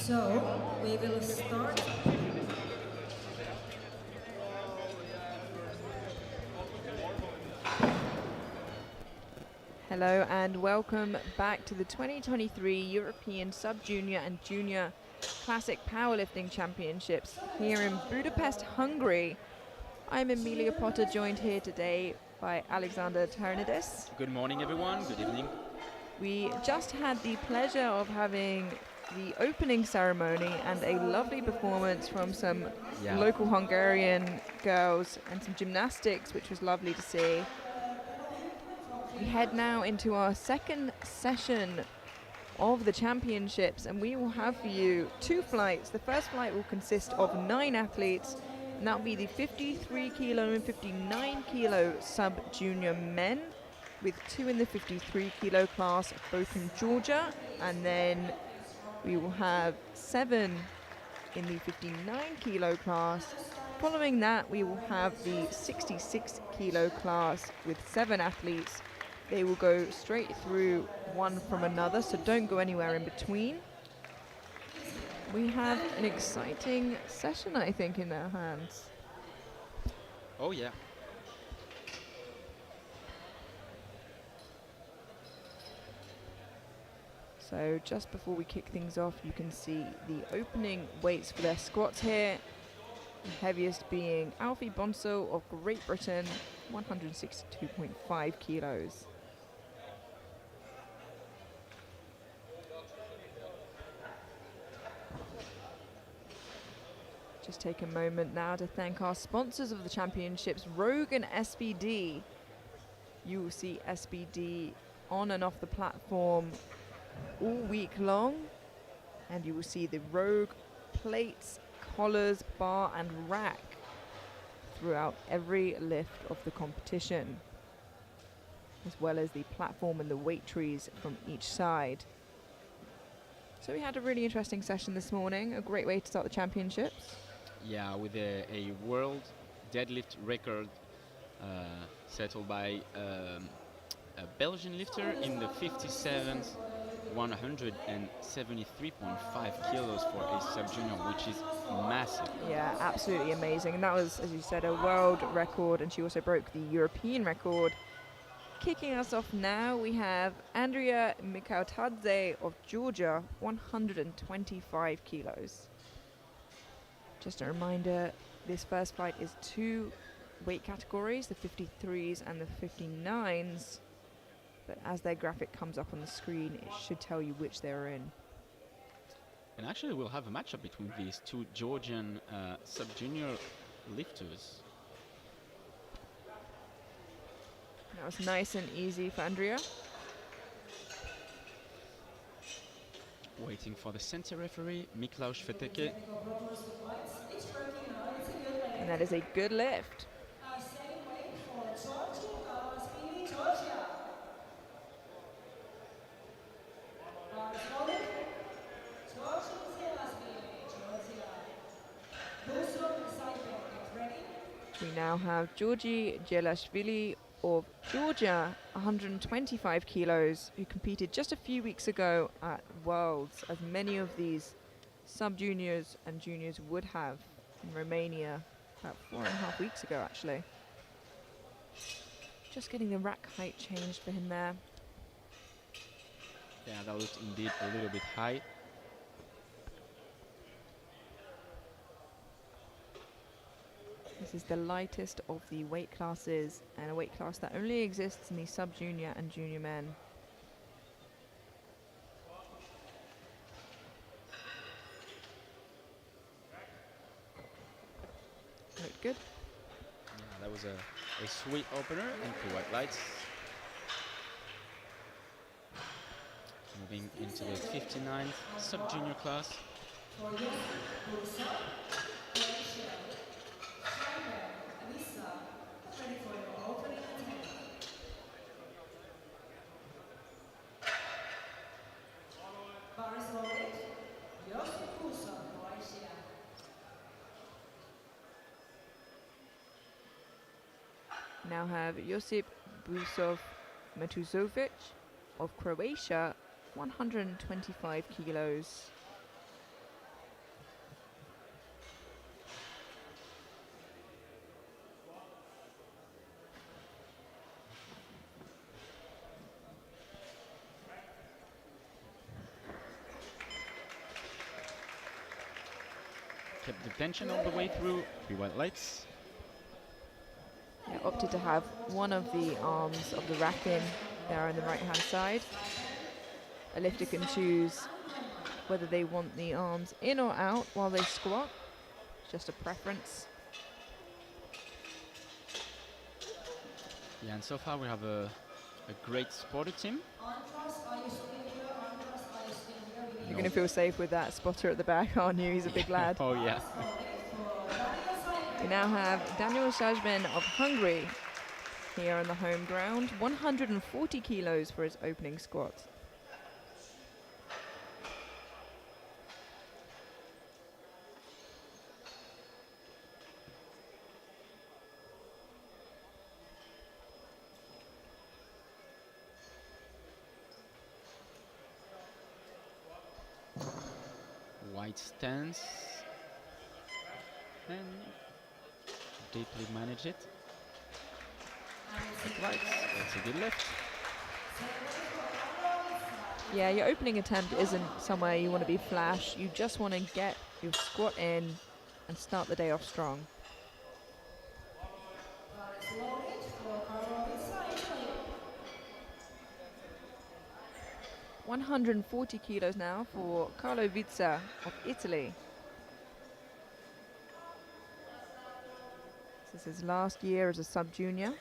So we will start. Hello and welcome back to the 2023 European Sub-Junior and Junior Classic Powerlifting Championships here in Budapest, Hungary. I'm Emilia Potter, joined here today by Alexander Ternidis. Good morning, everyone. Good evening. We just had the pleasure of having the opening ceremony and a lovely performance from some local Hungarian girls and some gymnastics, which was lovely to see. We head now into our second session of the championships, and we will have for you two flights. The first flight will consist of 9 athletes, and that will be the 53 kilo and 59 kilo sub-junior men, with 2 in the 53 kilo class, both from Georgia, and then we will have 7 in the 59 kilo class. Following that, we will have the 66 kilo class with 7 athletes. They will go straight through one from another, so don't go anywhere in between. We have an exciting session, I think, in our hands. Oh, yeah. So just before we kick things off, you can see the opening weights for their squats here. The heaviest being Alfie Bonso of Great Britain, 162.5 kilos. Just take a moment now to thank our sponsors of the championships, Rogue and SBD. You will see SBD on and off the platform all week long, and you will see the Rogue plates, collars, bar and rack throughout every lift of the competition, as well as the platform and the weight trees from each side. So we had a really interesting session this morning, a great way to start the championships. Yeah, with a world deadlift record settled by a Belgian lifter in the 57th, 173.5 kilos for a sub-junior, which is massive. Yeah, absolutely amazing. And that was, as you said, a world record, and she also broke the European record. Kicking us off now, we have Andrea Mikautadze of Georgia, 125 kilos. Just a reminder, this first flight is 2 weight categories, the 53s and the 59s. But as their graphic comes up on the screen, it should tell you which they're in. And actually, we'll have a matchup between these two Georgian sub-junior lifters. That was nice and easy for Andrea. Waiting for the center referee, Miklaus Feteke. And that is a good lift. We now have Georgi Jelashvili of Georgia, 125 kilos, who competed just a few weeks ago at Worlds, as many of these sub-juniors and juniors would have in Romania about 4.5 weeks ago, actually. Just getting the rack height changed for him there. Yeah, that looked indeed a little bit high. This is the lightest of the weight classes, and a weight class that only exists in the sub-junior and junior men. Looked good. Yeah, that was a sweet opener into white lights. Moving into the 59th sub-junior class. Now have Josip Busov Matuzovic of Croatia, 125 kilos. kept the tension all the way through. 3 white lights. Yeah, opted to have one of the arms of the rack in there on the right hand side. A lifter can choose whether they want the arms in or out while they squat. It's just a preference. Yeah, and so far we have a great spotter team. You're going to feel safe with that spotter at the back, aren't you? He's a big lad. Oh yeah. We now have Daniel Sajben of Hungary here on the home ground. 140 kilos for his opening squat. White stance. And deeply manage it. Good right, that's a good left. Yeah, your opening attempt isn't somewhere you want to be flash. You just want to get your squat in and start the day off strong. 140 kilos now for Carlo Vizza of Italy. This is his last year as a sub-junior.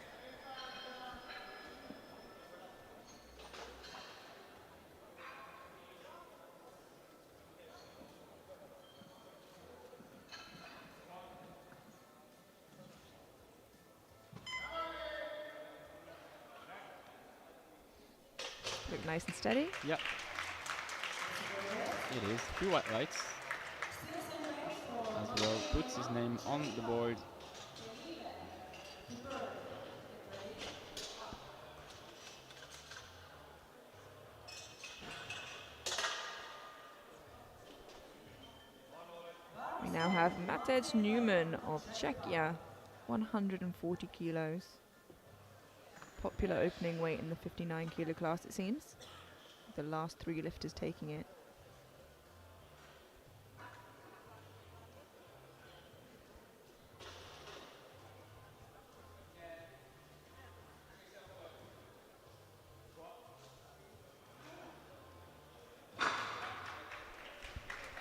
Look nice and steady. Yep. It is. 3 white lights. As well, puts his name on the board. We now have Matej Newman of Czechia, 140 kilos. Popular opening weight in the 59 kilo class, it seems. The last 3 lifters taking it.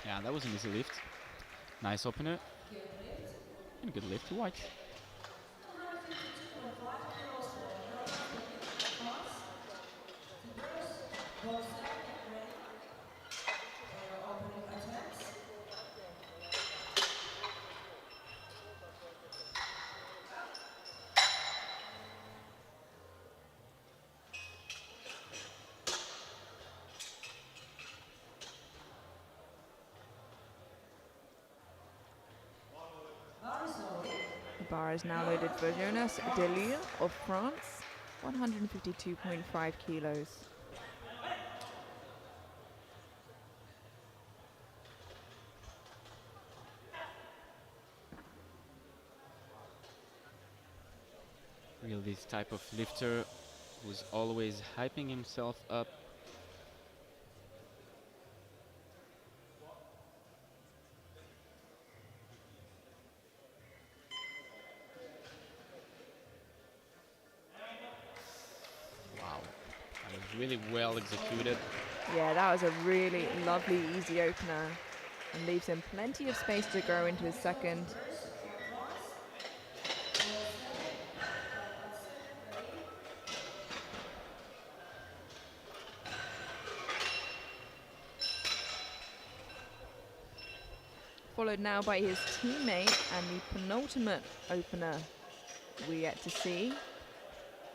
Yeah, that was an easy lift. Nice opener. And good lift to white. The bar is now loaded for Jonas Delille of France, 152.5 kilos. Really, this type of lifter who's always hyping himself up. Wow, that was really well executed. Yeah, that was a really lovely, easy opener and leaves him plenty of space to grow into his second. Followed now by his teammate and the penultimate opener we yet to see.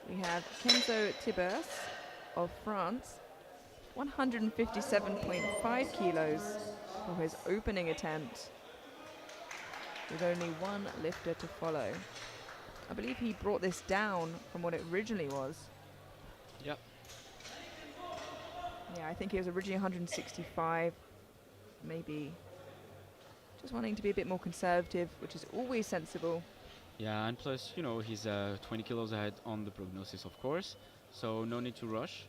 We have Kenzo Tibers of France, 157.5 kilos for his opening attempt, with only 1 lifter to follow. I believe he brought this down from what it originally was. Yep. Yeah, I think it was originally 165, maybe. Just wanting to be a bit more conservative, which is always sensible. Yeah, and plus, you know, he's 20 kilos ahead on the prognosis, of course. So no need to rush.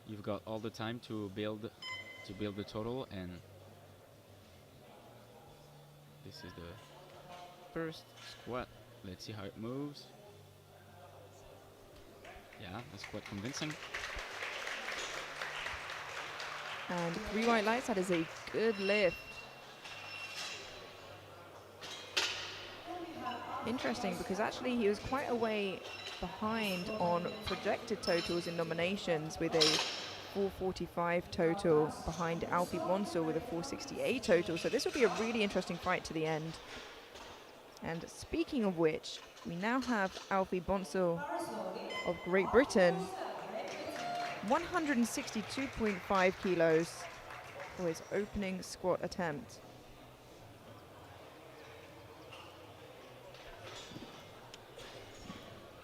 You've got all the time to build the total, and This is the first squat. Let's see how it moves. Yeah, that's quite convincing. And 3 white lights, that is a good lift. Interesting, because actually he was quite a way behind on projected totals in nominations with a 445 total behind Alfie Bonsor with a 468 total. So this will be a really interesting fight to the end. And speaking of which, we now have Alfie Bonsor of Great Britain, 162.5 kilos for his opening squat attempt.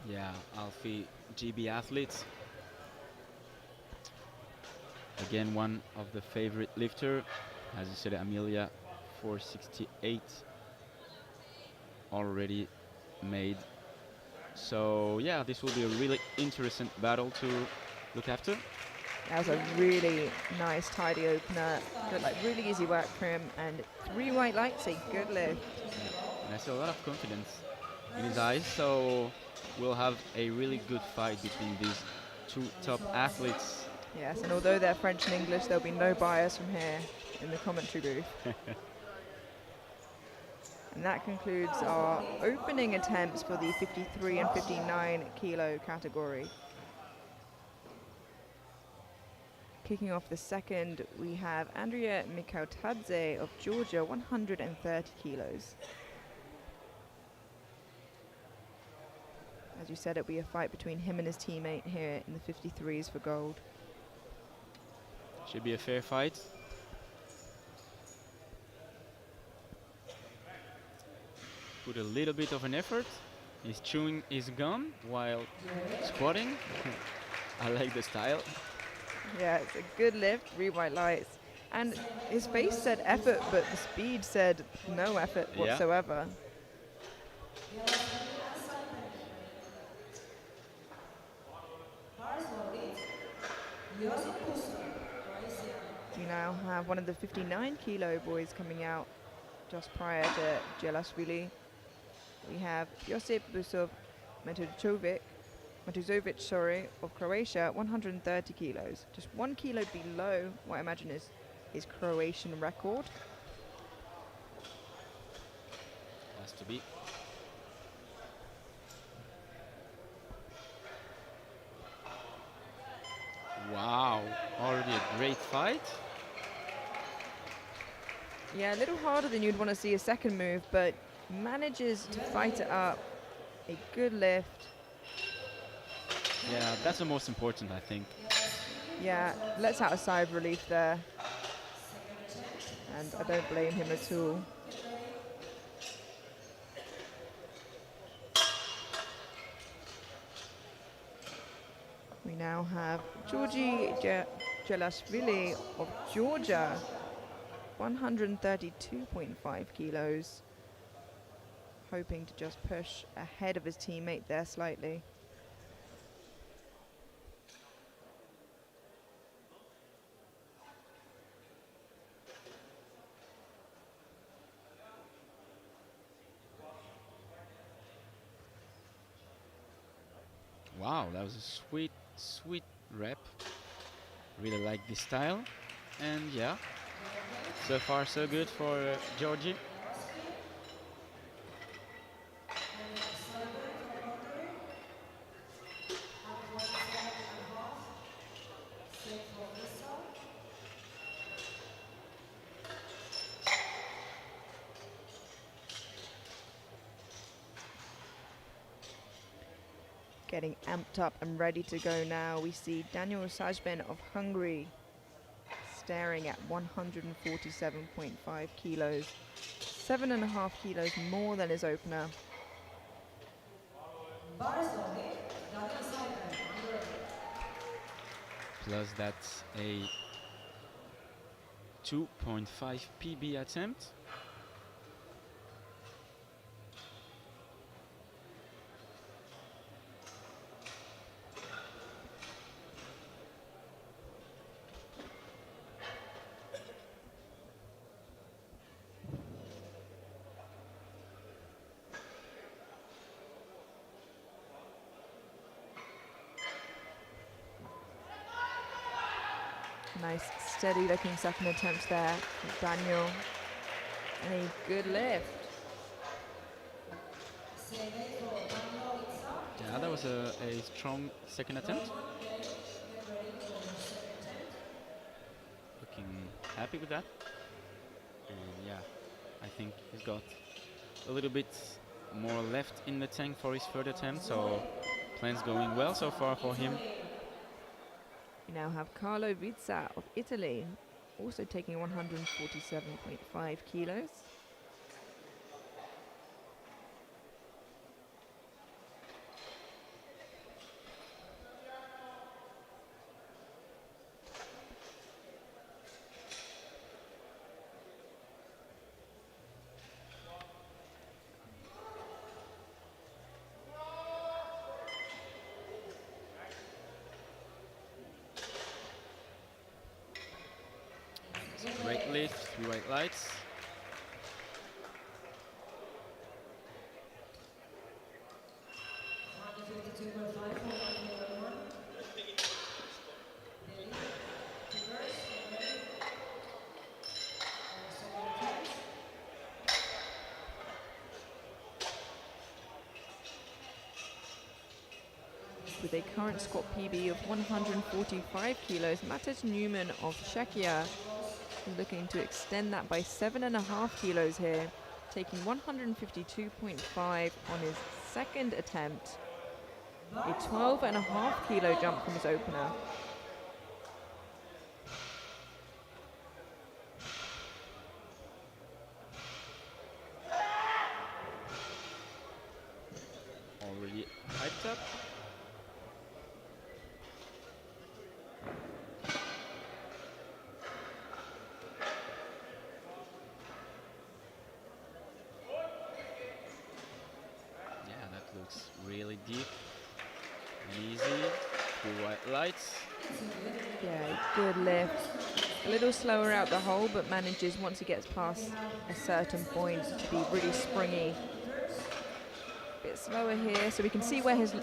Yeah, Alfie, GB athlete. Again, one of the favorite lifter. As you said, Amelia, 468 already made. So yeah, this will be a really interesting battle to look after. That was a really nice, tidy opener. Good, like really easy work for him, and 3 white lights, a good lift. And I see a lot of confidence in his eyes, so we'll have a really good fight between these two top athletes. Yes, and although they're French and English, there'll be no bias from here in the commentary booth. And that concludes our opening attempts for the 53 and 59 kilo category. Kicking off the second, we have Andrea Mikautadze of Georgia, 130 kilos. As you said, it'll be a fight between him and his teammate here in the 53s for gold. Should be a fair fight. Put a little bit of an effort. He's chewing his gum while squatting. I like the style. Yeah, it's a good lift, 3 white lights. And his face said effort, but the speed said no effort whatsoever. We now have one of the 59 kilo boys coming out just prior to Jelashvili. We have Josip Busov Matuzovic, of Croatia, 130 kilos. Just 1 kilo below what I imagine is his Croatian record. Has to be. Wow, already a great fight. Yeah, a little harder than you'd want to see a second move, but manages to fight it up. A good lift. Yeah, that's the most important, I think. Yeah, lets out a sigh of relief there. And I don't blame him at all. We now have Georgi Jelashvili of Georgia, 132.5 kilos. Hoping to just push ahead of his teammate there slightly. Wow, that was a sweet, sweet rep. Really like this style. And yeah, so far so good for Georgie. Getting amped up and ready to go now. We see Daniel Sajben of Hungary staring at 147.5 kilos. 7.5 kilos more than his opener. Plus that's a 2.5 PB attempt. Nice, steady looking second attempt there from Daniel. And a good lift. Yeah, that was a strong second attempt. Looking happy with that. And yeah, I think he's got a little bit more left in the tank for his third attempt, so plans going well so far for him. We now have Carlo Vizza of Italy, also taking 147.5 kilos. Great lift, 3 white lights. With a current squat PB of 145 kilos, Matej Newman of Czechia is looking to extend that by 7.5 kilos here, taking 152.5 on his second attempt. A 12.5 kilo jump from his opener. Already hyped up. Yeah, that looks really deep and easy. 2 white lights. Yeah, good lift. A little slower out the hole, but manages, once he gets past a certain point, to be really springy. Bit slower here, so we can see where his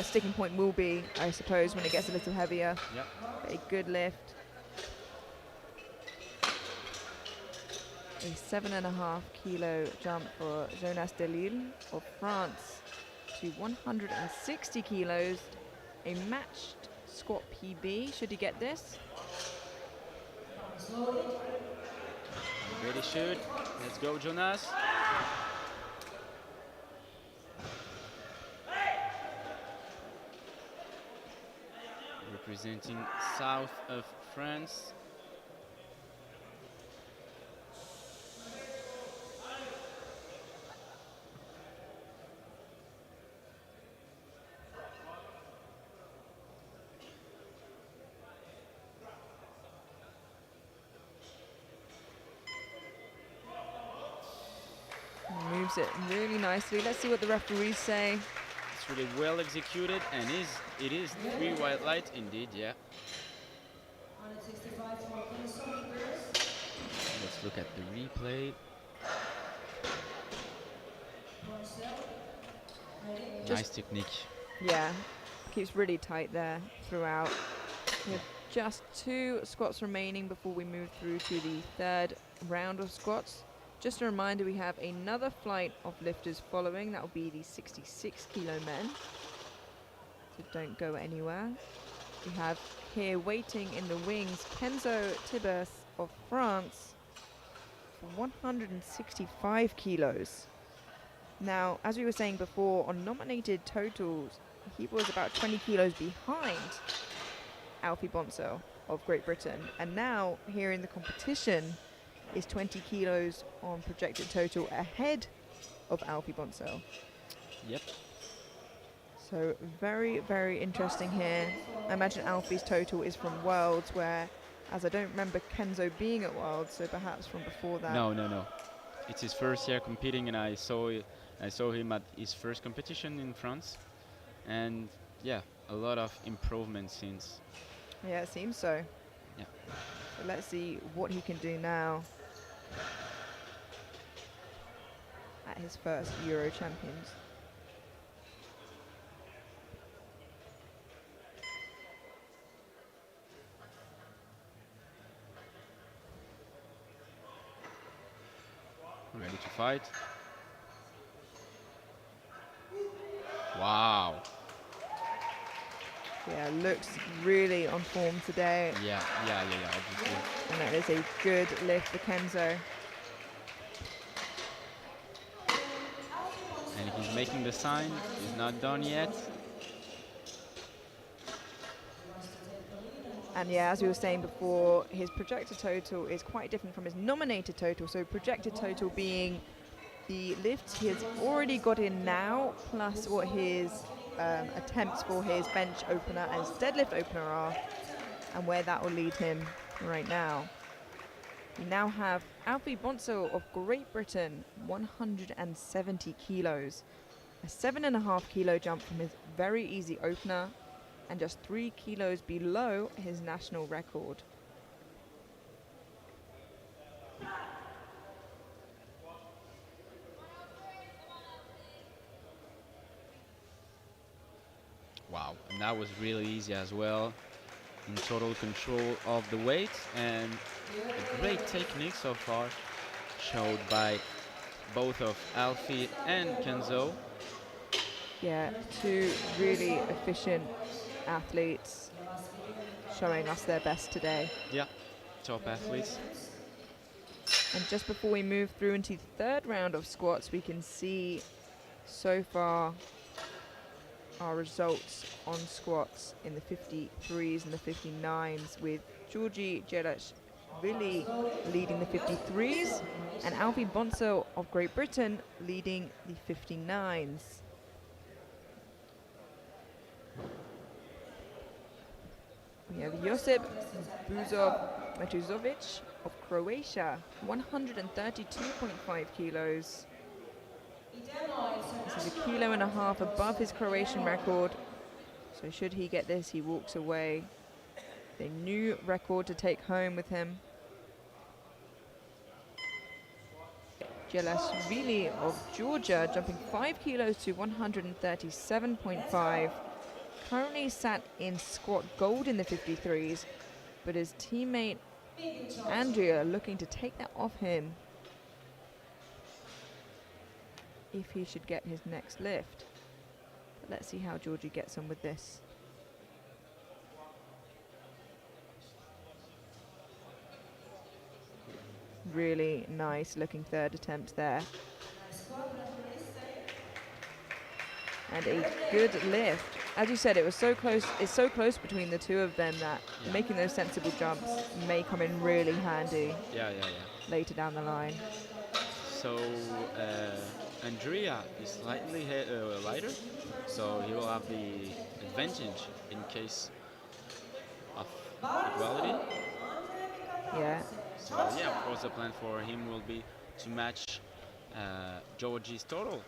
sticking point will be, I suppose, when it gets a little heavier. Yep. A good lift. A 7.5 kilo jump for Jonas Delille of France to 160 kilos. A matched squat PB. Should he get this? Ready, shoot. Let's go, Jonas. Representing south of France. Moves it really nicely. Let's see what the referees say. It's really well executed, and it is 3 white lights indeed, yeah. Let's look at the replay. Nice technique. Yeah, keeps really tight there throughout. We have just 2 squats remaining before we move through to the third round of squats. Just a reminder, we have another flight of lifters following. That will be the 66 kilo men. So don't go anywhere. We have here waiting in the wings Kenzo Tibes of France for 165 kilos. Now, as we were saying before, on nominated totals, he was about 20 kilos behind Alfie Bonsell of Great Britain. And now, here in the competition, is 20 kilos on projected total ahead of Alfie Bonsell. Yep. So very, very interesting here. I imagine Alfie's total is from Worlds, where, as I don't remember Kenzo being at Worlds, so perhaps from before that. No. It's his first year competing, and I saw him at his first competition in France, and yeah, a lot of improvement since. Yeah, it seems so. Yeah. So let's see what he can do now at his first Euro Champions. fight. Wow. Yeah, looks really on form today. Yeah, obviously. And that is a good lift for Kenzo. And he's making the sign. He's not done yet. And yeah, as we were saying before, his projected total is quite different from his nominated total. So projected total being the lifts he has already got in now, plus what his attempts for his bench opener and his deadlift opener are, and where that will lead him right now. We now have Alfie Bonso of Great Britain, 170 kilos. A 7.5 kilo jump from his very easy opener, and just 3 kilos below his national record. Wow, and that was really easy as well. In total control of the weight, and a great technique so far showed by both of Alfie and Kenzo. Yeah, two really efficient athletes showing us their best today. Yeah, top athletes. And just before we move through into the third round of squats, we can see so far our results on squats in the 53s and the 59s, with Georgi Jelashvili leading the 53s and Alfie Bonso of Great Britain leading the 59s. We have Josip Buzov-Matuzovic of Croatia, 132.5 kilos. This is 1.5 kilos above his Croatian record. So should he get this, he walks away with a new record to take home with him. Jelashvili of Georgia jumping 5 kilos to 137.5. Currently sat in squat gold in the 53s, but his teammate Andrea looking to take that off him if he should get his next lift. But let's see how Georgie gets on with this. Really nice looking third attempt there. And a good lift. As you said, it was so close. It's so close between the two of them that making those sensible jumps may come in really handy. Later down the line. So Andrea is slightly lighter, so he will have the advantage in case of equality. Yeah. So yeah, of course the plan for him will be to match Georgie's total.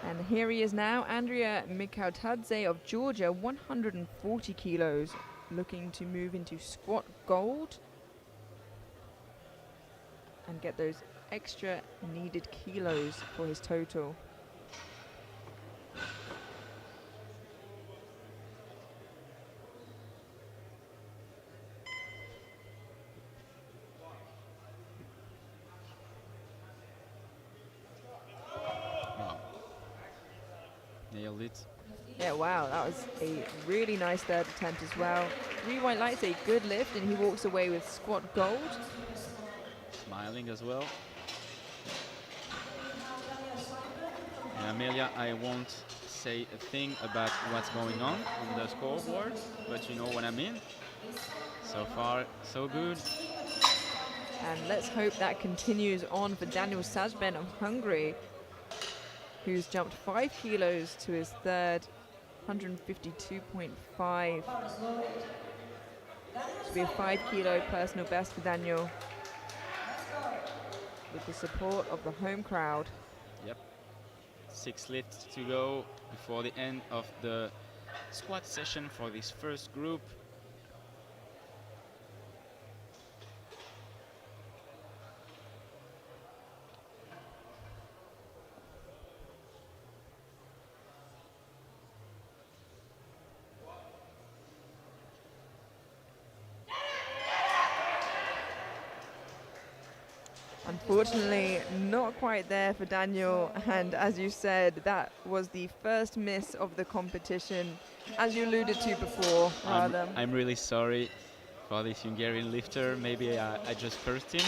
And here he is now, Andrea Mikautadze of Georgia, 140 kilos, looking to move into squat gold and get those extra needed kilos for his total. Wow. Nailed it. Yeah, wow, that was a really nice third attempt as well. 3 white lights, a good lift, and he walks away with squat gold. Smiling as well. And Amelia, I won't say a thing about what's going on the scoreboard, but you know what I mean. So far, so good. And let's hope that continues on for Daniel Sajben of Hungary, who's jumped 5 kilos to his third, 152.5. Should be a 5 kilo personal best for Daniel, with the support of the home crowd. Yep. 6 lifts to go before the end of the squat session for this first group. Unfortunately, not quite there for Daniel, and as you said, that was the first miss of the competition, as you alluded to before, rather. I'm really sorry for this Hungarian lifter. Maybe I just cursed him.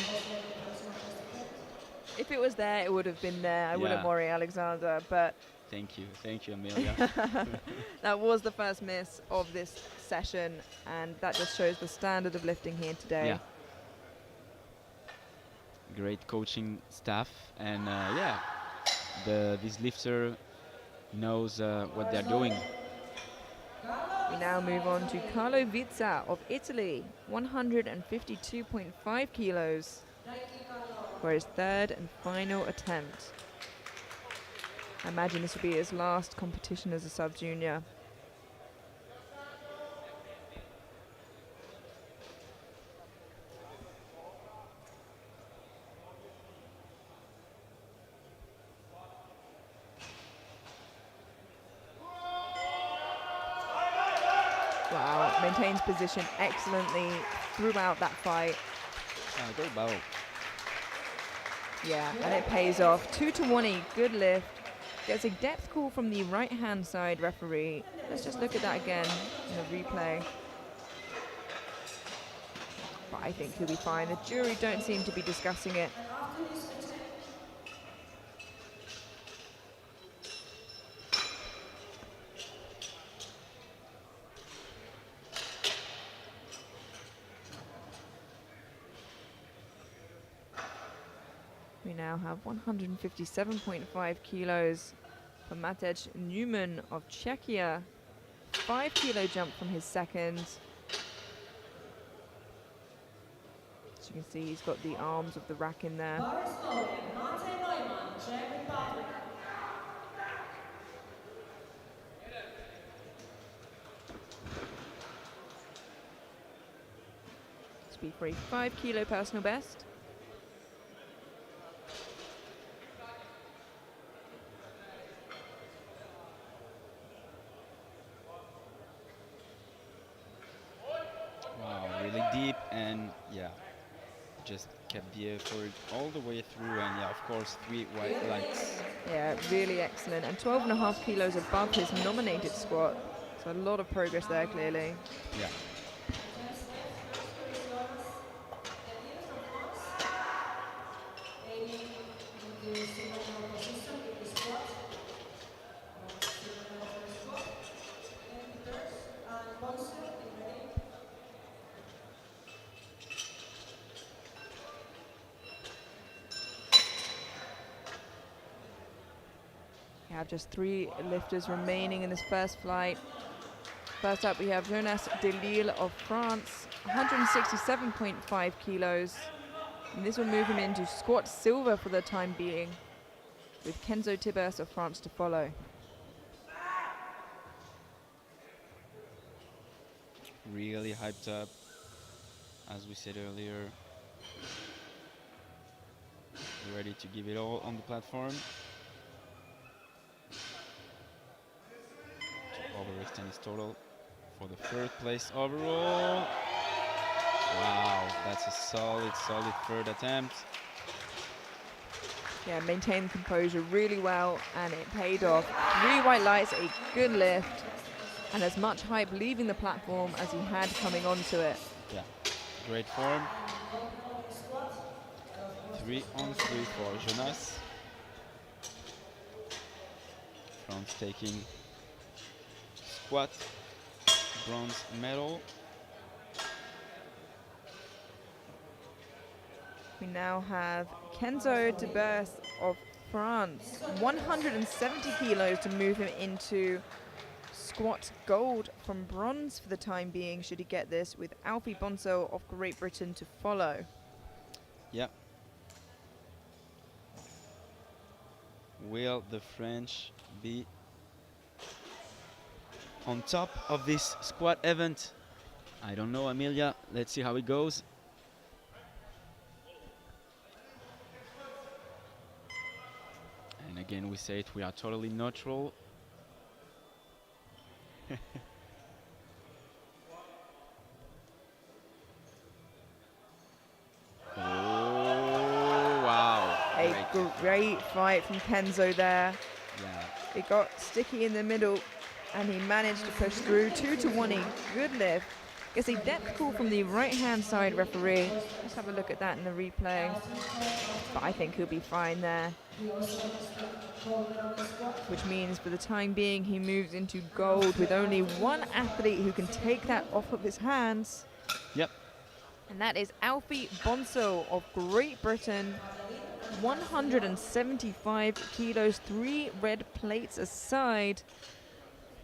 If it was there, it would have been there. I wouldn't Yeah. worry, Alexander, but Thank you, Amelia. that was the first miss of this session, and that just shows the standard of lifting here today. Yeah. Great coaching staff, and yeah, this lifter knows what they're doing. We now move on to Carlo Vizza of Italy, 152.5 kilos for his third and final attempt. I imagine this will be his last competition as a sub-junior. Wow, maintains position excellently throughout that fight. Go bow. Yeah, and it pays off. 2-1, good lift. Gets a depth call from the right-hand side referee. Let's just look at that again in the replay. But I think he'll be fine. The jury don't seem to be discussing it. We now have 157.5 kilos for Matej Newman of Czechia. 5 kilo jump from his second. As you can see, he's got the arms of the rack in there. Speed for a 5 kilo personal best. Wow, really deep, and yeah, just kept the effort all the way through, and yeah, of course, 3 white lights. Yeah, really excellent. And 12.5 kilos above his nominated squat. So a lot of progress there, clearly. Yeah. We have just 3 lifters remaining in this first flight. First up, we have Jonas Delille of France, 167.5 kilos. And this will move him into squat silver for the time being, with Kenzo Tibers of France to follow. Really hyped up, as we said earlier. Ready to give it all on the platform. Powerlifting is total for the 3rd place overall. Wow, that's a solid third attempt. Yeah, maintained composure really well, and it paid off. 3 white lights, a good lift, and as much hype leaving the platform as he had coming onto it. Yeah, great form. 3-on-3 for Jonas. France taking squat bronze medal. We now have Kenzo Tibers of France, 170 kilos to move him into squat gold from bronze for the time being, should he get this, with Alfie Bonso of Great Britain to follow. Yeah. Will the French be on top of this squat event? I don't know, Amelia. Let's see how it goes. And again, we say it, we are totally neutral. Oh, Great fight from Kenzo there. Yeah. It got sticky in the middle, and he managed to push through. 2-1, a good lift. Gets a depth call from the right-hand side referee. Let's have a look at that in the replay. But I think he'll be fine there. Which means for the time being, he moves into gold with only one athlete who can take that off of his hands. Yep. And that is Alfie Bonsall of Great Britain. 175 kilos, 3 red plates aside.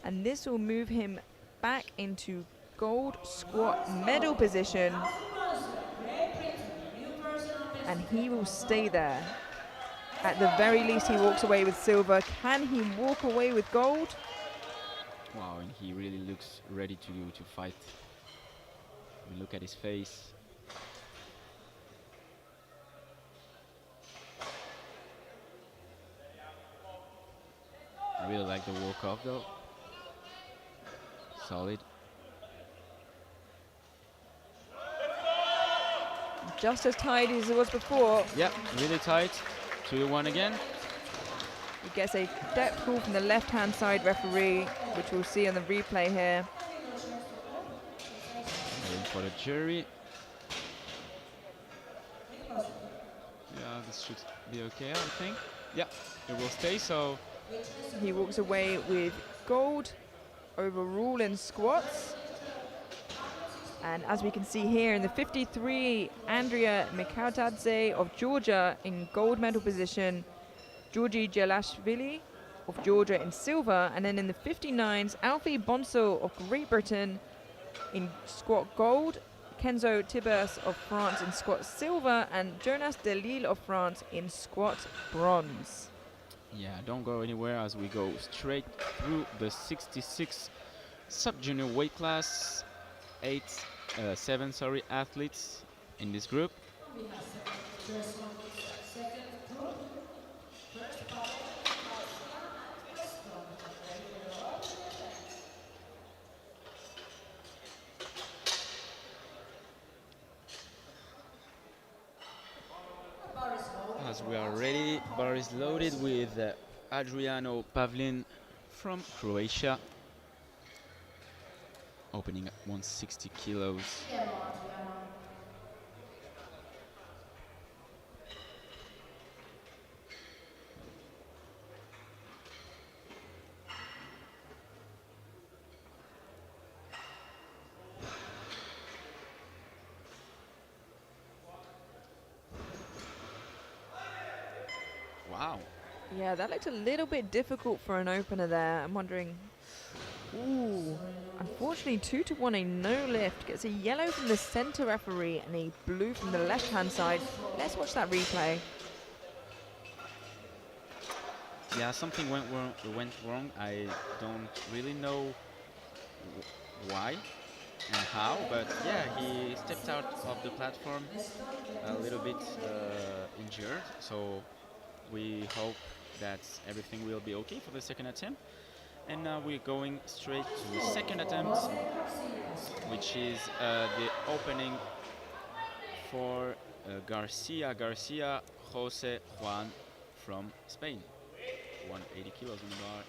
And this will move him back into gold squat medal position. And he will stay there. At the very least, he walks away with silver. Can he walk away with gold? Wow, and he really looks ready to fight. We look at his face. I really like the walk-off though. Solid. Just as tight as it was before. Yep, really tight. 2-1 again. He gets a depth call from the left-hand side referee, which we'll see on the replay here. Waiting for the jury. Yeah, this should be okay, I think. Yeah, it will stay, so... He walks away with gold overall in squats. And as we can see here in the 53, Andrea Mikhautadze of Georgia in gold medal position. Georgi Gelashvili of Georgia in silver. And then in the 59s, Alfie Bonsall of Great Britain in squat gold. Kenzo Tibers of France in squat silver. And Jonas Delille of France in squat bronze. Yeah, don't go anywhere as we go straight through the 66 sub-junior weight class. 7 athletes in this group. As we are ready, bar is loaded with Adriano Pavlin from Croatia, opening at 160 kilos. Wow. Yeah, that looked a little bit difficult for an opener there. I'm wondering. Ooh. Unfortunately, 2-1, a no lift. Gets a yellow from the center referee and a blue from the left-hand side. Let's watch that replay. Yeah, something went wrong. I don't really know why and how, but yeah, he stepped out of the platform a little bit injured. So we hope that everything will be okay for the second attempt. And now we're going straight to the second attempt, which is the opening for Garcia Jose Juan from Spain. 180 kilos on the bar.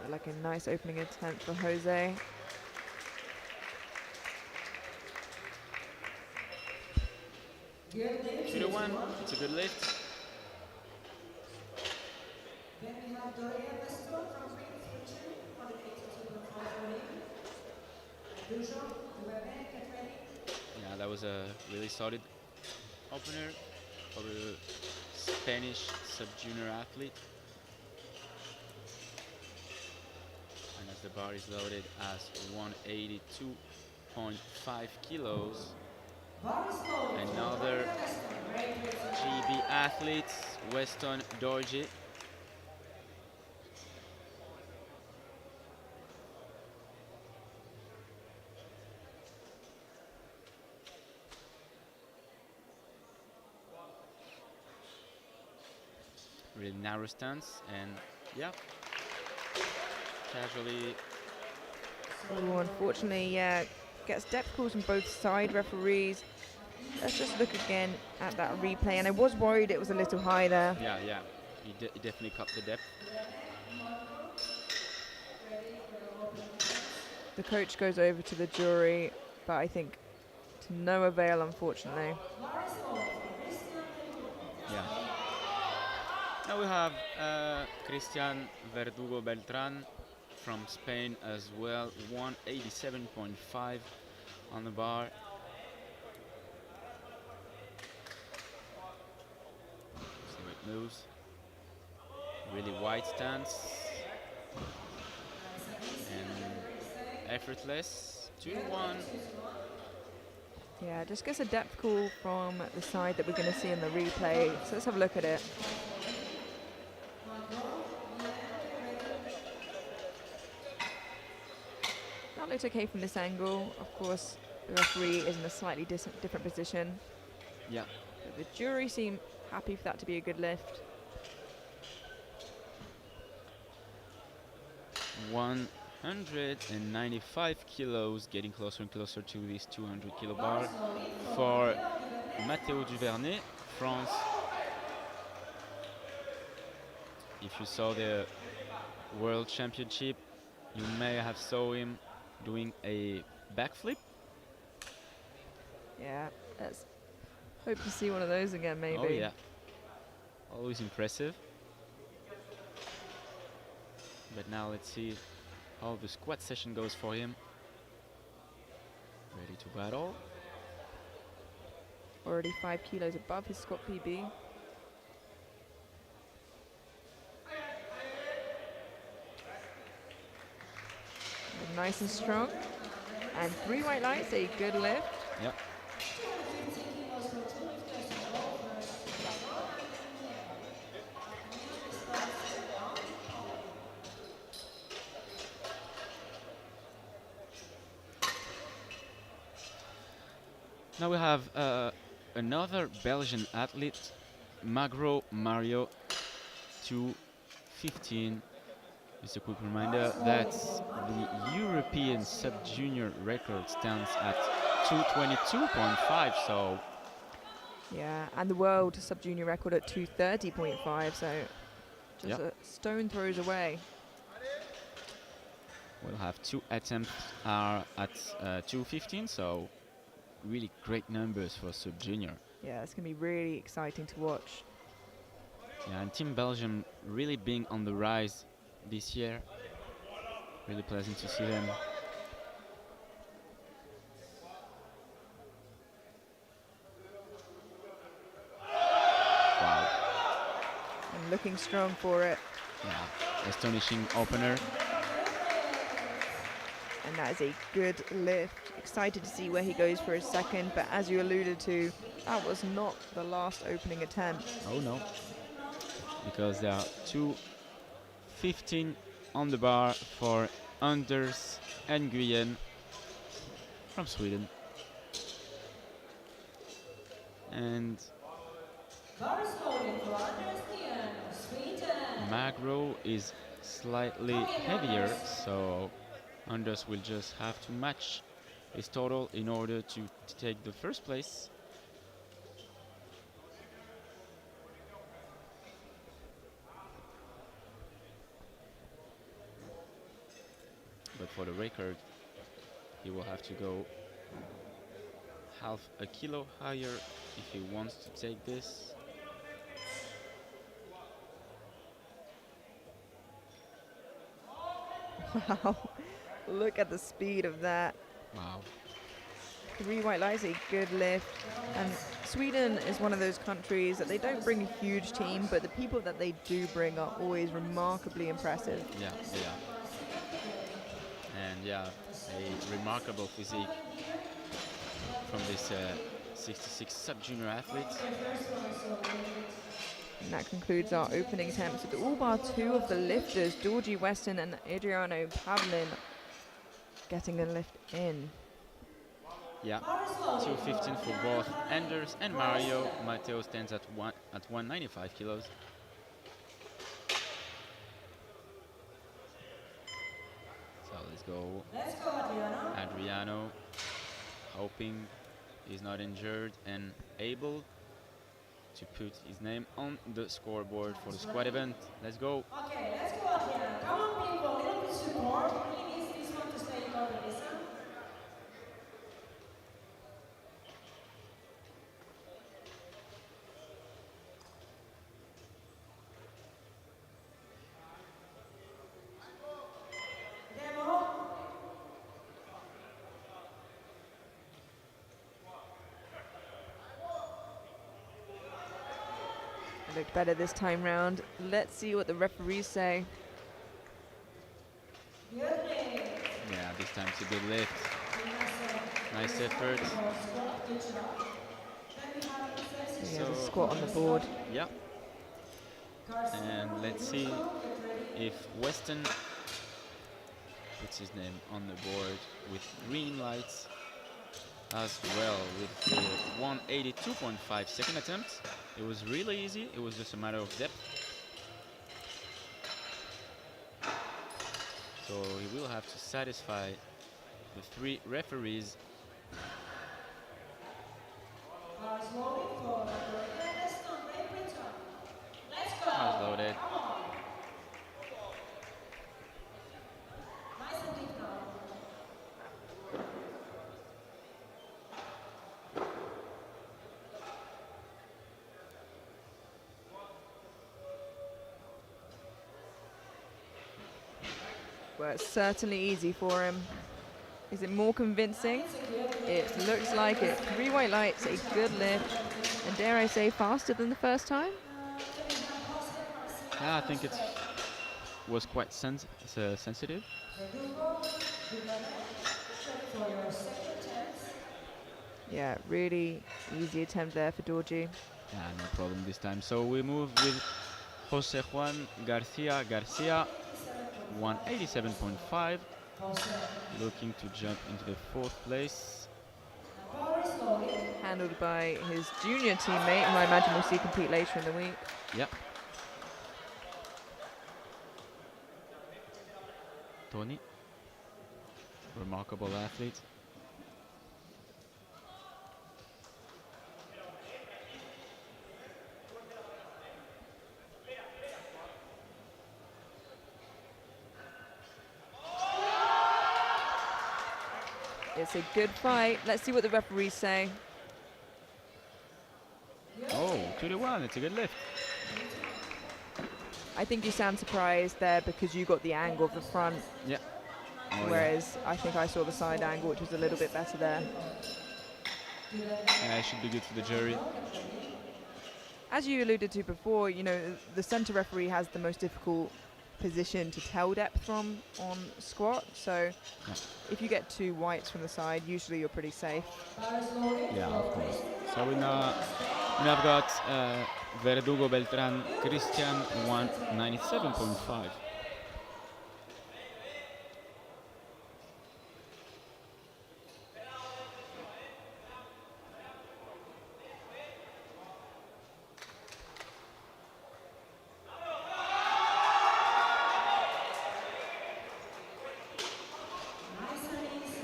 Like a nice opening attempt for Jose. Two to one. It's a good lift. Then we have Doria Vesto from Great Britain for the 82.5 Yeah, that was a really solid opener for the Spanish sub-junior athlete. And as the bar is loaded as 182.5 kilos. Another GB athlete, Weston Dorji. really narrow stance, and yeah, casually. Oh, unfortunately, yeah, gets depth calls from both side referees. Let's just look again at that replay, and I was worried it was a little high there. Yeah, yeah, he definitely cut the depth. The coach goes over to the jury, but I think to no avail, unfortunately. Yeah. Now we have Christian Verdugo Beltran from Spain as well, 187.5 on the bar. See how it moves. Really wide stance and effortless. 2-1. Yeah, just gets a depth call from the side that we're going to see in the replay. So let's have a look at it. That looks okay from this angle. Of course, the referee is in a slightly different position. Yeah. But the jury seem happy for that to be a good lift. 195 kilos, getting closer and closer to this 200 kilo bar for Matteo Duvernay, France. If you saw the World Championship, you may have saw him doing a backflip. Yeah, let's hope to see one of those again, maybe. Oh yeah, always impressive. But now let's see how the squat session goes for him. Ready to battle. Already 5 kilos above his squat PB. Nice and strong. And 3 white lights, a good lift. Yep. Now we have another Belgian athlete, Magro Mario, 2:15. Just a quick reminder that the European sub-junior record stands at 222.5, so... Yeah, and the world sub-junior record at 230.5, so just a stone throws away. We'll have 2 attempts are at 2:15, so really great numbers for sub-junior. Yeah, it's going to be really exciting to watch. Yeah, and Team Belgium really being on the rise this year. Really pleasant to see them. Wow. And looking strong for it. Yeah, astonishing opener. And that is a good lift. Excited to see where he goes for his second, but as you alluded to, that was not the last opening attempt. Oh no. Because there are 2:15 on the bar for Anders Nguyen from Sweden. And Magro is slightly heavier, so Anders will just have to match his total in order to take the first place. But for the record, he will have to go half a kilo higher if he wants to take this. Wow, look at the speed of that. Wow. 3 white lights, a good lift. And Sweden is one of those countries that they don't bring a huge team, but the people that they do bring are always remarkably impressive. Yeah, yeah. And yeah, a remarkable physique from this 66 sub-junior athletes. And that concludes our opening attempts with all bar 2 of the lifters, Georgie Weston and Adriano Pavlin, getting a lift in. Yeah, 2:15 for both Anders and Mario. Matteo stands at 195 kilos. go Let's go, Adriano. Adriano, hoping he's not injured and able to put his name on the scoreboard for the squad event. Let's go. Okay, let's go, Adriano. Come on, people, a little bit support. He needs this one to stay in competition. Demo. It looked better this time round. Let's see what the referees say. Good lift. Yeah, this time it's a good lift. Nice effort. Good job. Then we have exercise. He has a So- squat on the board. Yeah, and let's see if Weston puts his name on the board with green lights as well with the 182.5 second attempt. It was really easy. It was just a matter of depth. So he will have to satisfy the 3 referees. Bars loaded for Weston. Great job. Let's go. Bars loaded. Come on. Nice and deep now. Well, it's certainly easy for him. Is it more convincing? It looks like it. 3 white lights, a good lift, and dare I say, faster than the first time? Yeah, I think it was quite sensitive. For your second chance. Yeah, really easy attempt there for Dorji. Yeah, no problem this time. So we move with Jose Juan Garcia. 187.5, looking to jump into the 4th place. Bar is loaded. Handled by his junior teammate, who I imagine we'll see compete later in the week. Yeah. Tony, remarkable athlete. It's a good fight. Let's see what the referees say. Oh, 2-1, it's a good lift. I think you sound surprised there because you got the angle of the front, Yeah. Oh, whereas I think I saw the side angle, which was a little bit better there. yeah, it should be good for the jury. As you alluded to before, you know, the center referee has the most difficult position to tell depth from on squat. So if you get 2 whites from the side, usually you're pretty safe. Yeah, of course. So we now got Verdugo Beltran Christian 197.5.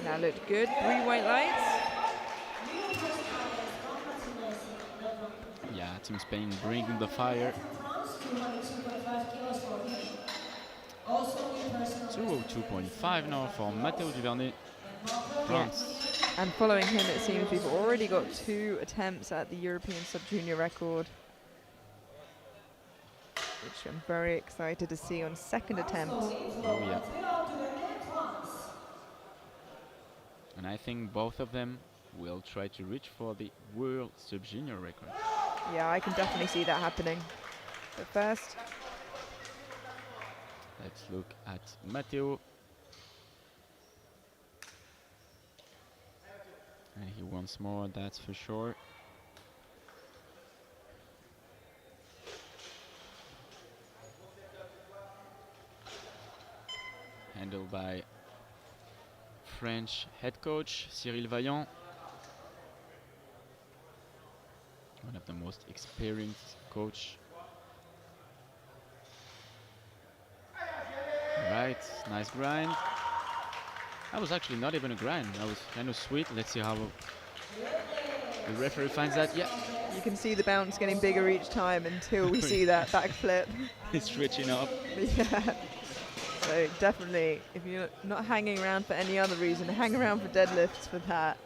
That looked good. 3 white lights. Yeah, Team Spain bringing the fire. 202.5 now for Matteo Duvernay, France. And following him, it seems we've already got 2 attempts at the European Sub-Junior record, which I'm very excited to see on second attempt. Oh yeah. And I think both of them will try to reach for the World Sub-Junior record. Yeah, I can definitely see that happening. But first, Let's look at Matteo. And he wants more, that's for sure. Handled by French head coach Cyril Vaillant. One of the most experienced coach. Right, nice grind. That was actually not even a grind. That was kind of sweet. Let's see how the referee finds that. Yeah, You can see the bounce getting bigger each time until we see that backflip. it's switching up. Yeah. So definitely, if you're not hanging around for any other reason, hang around for deadlifts for that.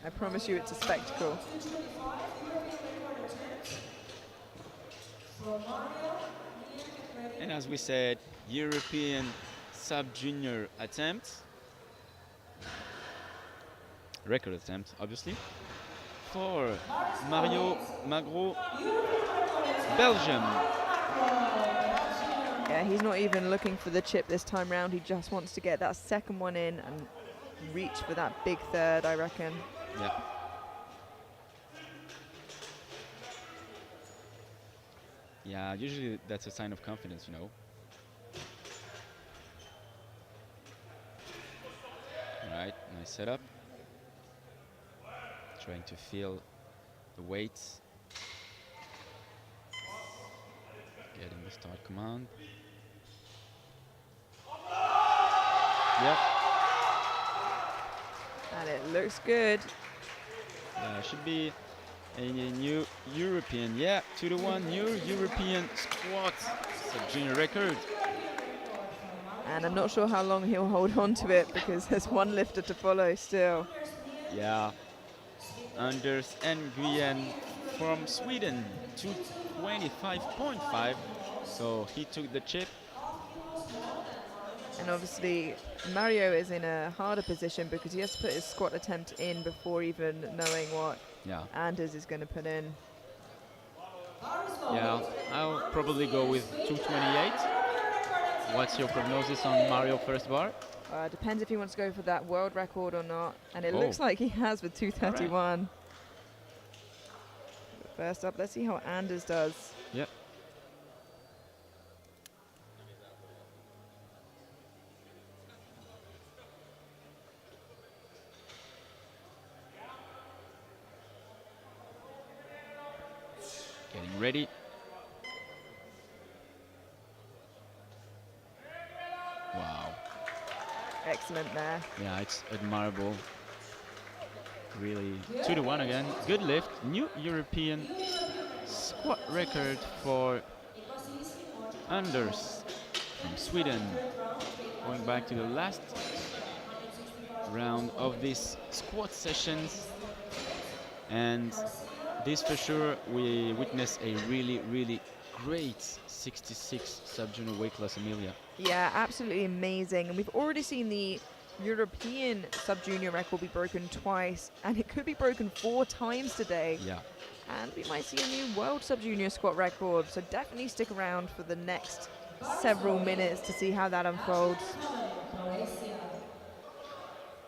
I promise you it's a spectacle. And as we said, European sub-junior attempt. Record attempt, obviously. For Mario Magro, Belgium. Yeah, he's not even looking for the chip this time round. He just wants to get that second one in and reach for that big third, I reckon. Yeah. Yeah, usually that's a sign of confidence, you know. Alright, nice setup. Trying to feel the weights. Getting the start command. Yep. And it looks good. Should be a new European. Yeah, 2-1 new European squat. It's a junior record. And I'm not sure how long he'll hold on to it because there's one lifter to follow still. Yeah. Anders Nguyen from Sweden, 225.5. So he took the chip. And obviously Mario is in a harder position because he has to put his squat attempt in before even knowing what Anders is going to put in. Yeah, I'll probably go with 228. What's your prognosis on Mario first bar? Depends if he wants to go for that world record or not. And it looks like he has with 231. Right. First up, let's see how Anders does. Yep. Getting ready. Wow. Excellent there. Yeah, it's admirable. Really, 2-1 again. Good lift. New European squat record for Anders from Sweden. Going back to the last round of these squat sessions. And this for sure, we witnessed a really, really great 66 sub-junior weight class, Emilia. Yeah, absolutely amazing. And we've already seen the European sub-junior record be broken twice, and it could be broken 4 times today. Yeah. And we might see a new world sub-junior squat record, so definitely stick around for the next several minutes to see how that unfolds.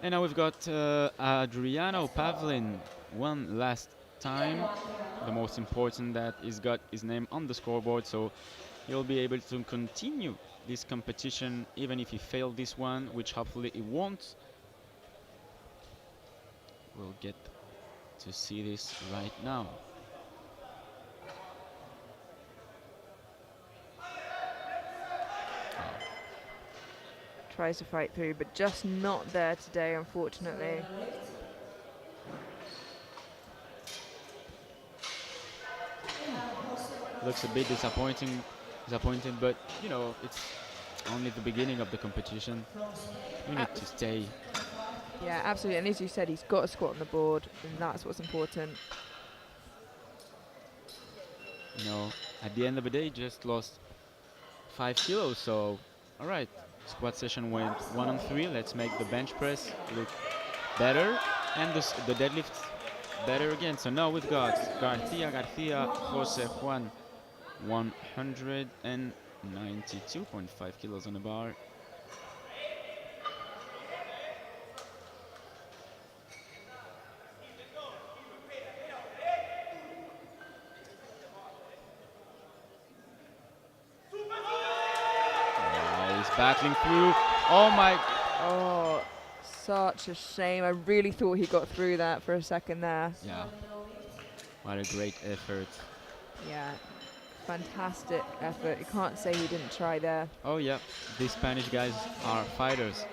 And now we've got Adriano Pavlin one last time. The most important that he's got his name on the scoreboard, so he'll be able to continue this competition even if he failed this one, which hopefully he won't. We'll get to see this right now. Tries to fight through, but just not there today, unfortunately. Looks a bit disappointed, but you know, it's only the beginning of the competition. We need to stay. Yeah, absolutely. And as you said, he's got a squat on the board, and that's what's important. You know, at the end of the day, just lost 5 kilos. So, all right, squat session went 1 on 3. Let's make the bench press look better and the deadlift better again. So now we've got Garcia, Jose Juan, 192.5 kilos on the bar. Battling through. Oh my. Oh, such a shame. I really thought he got through that for a second there. Yeah. What a great effort. Yeah, fantastic effort. You can't say he didn't try there. Oh yeah, these Spanish guys are fighters.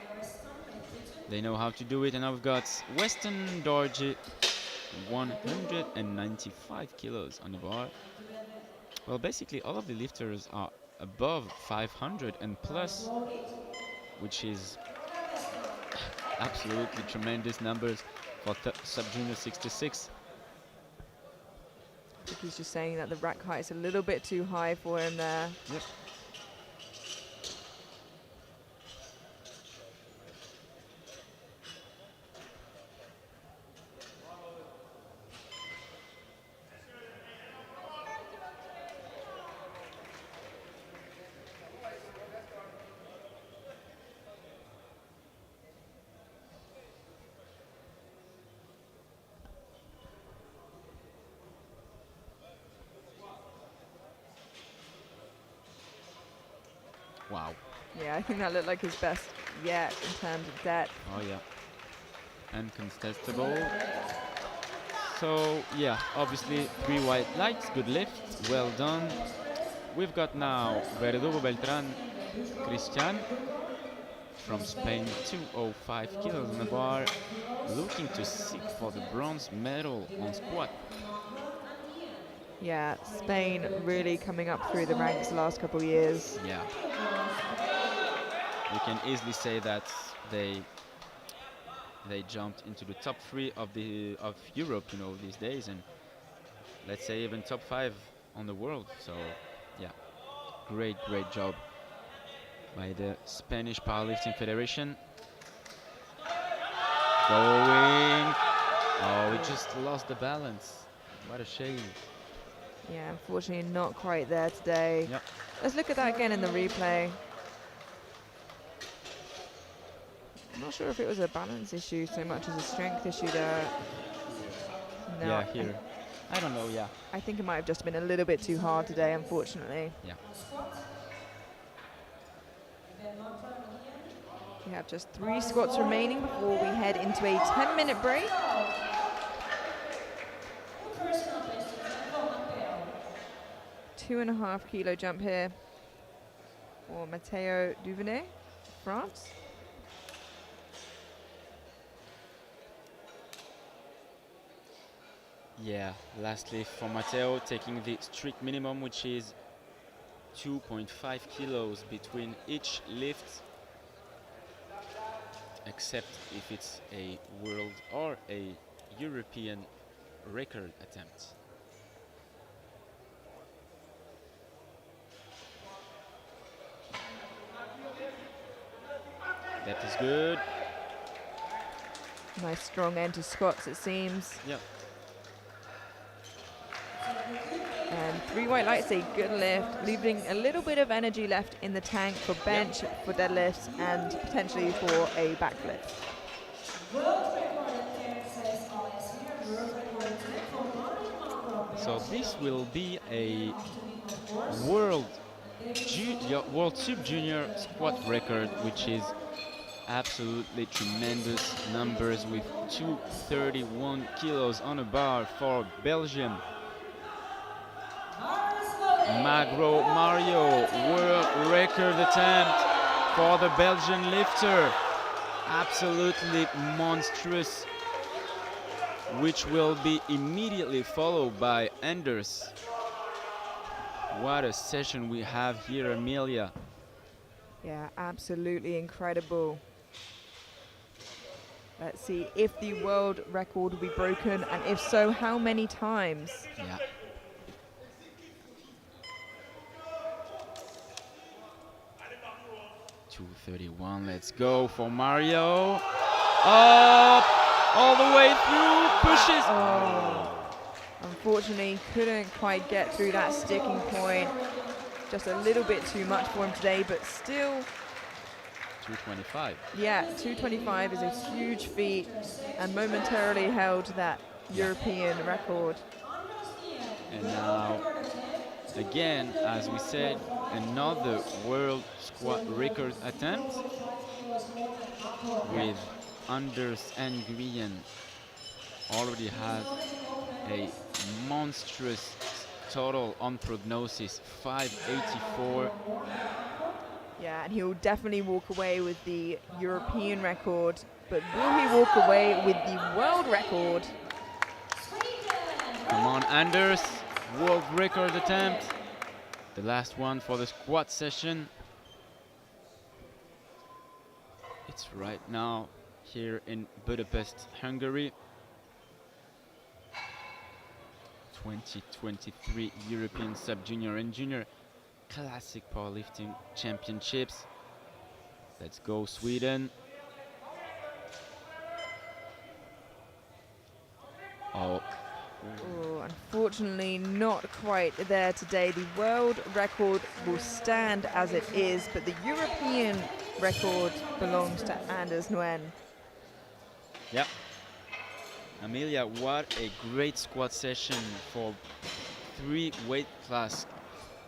They know how to do it, and now we've got Weston Dorje, 195 kilos on the bar. Well, basically all of the lifters are above 500 and plus, which is absolutely tremendous numbers for sub-junior 66. I think he's just saying that the rack height is a little bit too high for him there. Yep. Wow. Yeah, I think that looked like his best yet in terms of depth. Oh yeah. Uncontestable. So yeah, obviously 3 white lights, good lift, well done. We've got now Verdugo Beltran Cristian from Spain, 205 kilos on the bar, looking to seek for the bronze medal on squat. Yeah, Spain really coming up through the ranks the last couple of years. Yeah. We can easily say that they jumped into the top 3 of Europe, you know, these days, and let's say even top 5 on the world. So yeah, great job by the Spanish Powerlifting Federation. Going. Oh, we just lost the balance. What a shame. Yeah, unfortunately not quite there today. Yep. Let's look at that again in the replay. I'm not sure if it was a balance issue so much as a strength issue there. No, Yeah, here. I don't know, yeah. I think it might have just been a little bit too hard today, unfortunately. Yeah. We have just 3 squats remaining before we head into a 10-minute break. 2.5 kilo jump here for Matteo Duvernay, France. Yeah, lastly for Matteo, taking the strict minimum, which is 2.5 kilos between each lift, except if it's a world or a European record attempt. That is good. Nice strong end to squats, it seems. Yep. And 3 white lights, a good lift, leaving a little bit of energy left in the tank for bench, for deadlifts, and potentially for a backflip. So this will be a world sub-junior squat record, which is absolutely tremendous numbers, with 231 kilos on a bar for Belgium. Mario, world record attempt for the Belgian lifter. Absolutely monstrous, which will be immediately followed by Anders. What a session we have here, Amelia. Yeah, absolutely incredible. Let's see if the world record will be broken, and if so, how many times? Yeah. .231, let's go for Mario. Up, all the way through, pushes. Oh, unfortunately, couldn't quite get through that sticking point. Just a little bit too much for him today, but still. 225. Yeah, 225 is a huge feat, and momentarily held that European record. And now, again, as we said, another world squat record attempt with Anders Nguyen. Already has a monstrous total on prognosis, 584. Yeah, and he'll definitely walk away with the European record, but will he walk away with the world record? Come on, Anders. World record attempt. The last one for the squat session. It's right now here in Budapest, Hungary. 2023 European Sub-Junior and Junior Classic Powerlifting Championships. Let's go, Sweden. Oh. Oh, unfortunately, not quite there today. The world record will stand as it is, but the European record belongs to Anders Nguyen. Yep. Amelia, what a great squat session for 3 weight class.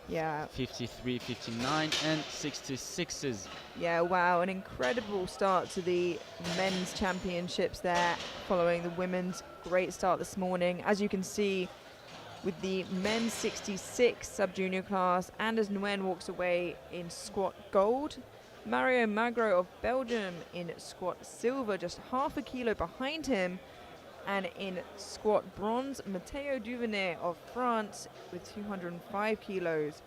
Yeah. 53, 59 and 66s. Yeah, wow, an incredible start to the men's championships there, following the women's great start this morning. As you can see, with the men's 66 sub-junior class, Anders Nguyen walks away in squat gold. Mario Magro of Belgium in squat silver, just half a kilo behind him. And in squat bronze, Matteo Duvenet of France with 205 kilos.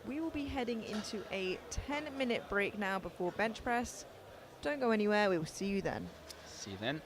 We will be heading into a 10-minute break now before bench press. Don't go anywhere, we will see you then. See you then.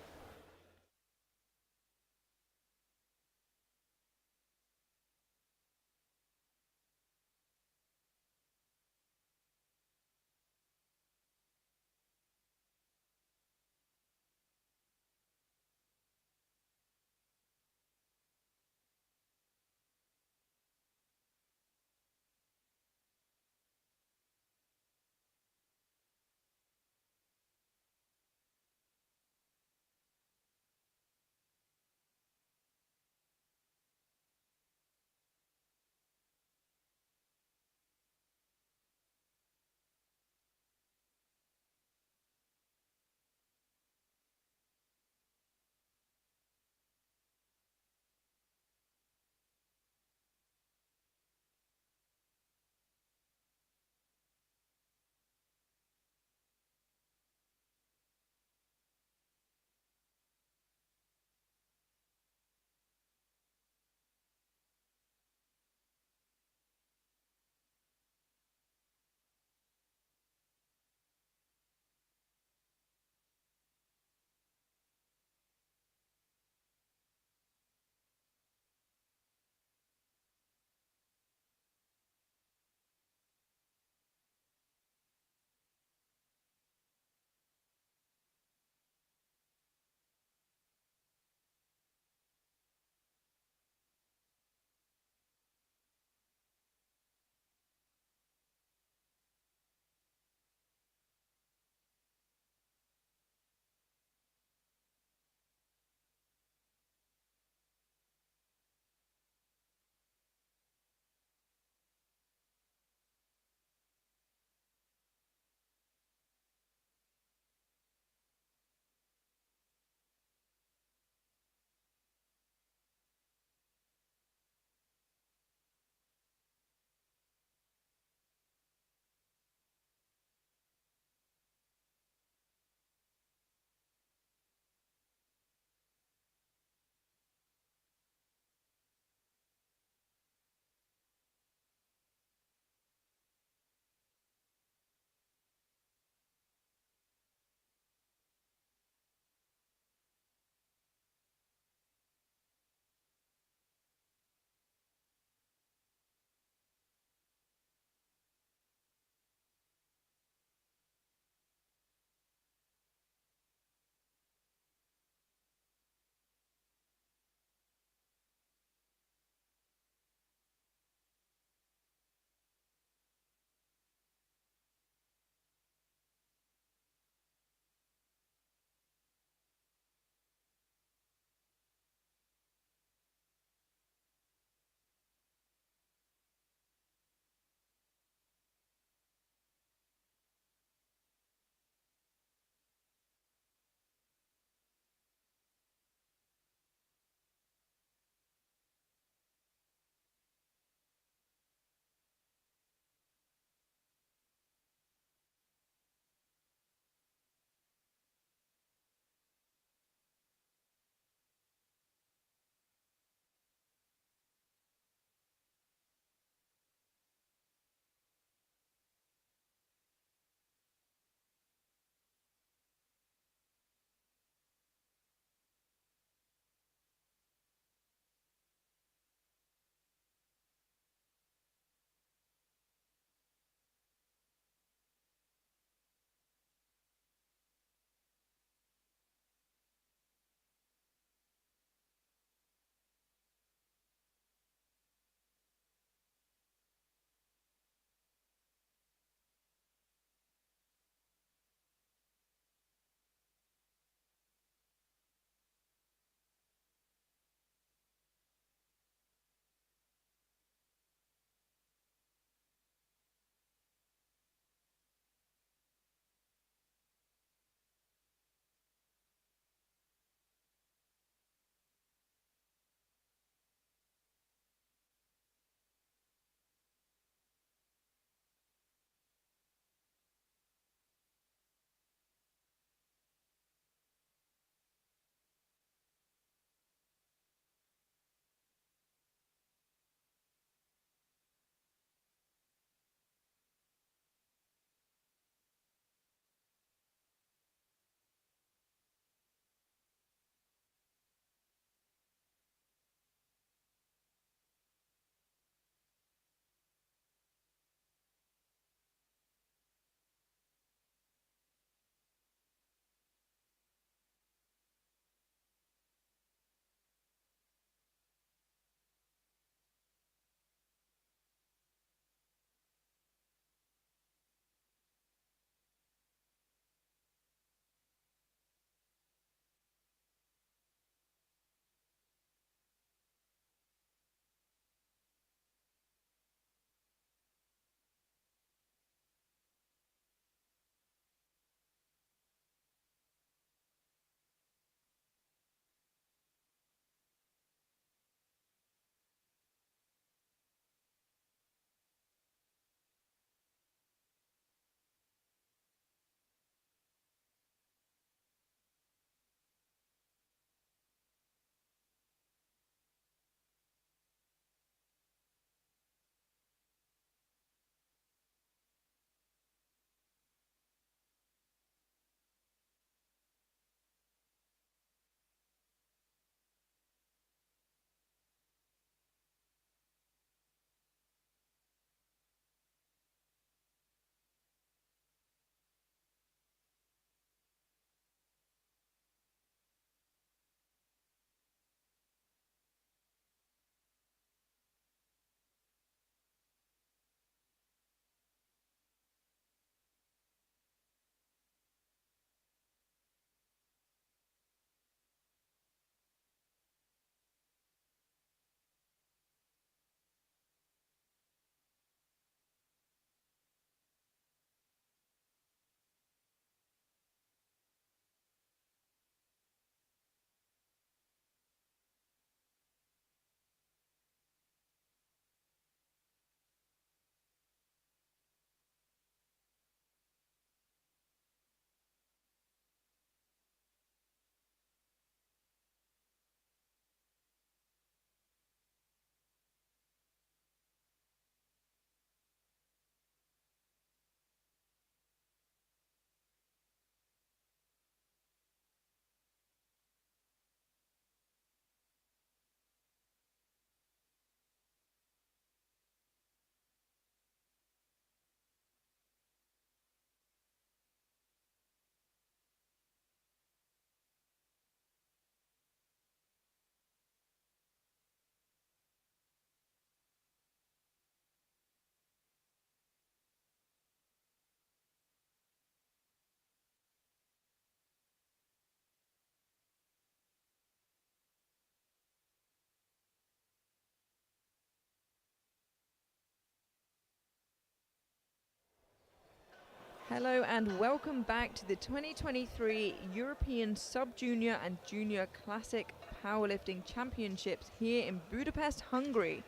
Hello and welcome back to the 2023 European Sub-Junior and Junior Classic Powerlifting Championships here in Budapest, Hungary.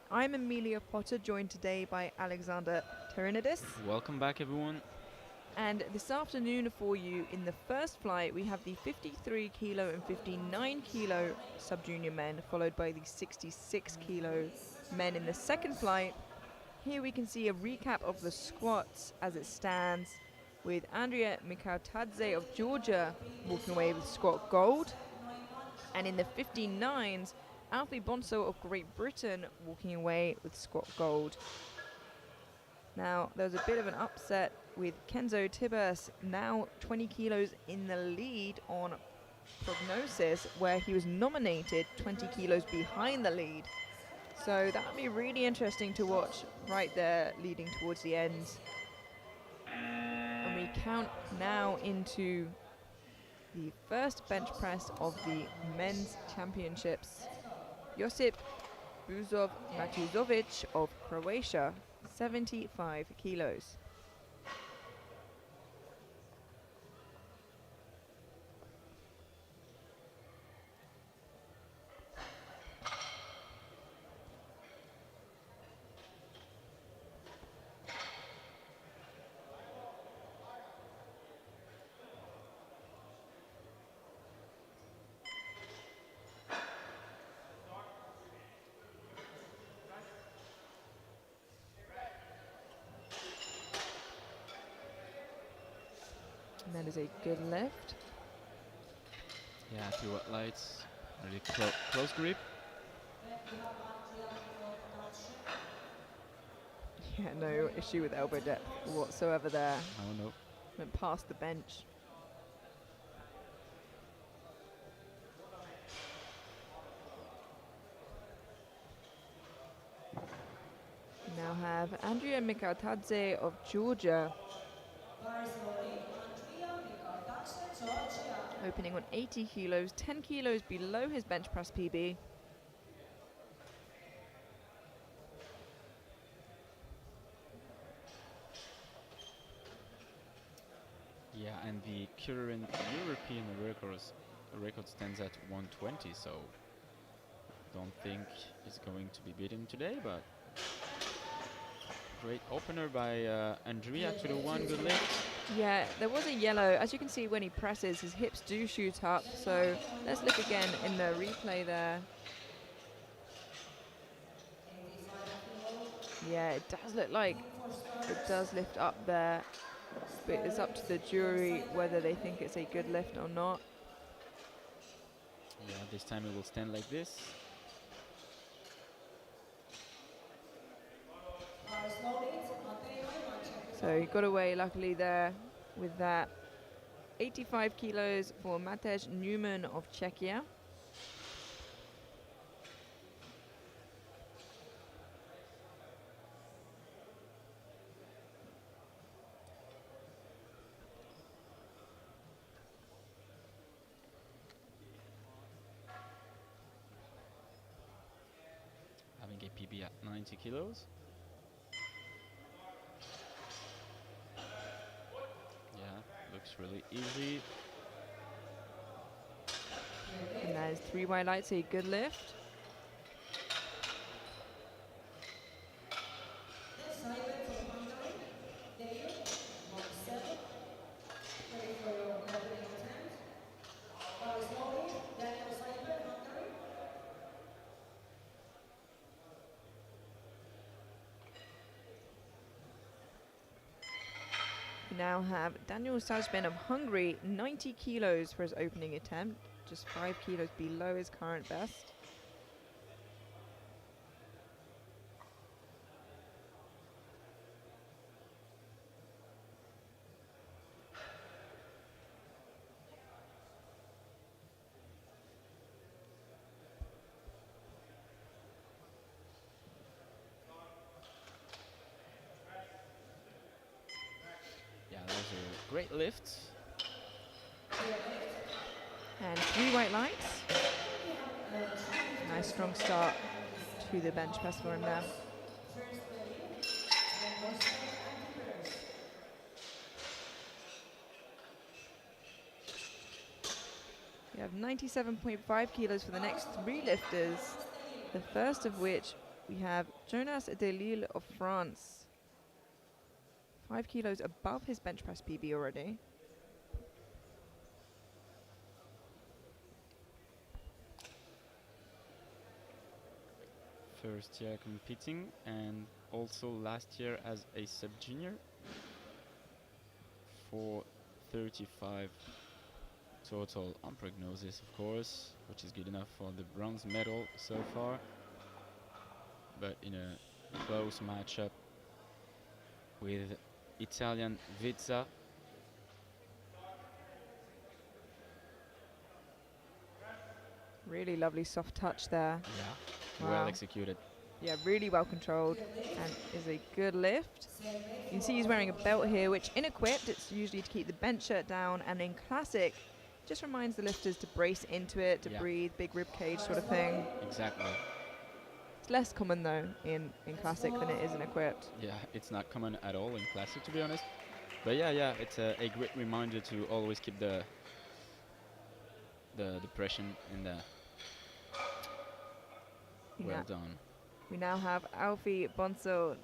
I'm Emilia Potter, joined today by Alexander Terenidis. Welcome back, everyone. And this afternoon for you, in the first flight, we have the 53 kilo and 59 kilo sub-junior men, followed by the 66 kilo men in the second flight. Here we can see a recap of the squats as it stands, with Andrea Mikautadze of Georgia walking away with squat gold. And in the 59s, Alfie Bonso of Great Britain walking away with squat gold. Now, there was a bit of an upset with Kenzo Tibas, now 20 kilos in the lead on prognosis, where he was nominated 20 kilos behind the lead. So that would be really interesting to watch right there leading towards the end. And we count now into the first bench press of the men's championships. Josip Buzov Matuzovic of Croatia, 75 kilos. And that is a good lift. Yeah, 2 wet lights, really close grip. Yeah, no issue with elbow depth whatsoever there. Oh no. Went past the bench. We now have Andrea Mikautadze of Georgia opening on 80 kilos, 10 kilos below his bench press PB. Yeah, and the current European record stands at 120, so don't think it's going to be beaten today, but great opener by Andrea to the one good lift. Yeah, there was a yellow. As you can see, when he presses, his hips do shoot up. So let's look again in the replay there. Yeah, it does look like it does lift up there. But it's up to the jury whether they think it's a good lift or not. Yeah, this time it will stand like this. So he got away luckily there with that. 85 kilos for Matej Newman of Czechia. Having a PB at 90 kilos. Looks really easy. And there's 3 white lights, a good lift. We now have Daniel Sajben of Hungary, 90 kilos for his opening attempt, just 5 kilos below his current best. Yeah, those are great lifts. And 3 white lights. Nice strong start to the bench press for him there. We have 97.5 kilos for the next 3 lifters. The first of which we have Jonas Delille of France. 5 kilos above his bench press PB already. First year competing and also last year as a sub-junior. 435 total on prognosis, of course, which is good enough for the bronze medal so far. But in a close matchup with Italian Vizza. Really lovely soft touch there. Yeah, Wow. well executed. Yeah, really well controlled and is a good lift. You can see he's wearing a belt here, which in equipped, it's usually to keep the bench shirt down, and in classic, just reminds the lifters to brace into it, to breathe, big rib cage sort of thing. Exactly. It's less common though in classic than it is in equipped. Yeah, it's not common at all in classic, to be honest. But yeah, it's a great reminder to always keep the depression in the well done. We now have Alfie Bonsall,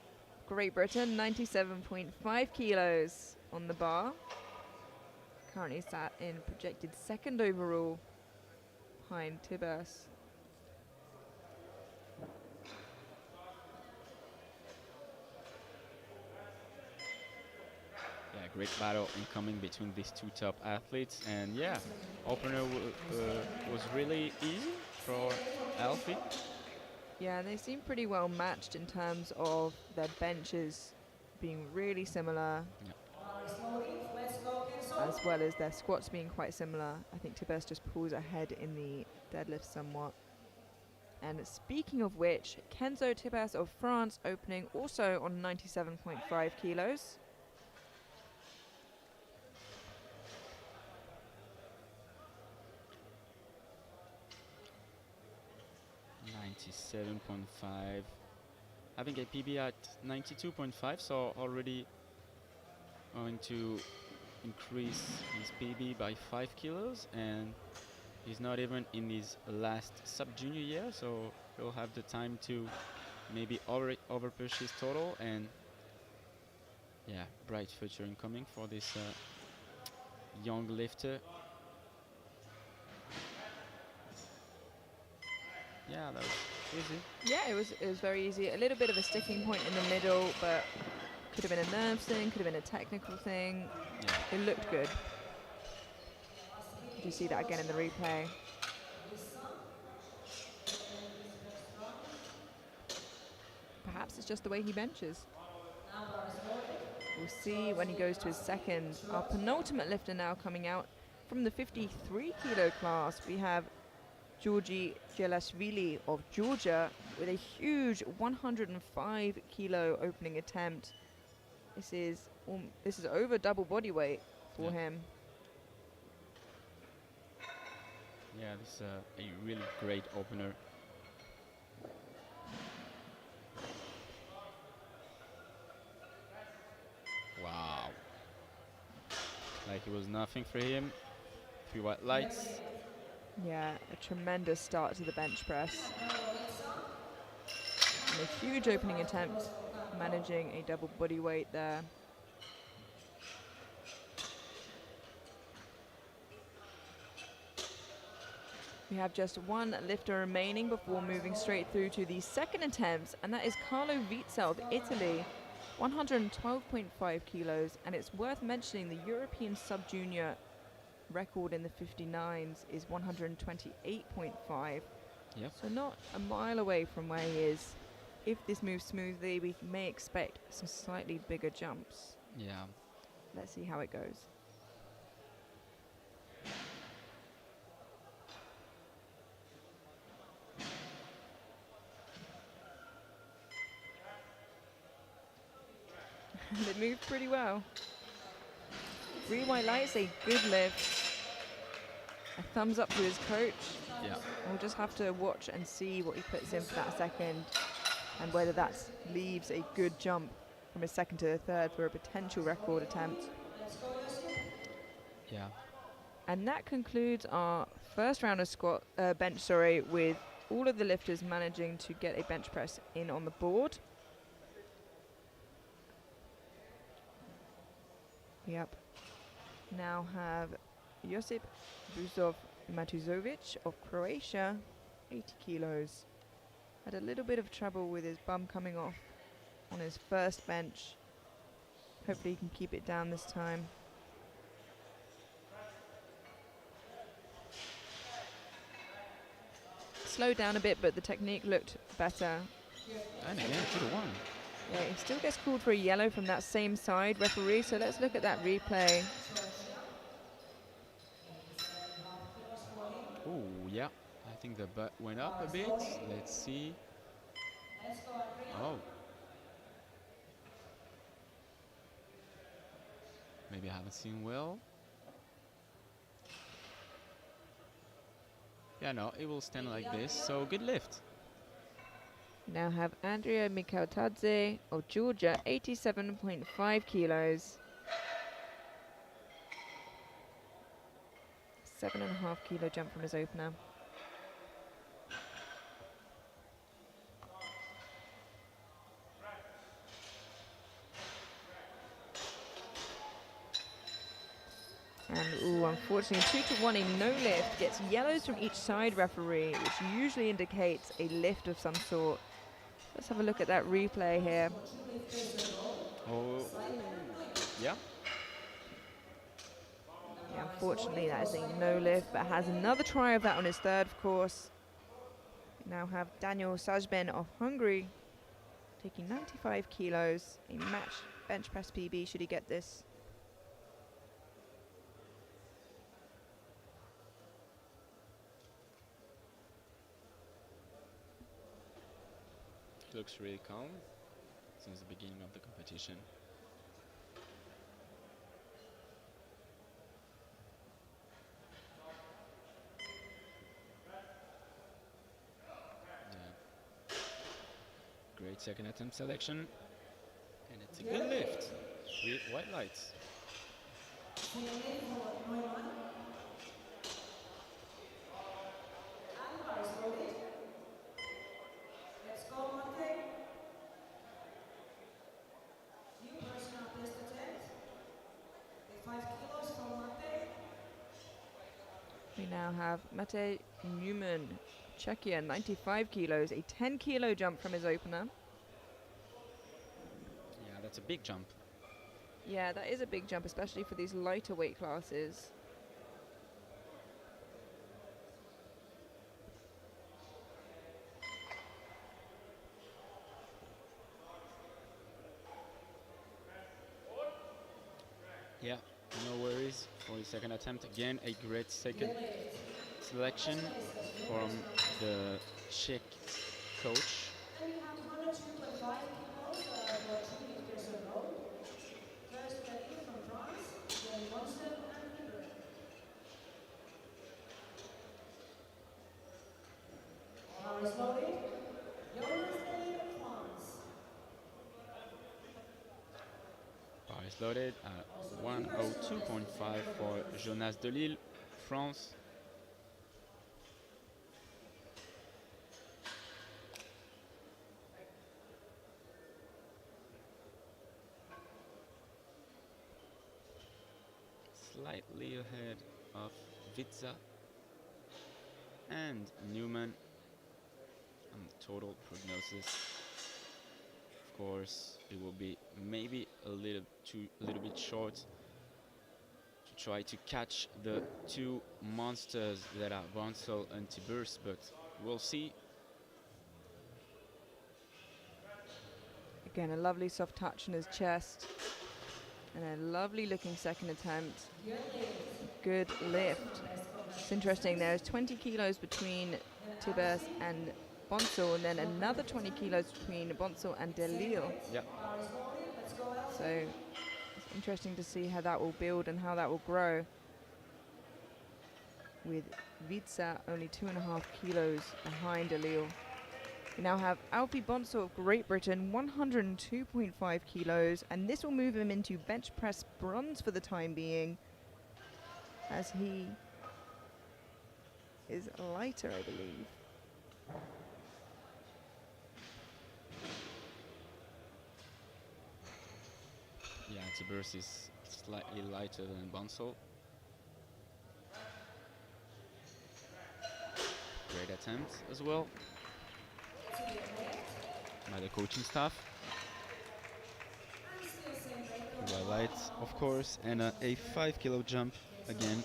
Great Britain, 97.5 kilos on the bar. Currently sat in projected second overall behind Tibers. Yeah, great battle incoming between these two top athletes. And yeah, opener was really easy for Alfie. Yeah, they seem pretty well matched in terms of their benches being really similar, as well as their squats being quite similar. I think Tibers just pulls ahead in the deadlift somewhat. And speaking of which, Kenzo Tibers of France opening also on 97.5 kilos. .5, having a PB at 92.5, so already going to increase his PB by 5 kilos, and he's not even in his last sub-junior year, so he'll have the time to maybe overpush his total. And yeah, bright future incoming for this young lifter. Yeah, that was easy. Yeah, it was very easy. A little bit of a sticking point in the middle, but could have been a nerves thing, could have been a technical thing. Yeah. It looked good. You see that again in the replay. Perhaps it's just the way he benches. We'll see when he goes to his second. Our penultimate lifter now coming out from the 53 kilo class. We have Georgi Gelashvili of Georgia with a huge 105 kilo opening attempt. This is over double body weight for him. Yeah, this is a really great opener. Wow. Like it was nothing for him. 3 white lights. Yeah, a tremendous start to the bench press. And a huge opening attempt, managing a double body weight there. We have just one lifter remaining before moving straight through to the second attempts, and that is Carlo Vizza of Italy, 112.5 kilos, and it's worth mentioning the European sub-junior record in the 59s is 128.5. Yep. So not a mile away from where he is. If this moves smoothly, we may expect some slightly bigger jumps. Yeah. Let's see how it goes. It moved pretty well. 3 white lights, a good lift. A thumbs up to his coach. Yeah. We'll just have to watch and see what he puts in for that second, and whether that leaves a good jump from his second to the third for a potential record attempt. Yeah. And that concludes our first round of bench, with all of the lifters managing to get a bench press in on the board. Yep. Now have Josip Buzov Matuzovic of Croatia, 80 kilos. Had a little bit of trouble with his bum coming off on his first bench. Hopefully he can keep it down this time. Slowed down a bit, but the technique looked better. And again, 2-1. Yeah, he still gets called for a yellow from that same side referee, so let's look at that replay. Oh, yeah. I think the butt went up a bit. Let's see. Oh. Maybe I haven't seen well. Yeah, no, it will stand like this, so good lift. Now have Andrea Mikautadze of Georgia, 87.5 kilos. 7.5 kilo jump from his opener. And unfortunately, 2-1 in no lift gets yellows from each side referee, which usually indicates a lift of some sort. Let's have a look at that replay here. Oh, yeah. Yeah, unfortunately, that is a no lift, but has another try of that on his third, of course. We now have Daniel Sajben of Hungary, taking 95 kilos, a match bench press PB should he get this. Looks really calm since the beginning of the competition. Yeah. Great second attempt selection. And it's a good lift. 3 white lights. Let's go, Monte. New personal best attempt. 5 kilos from Monte. We now have Mate Newman, Czechia, 95 kilos, a 10 kilo jump from his opener. Yeah, that's a big jump. Yeah, that is a big jump, especially for these lighter weight classes. Yeah, no worries for the second attempt. Again, a great second selection from the Czech coach. And we have 102.5 kilos for 2 meters in a row. First, Delil from France, then Monson and Lieber. Power is loaded. Jonas Delil of France. Bar is loaded at 102.5 for Jonas Delille, France. Slightly ahead of Vitza and Newman on the total prognosis. Of course, it will be maybe a little bit short to try to catch the two monsters that are Bonsall and Tiburce, but we'll see. Again, a lovely soft touch on his chest. And a lovely looking second attempt. Good lift. It's interesting, there's 20 kilos between Tiburce and Bonsall, and then another 20 kilos between Bonsall and Delille. Yeah. So it's interesting to see how that will build and how that will grow. With Vitza only 2.5 kilos behind Delille. We now have Alfie Bonsall of Great Britain, 102.5 kilos, and this will move him into bench press bronze for the time being. as he is lighter, I believe. Yeah, Tiburce is slightly lighter than Bonsall. Great attempt as well by the coaching staff. Well light, of course, and a 5 kilo jump again.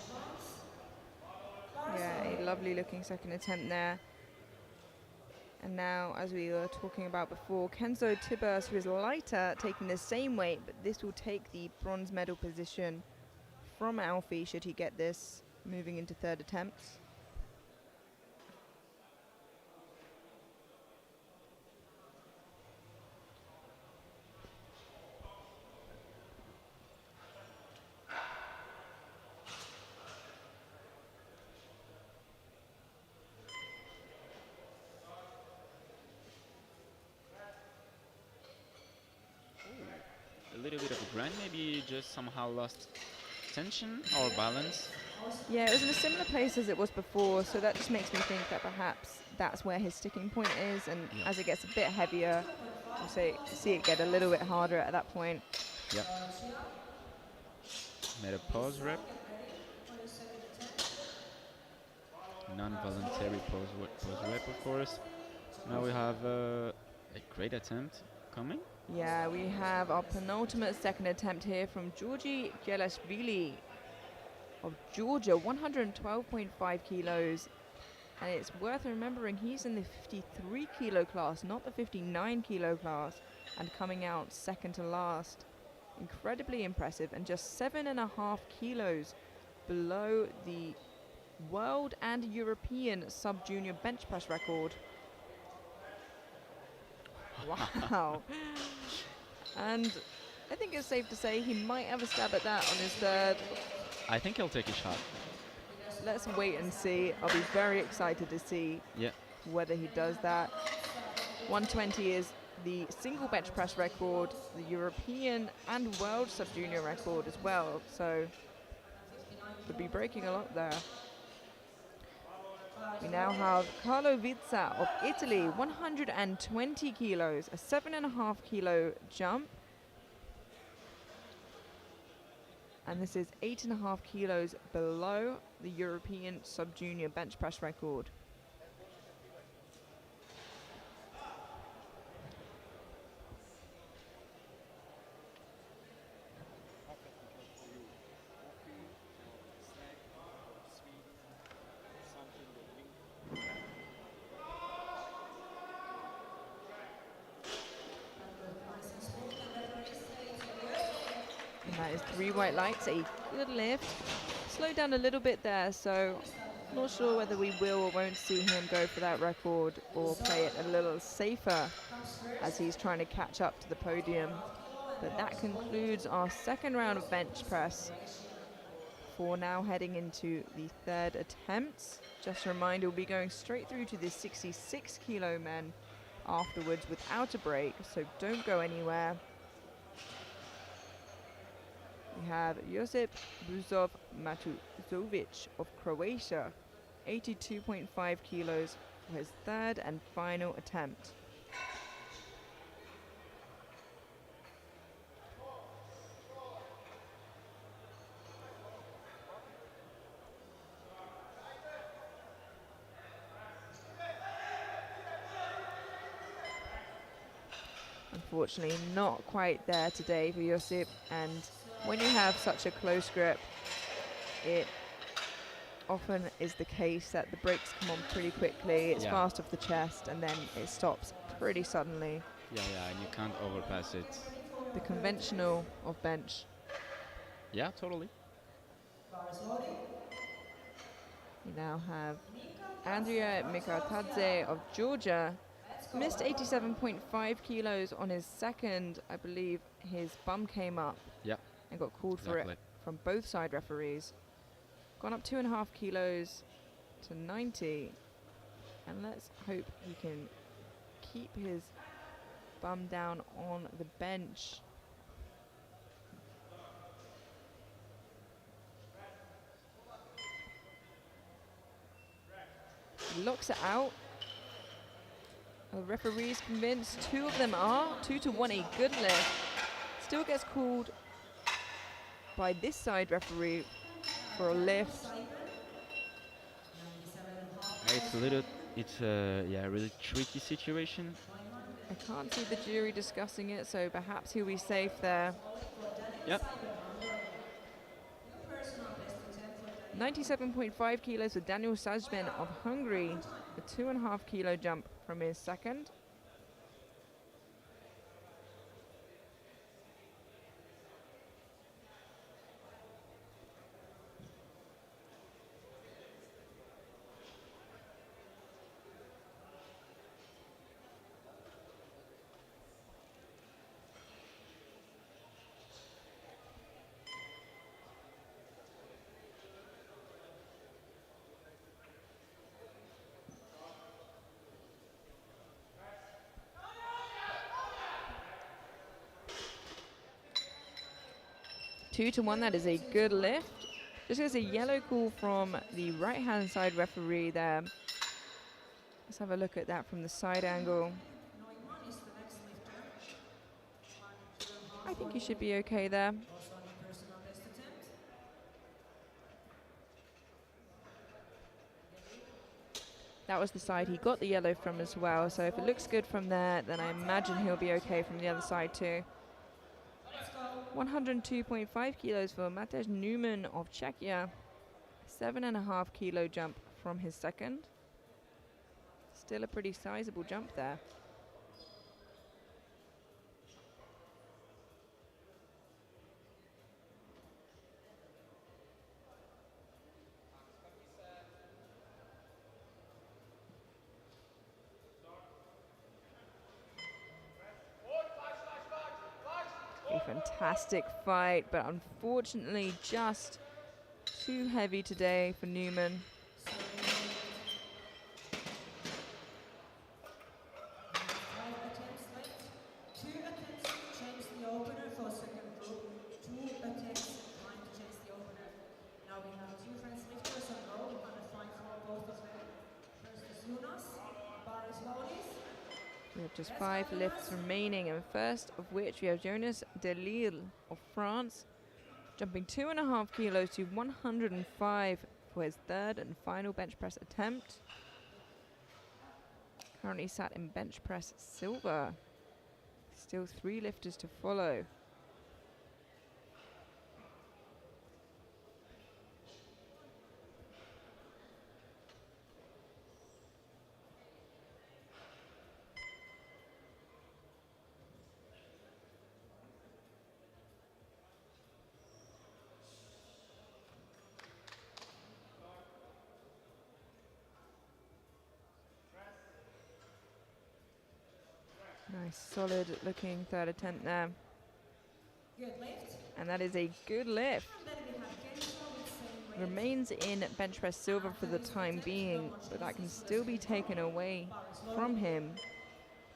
Yeah, a lovely looking second attempt there. And now, as we were talking about before, Kenzo Tiburce, who is lighter, taking the same weight, but this will take the bronze medal position from Alfie should he get this, moving into third attempts. A little bit of a grind, maybe just somehow lost tension or balance. Yeah, it was in a similar place as it was before, so that just makes me think that perhaps that's where his sticking point is, and as it gets a bit heavier, you see it get a little bit harder at that point. Yep. Made a pause rep. Non-voluntary pause rep, of course. Now we have a great attempt coming. Yeah, we have our penultimate second attempt here from Georgi Gelashvili of Georgia, 112.5 kilos. And it's worth remembering he's in the 53 kilo class, not the 59 kilo class, and coming out second to last. Incredibly impressive, and just 7.5 kilos below the world and European sub-junior bench press record. Wow. And I think it's safe to say he might have a stab at that on his third. I think he'll take a shot. Let's wait and see. I'll be very excited to see whether he does that. 120 is the single bench press record, the European and world sub-junior record as well. So could be breaking a lot there. We now have Carlo Vizza of Italy, 120 kilos, a 7.5 kilo jump. And this is 8.5 kilos below the European sub-junior bench press record. That is 3 white lights, a good lift. Slowed down a little bit there, so not sure whether we will or won't see him go for that record or play it a little safer as he's trying to catch up to the podium. But that concludes our second round of bench press for now heading into the third attempts. Just a reminder, we'll be going straight through to the 66 kilo men afterwards without a break, so don't go anywhere. We have Josip Buzov Matuzovic of Croatia, 82.5 kilos for his third and final attempt. Unfortunately, not quite there today for Josip, and when you have such a close grip, it often is the case that the brakes come on pretty quickly. It's fast off the chest, and then it stops pretty suddenly. Yeah, and you can't overpass it. The conventional of bench. Yeah, totally. We now have Andrea Mikatadze of Georgia. Missed 87.5 kilos on his second. I believe his bum came up and got called for it from both side referees. Gone up 2.5 kilos to 90. And let's hope he can keep his bum down on the bench. locks it out. The referee's convinced. Two of them are. 2-1, a good lift. Still gets called by this side referee for a lift. It's a really tricky situation. I can't see the jury discussing it, so perhaps he'll be safe there. Yep. 97.5 kilos for Daniel Sajben of Hungary. A 2.5 kilo jump from his second. Two to one, that is a good lift. Just gets a yellow call from the right-hand side referee there. Let's have a look at that from the side angle. I think he should be okay there. That was the side he got the yellow from as well, so if it looks good from there, then I imagine he'll be okay from the other side too. 102.5 kilos for Matej Newman of Czechia. 7.5 kilo jump from his second. Still a pretty sizable jump there. A fantastic fight, but unfortunately just too heavy today for Newman. We have just 5 lifts remaining, and first of which we have Jonas Delille of France, jumping 2.5 kilos to 105 for his third and final bench press attempt. Currently sat in bench press silver. Still 3 lifters to follow. Nice, solid looking third attempt there. Good lift. And that is a good lift. Remains in bench press silver for the time being, but that can still be taken away from him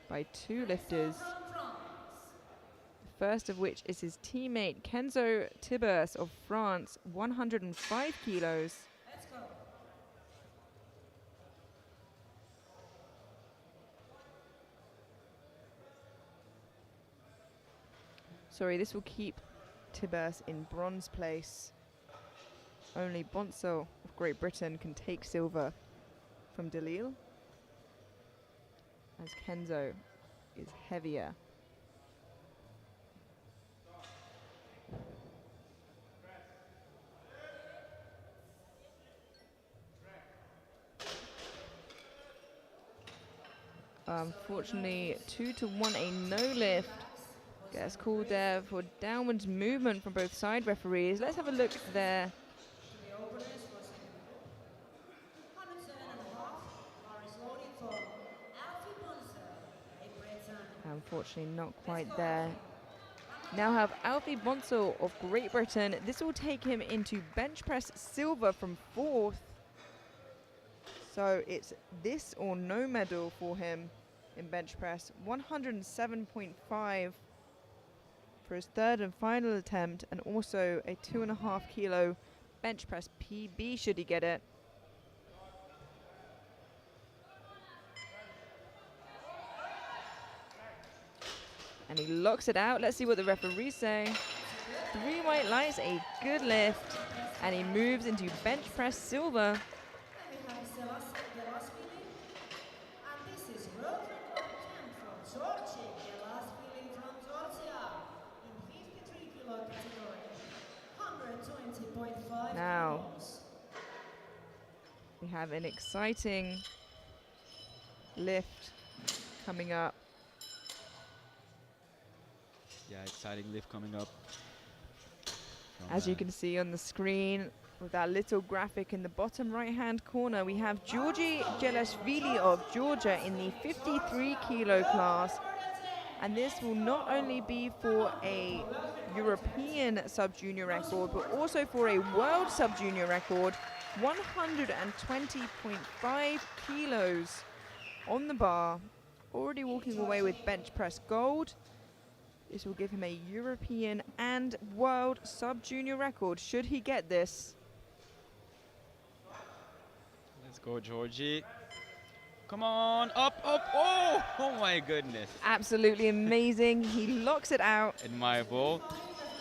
by 2 lifters. The first of which is his teammate Kenzo Tibers of France, 105 kilos. Let's go. Sorry, this will keep Tibers in bronze place. Only Bonsall of Great Britain can take silver from Delille, as Kenzo is heavier. Unfortunately, 2-1, a no lift. Gets called there for downwards movement from both side referees. Let's have a look there. Unfortunately, not quite there. Now have Alfie Bonsall of Great Britain. This will take him into bench press silver from 4th. So it's this or no medal for him in bench press. 107.5 for his third and final attempt, and also a 2.5 kilo bench press PB should he get it. And he locks it out. Let's see what the referees say. 3 white lights, a good lift. And he moves into bench press silver. And we have Gelasvili. And this is world record attempt from Georgie. Gelasvili from Georgia in 53 kilo category. 120.5 Now, kilos. we have an exciting lift coming up. Yeah, exciting lift coming up. As you can see on the screen, with that little graphic in the bottom right-hand corner, we have Georgi Gelashvili of Georgia in the 53 kilo class. And this will not only be for a European sub-junior record, but also for a world sub-junior record, 120.5 kilos on the bar. Already walking away with bench press gold. This will give him a European and world sub-junior record, should he get this. Let's go, Georgie. Come on, up, up, oh, oh my goodness. Absolutely amazing. He locks it out. Admirable.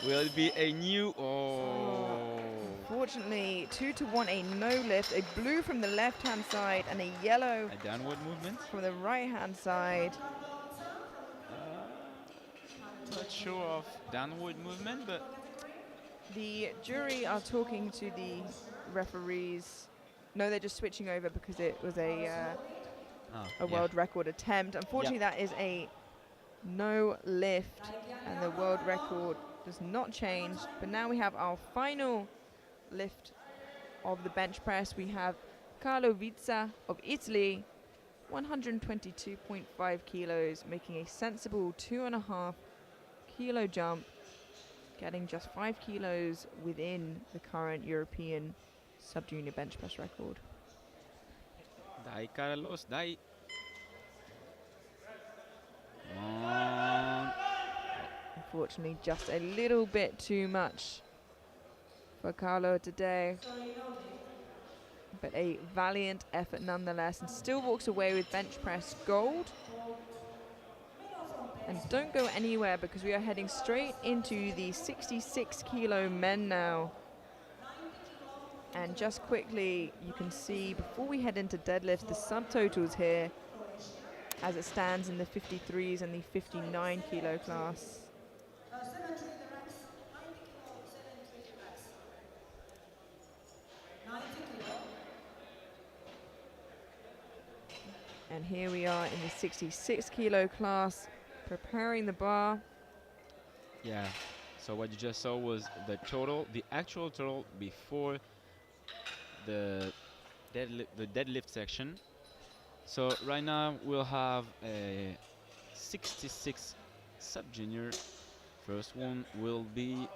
Will it be a new, oh. Fortunately, 2-1, a no lift, a blue from the left-hand side and a yellow A downward movement. from the right-hand side. Not sure of downward movement, but The jury are talking to the referees. No, they're just switching over because it was a world record attempt. Unfortunately, that is a no lift, and the world record does not change. But now we have our final lift of the bench press. We have Carlo Vizza of Italy, 122.5 kilos, making a sensible 2.5 kilo jump, getting just 5 kilos within the current European sub-junior bench press record. Dai, Carlos, dai. Come on. Unfortunately, just a little bit too much for Carlo today. But a valiant effort nonetheless, and still walks away with bench press gold. And don't go anywhere because we are heading straight into the 66 kilo men now. And just quickly, you can see before we head into deadlifts, the subtotals here as it stands in the 53s and the 59 kilo class. And here we are in the 66 kilo class, preparing the bar. Yeah, so what you just saw was the total, the actual total before the deadlift section. So right now we'll have a 66 sub-junior. First one will be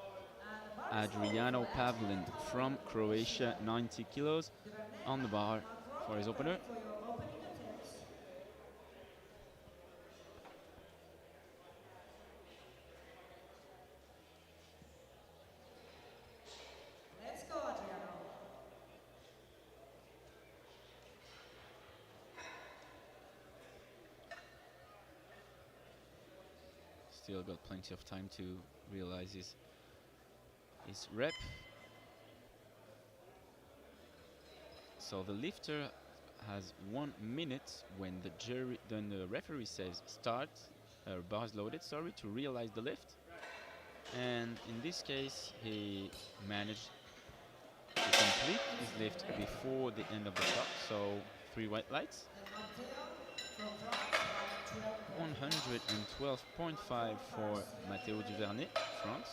Adriano Pavlin from Croatia, 90 kilos on the bar for his opener. Let's go, Adriano. Still got plenty of time to realize his rep. So the lifter has 1 minute when the referee says start, bars loaded, sorry, to realize the lift. And in this case, he managed to complete his lift before the end of the clock. So 3 white lights. 112.5 for Matteo Duvernay, France.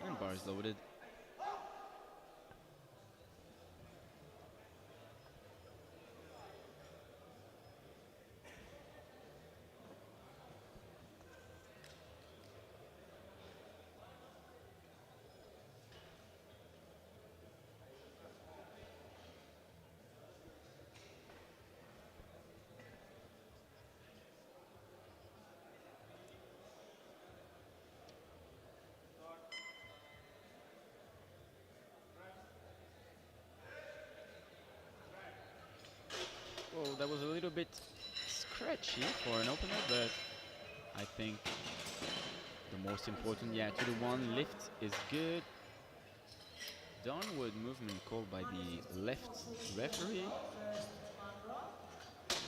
And bars loaded. that was a little bit scratchy for an opener, but I think the most important, yeah, to the one lift is good. Downward movement called by the left referee,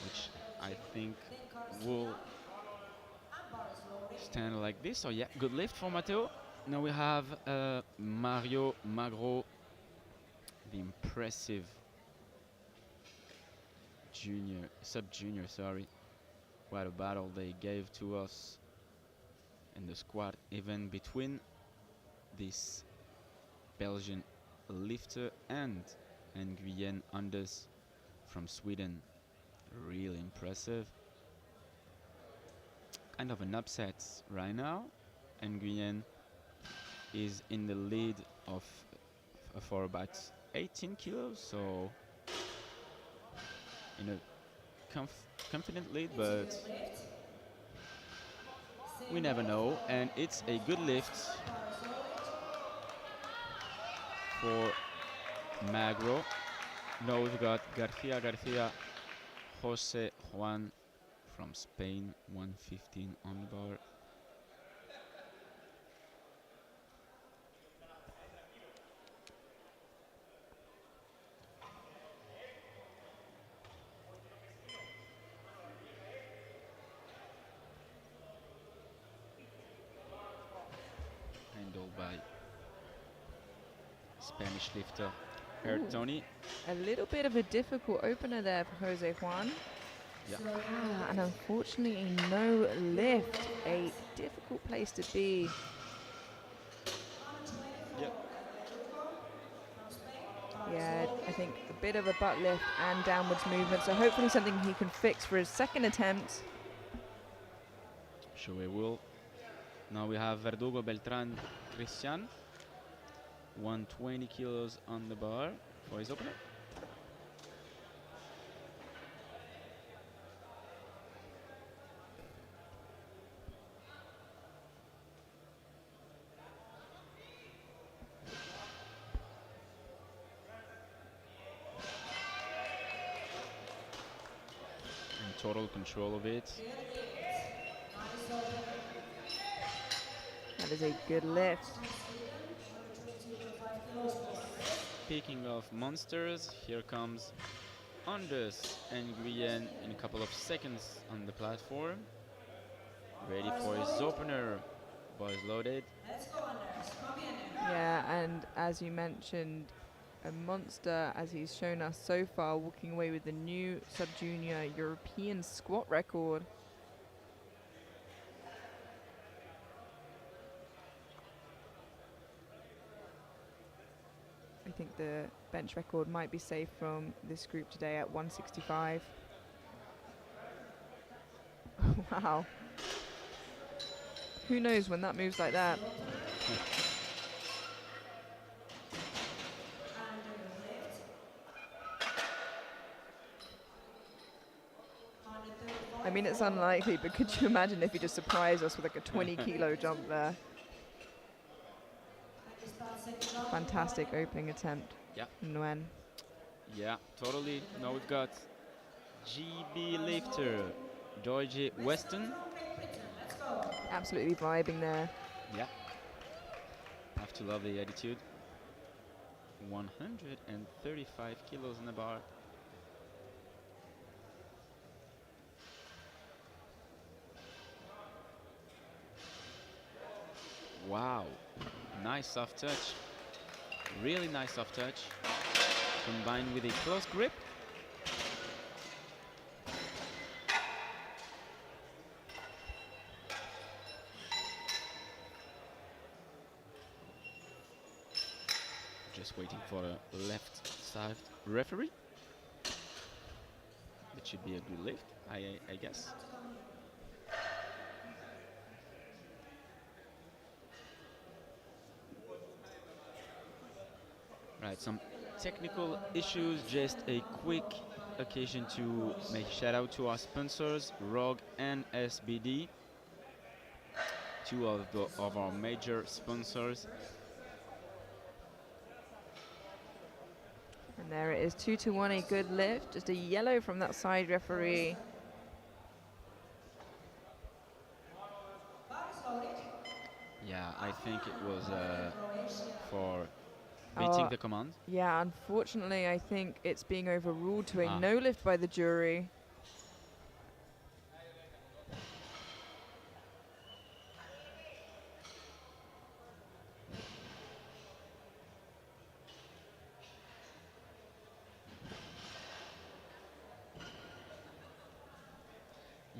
which I think will stand like this. So yeah, good lift for Matteo. Now we have Mario Magro, the impressive sub-junior, sorry. What a battle they gave to us in the squad, even between this Belgian lifter and Nguyen Anders from Sweden. Really impressive. Kind of an upset right now. Nguyen is in the lead of for about 18 kilos, so in a confident lead, but we never know. And it's a good lift for Magro. Now we've got Garcia, Jose Juan from Spain, 115 on the bar. Handled by Spanish lifter Tony. A little bit of a difficult opener there for Jose Juan. Yeah. And unfortunately no lift, a difficult place to be. Yep. Yeah, I think a bit of a butt lift and downwards movement, so hopefully something he can fix for his second attempt. Sure we will. Now we have Verdugo Beltran Christian, 120 kilos on the bar for his opener. In total control of it. That is a good lift. Speaking of monsters, here comes Anders Nguyen in a couple of seconds on the platform. Ready for his opener. Boys loaded. Yeah, and as you mentioned, a monster as he's shown us so far, walking away with the new sub-junior European squat record. I think the bench record might be safe from this group today at 165. Wow. Who knows when that moves like that? I mean, it's unlikely, but could you imagine if he just surprised us with like a 20 kilo jump there? Fantastic opening attempt. Yeah. Nguyen. Yeah, totally. Now we've got GB lifter Georgie Weston. Absolutely vibing there. Yeah. Have to love the attitude. 135 kilos in the bar. Wow. Nice soft touch. Really nice soft touch. Combined with a close grip. Just waiting for a left side referee. It should be a good lift, I guess. Right, some technical issues, just a quick occasion to make shout out to our sponsors, ROG and SBD, two of our major sponsors. And there it is, 2-1, a good lift. Just a yellow from that side referee. Yeah, I think it was for beating the command. Yeah, unfortunately, I think it's being overruled to a Ah. no lift by the jury.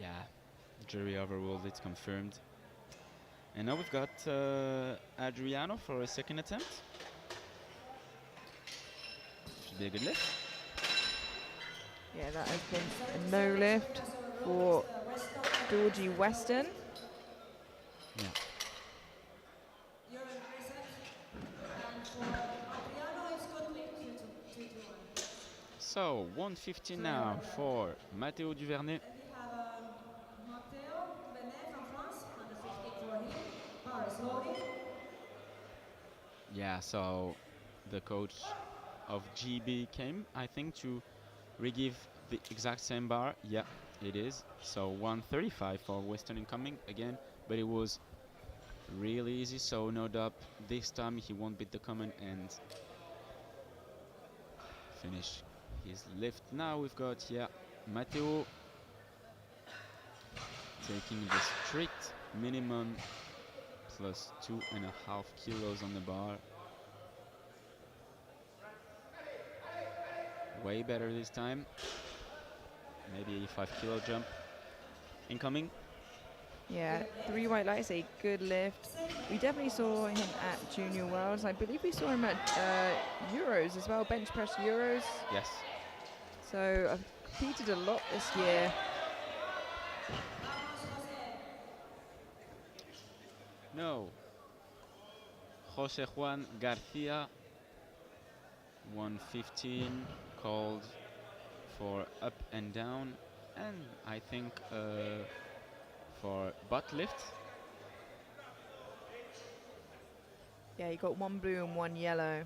Yeah, jury overruled, it's confirmed. And now we've got Adriano for a second attempt. Should be a good lift. Yeah, that has been a no lift for Georgie Weston. Yeah. So 150 now for Matteo Duvernay. Yeah, so the coach of GB came, I think, to re-give the exact same bar. Yeah, it is. So 135 for Western incoming again, but it was really easy, so no doubt this time he won't beat the common and finish his lift. Now we've got, yeah, Matteo taking the strict minimum plus 2.5 kilos on the bar. Way better this time. Maybe 5 kilo jump incoming. Yeah, 3 white lights, a good lift. We definitely saw him at Junior Worlds. I believe we saw him at Euros as well, bench press Euros. Yes. So I've competed a lot this year. No. Jose Juan Garcia, 115, called for up and down, and I think for butt lift. Yeah, he got 1 blue and 1 yellow.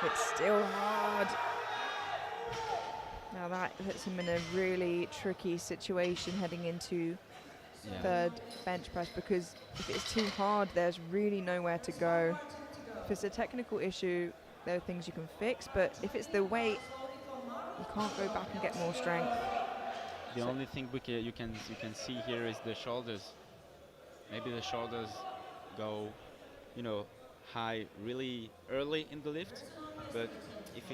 It's still hard. Now that puts him in a really tricky situation heading into third bench press, because if it's too hard, there's really nowhere to go. If it's a technical issue, there are things you can fix, but if it's the weight, you can't go back and get more strength. The only thing you can see here is the shoulders. Maybe the shoulders go, high really early in the lift, but if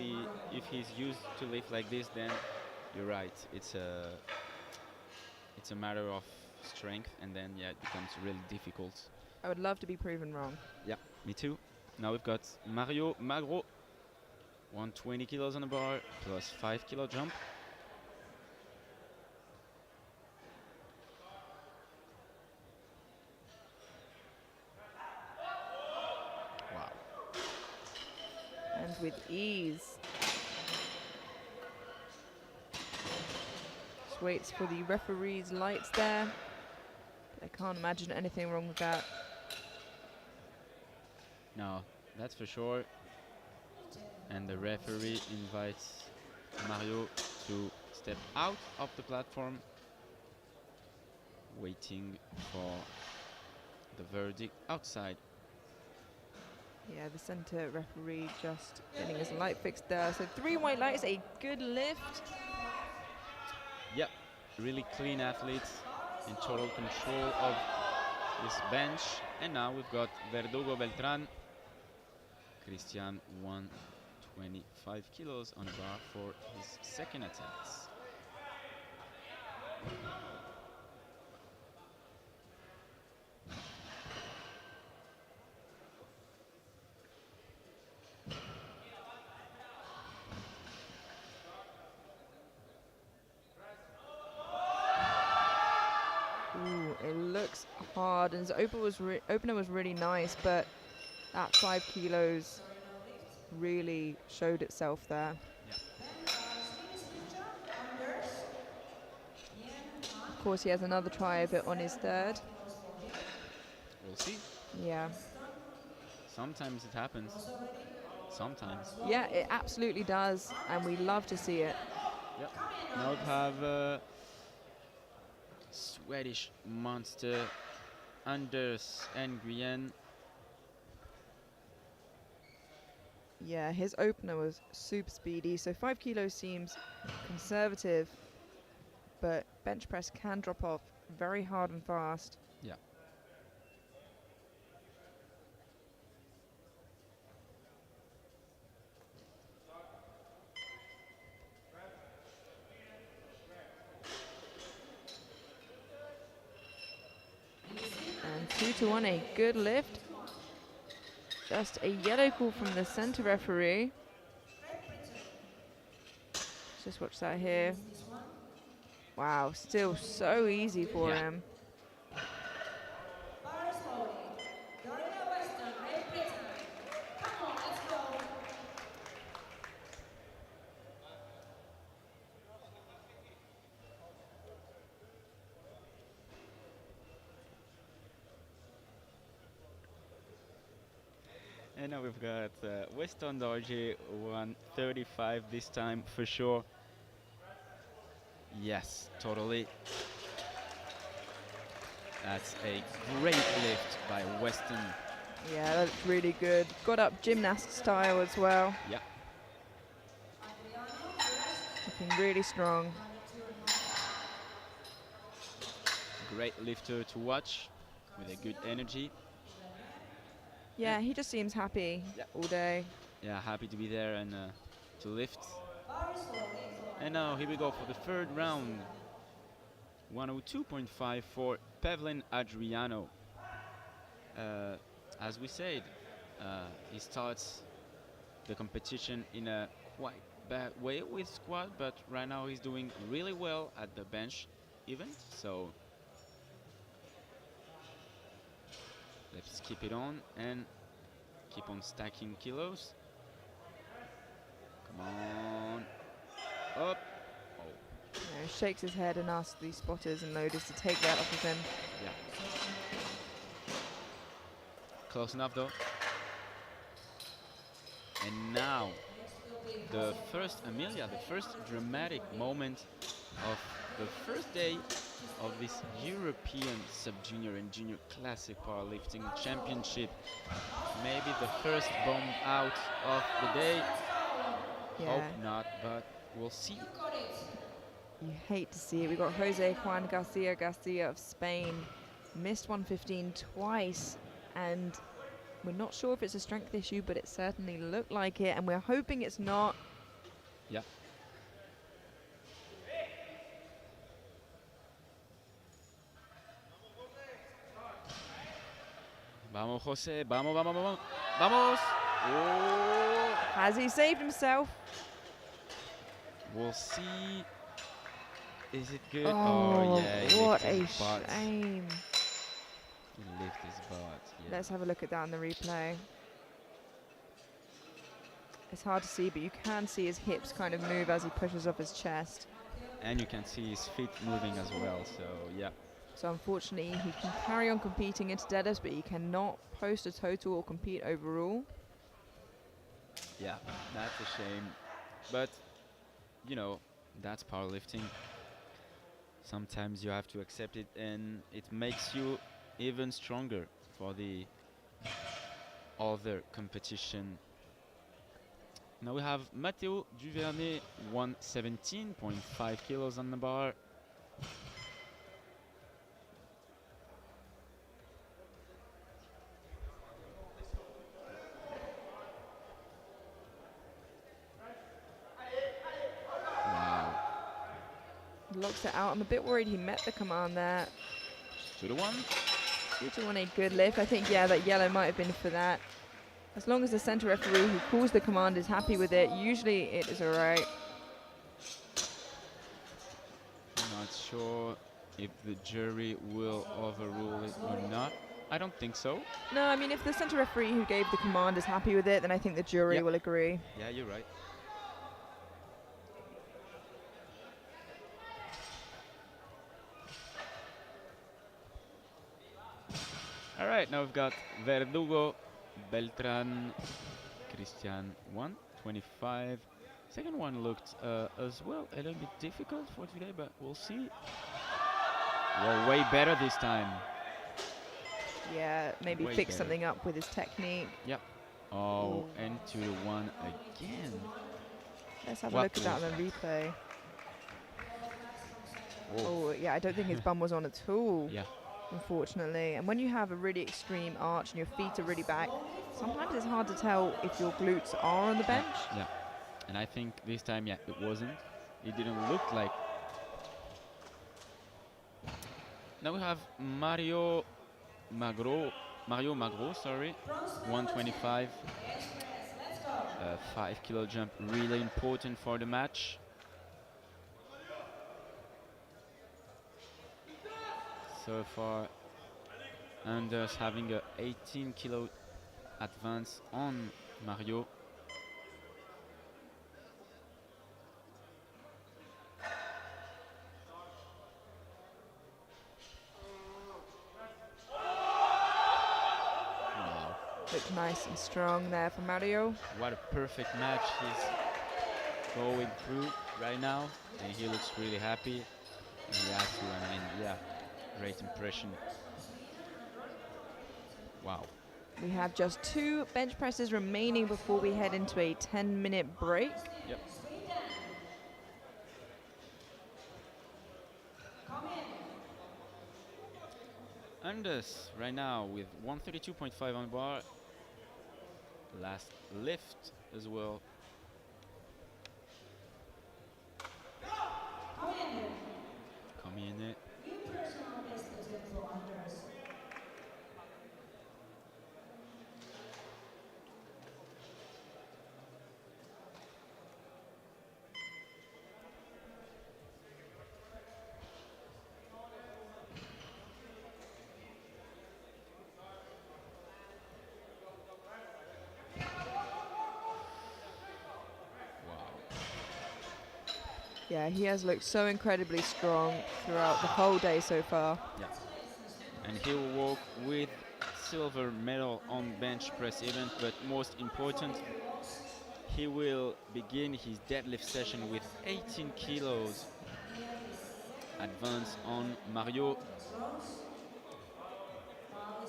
he's used to lift like this, then you're right. It's a matter of strength, and then it becomes really difficult. I would love to be proven wrong. Yeah, me too. Now we've got Mario Magro, 120 kilos on the bar, plus 5 kilo jump. Wow. And with ease. Just waits for the referee's lights there. I can't imagine anything wrong with that. No, that's for sure. And the referee invites Mario to step out of the platform, waiting for the verdict outside. Yeah, the center referee just getting his light fixed there. So 3 white lights, a good lift. Yep, really clean athlete, in total control of his bench. And now we've got Verdugo Beltran. Christian, 125 kilos on the bar for his second attempt. Ooh, it looks hard, and his opener was really nice, but that 5 kilos really showed itself there. Of course, he has another try of it on his third. We'll see. Yeah. Sometimes it happens. Sometimes. Yeah, it absolutely does, and we love to see it. Yep. Now we have Swedish monster Anders Nguyen. Yeah, his opener was super speedy, so 5 kilos seems conservative, but bench press can drop off very hard and fast. Yeah. And 2 to 1, a good lift. Just a yellow call from the center referee. Let's just watch that here. Wow, still so easy for him. And now we've got Weston Dorje 135 this time for sure. Yes, totally. That's a great lift by Weston. Yeah, that's really good. Got up gymnast style as well. Yeah. Looking really strong. Great lifter to watch with a good energy. Yeah, he just seems happy all day. Yeah, happy to be there and to lift. And now here we go for the third round. 102.5 for Pavlin Adriano. As we said, he starts the competition in a quite bad way with squat, but right now he's doing really well at the bench even. So let's keep it on and keep on stacking kilos. Come on. Up. Oh. You know, shakes his head and asks the spotters and loaders to take that off of him. Yeah. Close enough though. And now the first dramatic moment of the first day of this European Sub-Junior and Junior Classic Powerlifting Championship. Maybe the first bomb out of the day. Yeah. Hope not, but we'll see. You hate to see it. We got Jose Juan Garcia of Spain. Missed 115 twice, and we're not sure if it's a strength issue, but it certainly looked like it, and we're hoping it's not. Yeah. Vamos, Jose. Vamos, vamos, vamos. Vamos. Oh. Has he saved himself? We'll see. Is it good? Oh, yeah. He what lifted a his butt. shame. He lifted his butt. Yeah. Let's have a look at that on the replay. It's hard to see, but you can see his hips kind of move as he pushes off his chest. And you can see his feet moving as well, so yeah. So unfortunately, he can carry on competing into deadlifts, but he cannot post a total or compete overall. Yeah, that's a shame. But, you know, that's powerlifting. Sometimes you have to accept it, and it makes you even stronger for the other competition. Now we have Matteo Duvernay, 117.5 kilos on the bar. Wow. Locks it out. I'm a bit worried he met the command there. 2 to 1. 2 to 1, a good lift. I think, yeah, that yellow might have been for that. As long as the center referee who calls the command is happy with it, usually it is all right. Not sure if the jury will overrule it or not. I don't think so. No, I mean, if the center referee who gave the command is happy with it, then I think the jury will agree. Yeah, you're right. All right, now we've got Verdugo Beltran, Christian 125. Second one looked as well a little bit difficult for today, but we'll see. Well, way better this time. Yeah, maybe Way fix better. something up with his technique. Yep. Oh, Ooh. into the one again. Let's have a What look at that was on the replay. Oh, Oh, yeah, I don't think his bum was on at all, yeah. unfortunately. And when you have a really extreme arch and your feet are really back, sometimes it's hard to tell if your glutes are on the bench. Yeah. And I think this time, yeah, it wasn't. It didn't look like. Now we have Mario Magro, sorry, 125, 5 kilo jump, really important for the match. So far, Anders having a 18 kilo advance on Mario. Wow. Looked nice and strong there for Mario. What a perfect match he's going through right now, and he looks really happy. And he has to, I mean, yeah, great impression. Wow. We have just 2 bench presses remaining before we head into a 10-minute break. Yep. Anders right now with 132.5 on bar. Last lift as well. Coming in it. Yeah, he has looked so incredibly strong throughout the whole day so far. Yeah. And he will walk with silver medal on bench press event, but most important, he will begin his deadlift session with 18 kilos advance on Mario.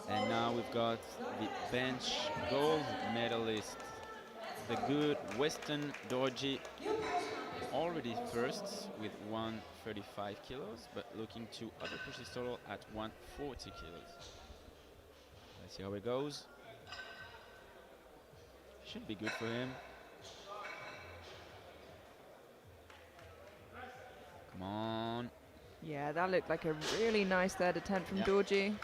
And now we've got the bench gold medalist, the good Western Dorji, already first with 135 kilos, but looking to upper push his total at 140 kilos. Let's see how it goes. Should be good for him. Come on. Yeah, that looked like a really nice third attempt from Dorji.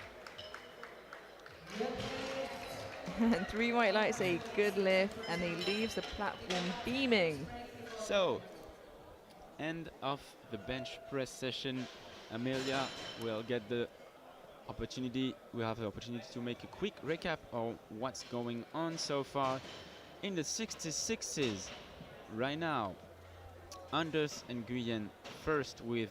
And 3 white lights, a good lift, and he leaves the platform beaming. So, end of the bench press session. Amelia will get the opportunity. We have the opportunity to make a quick recap of what's going on so far in the 66s. Right now, Anders and Nguyen first with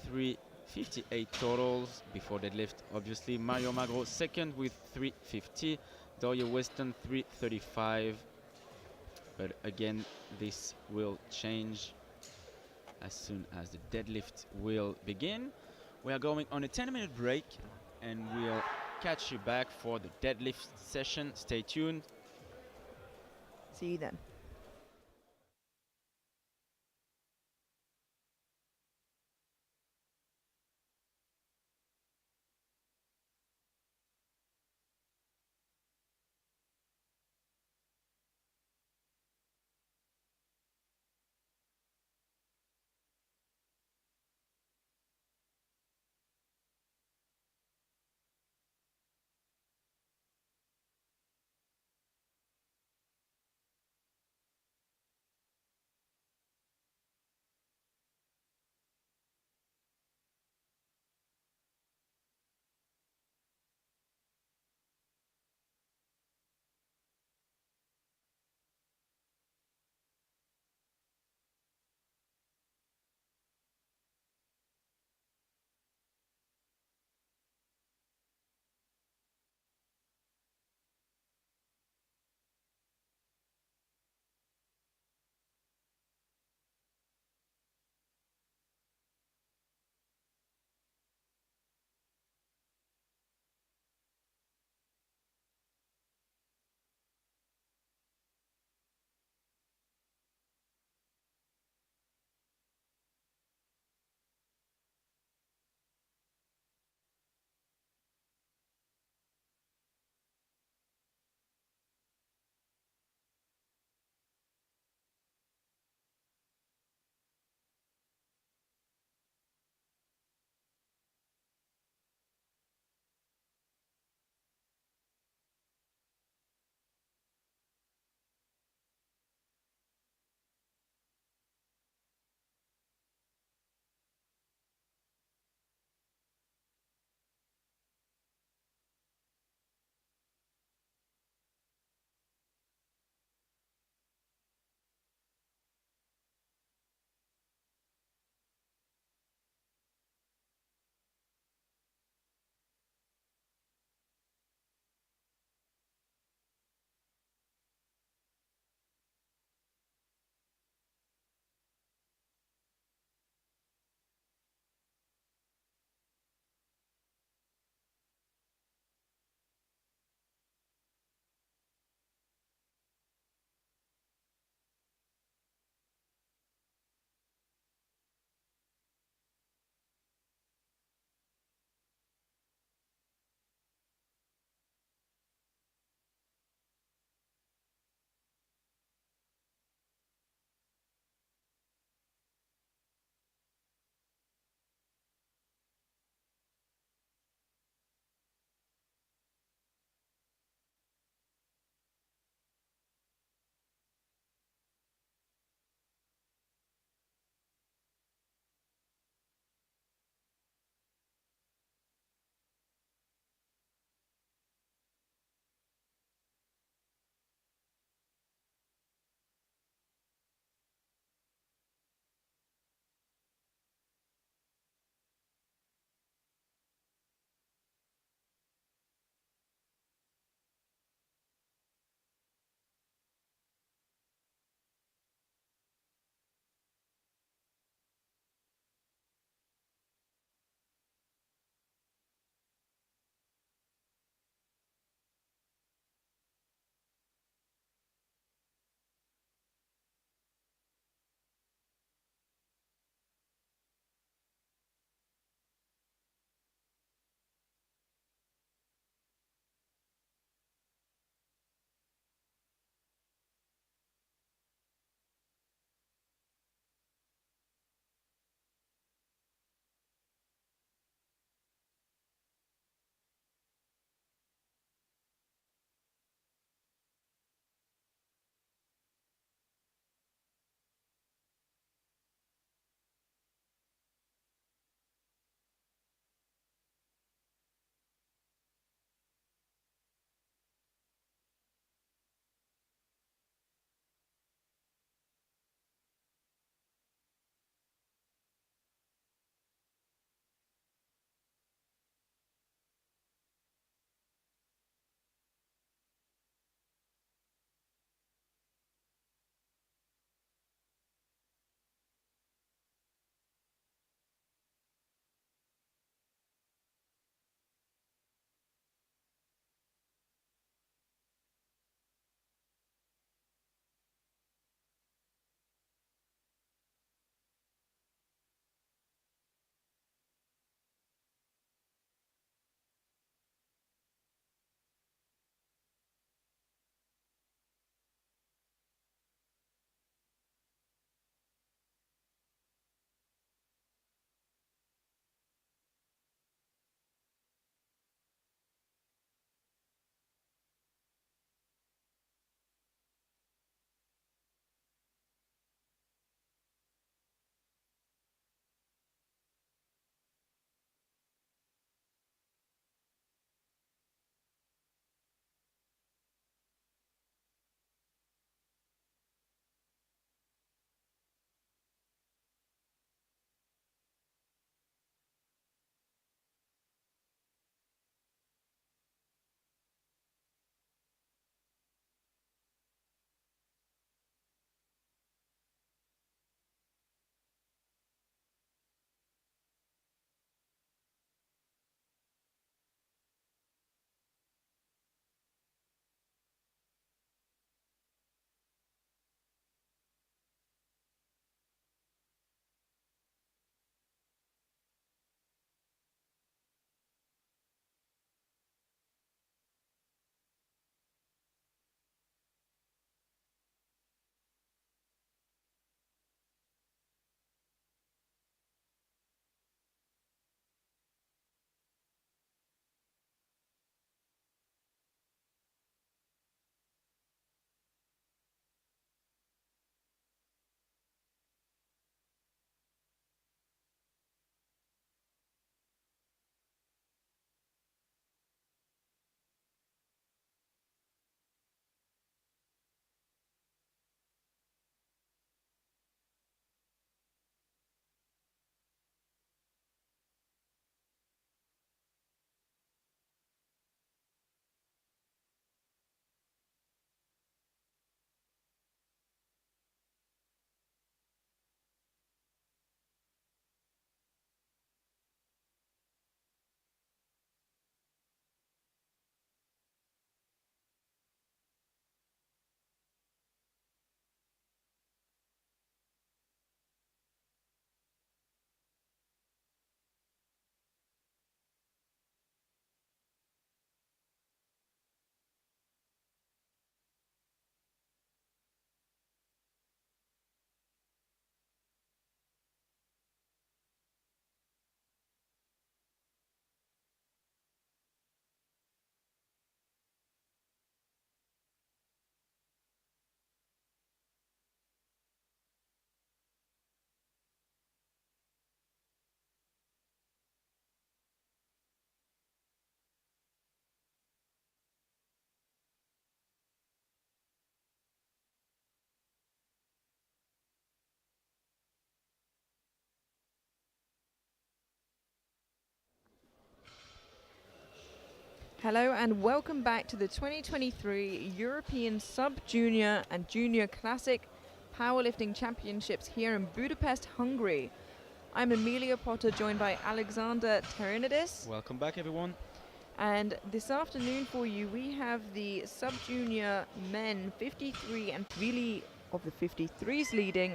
358 totals before deadlift. Obviously, Mario Magro second with 350. Doria Weston 335. But again, this will change as soon as the deadlift will begin. We are going on a 10-minute break, and we'll catch you back for the deadlift session. Stay tuned. See you then. Hello and welcome back to the 2023 European Sub-Junior and Junior Classic Powerlifting Championships here in Budapest, Hungary. I'm Amelia Potter, joined by Alexander Terenidis. Welcome back, everyone. And this afternoon for you, we have the Sub-Junior men 53 and really of the 53s leading.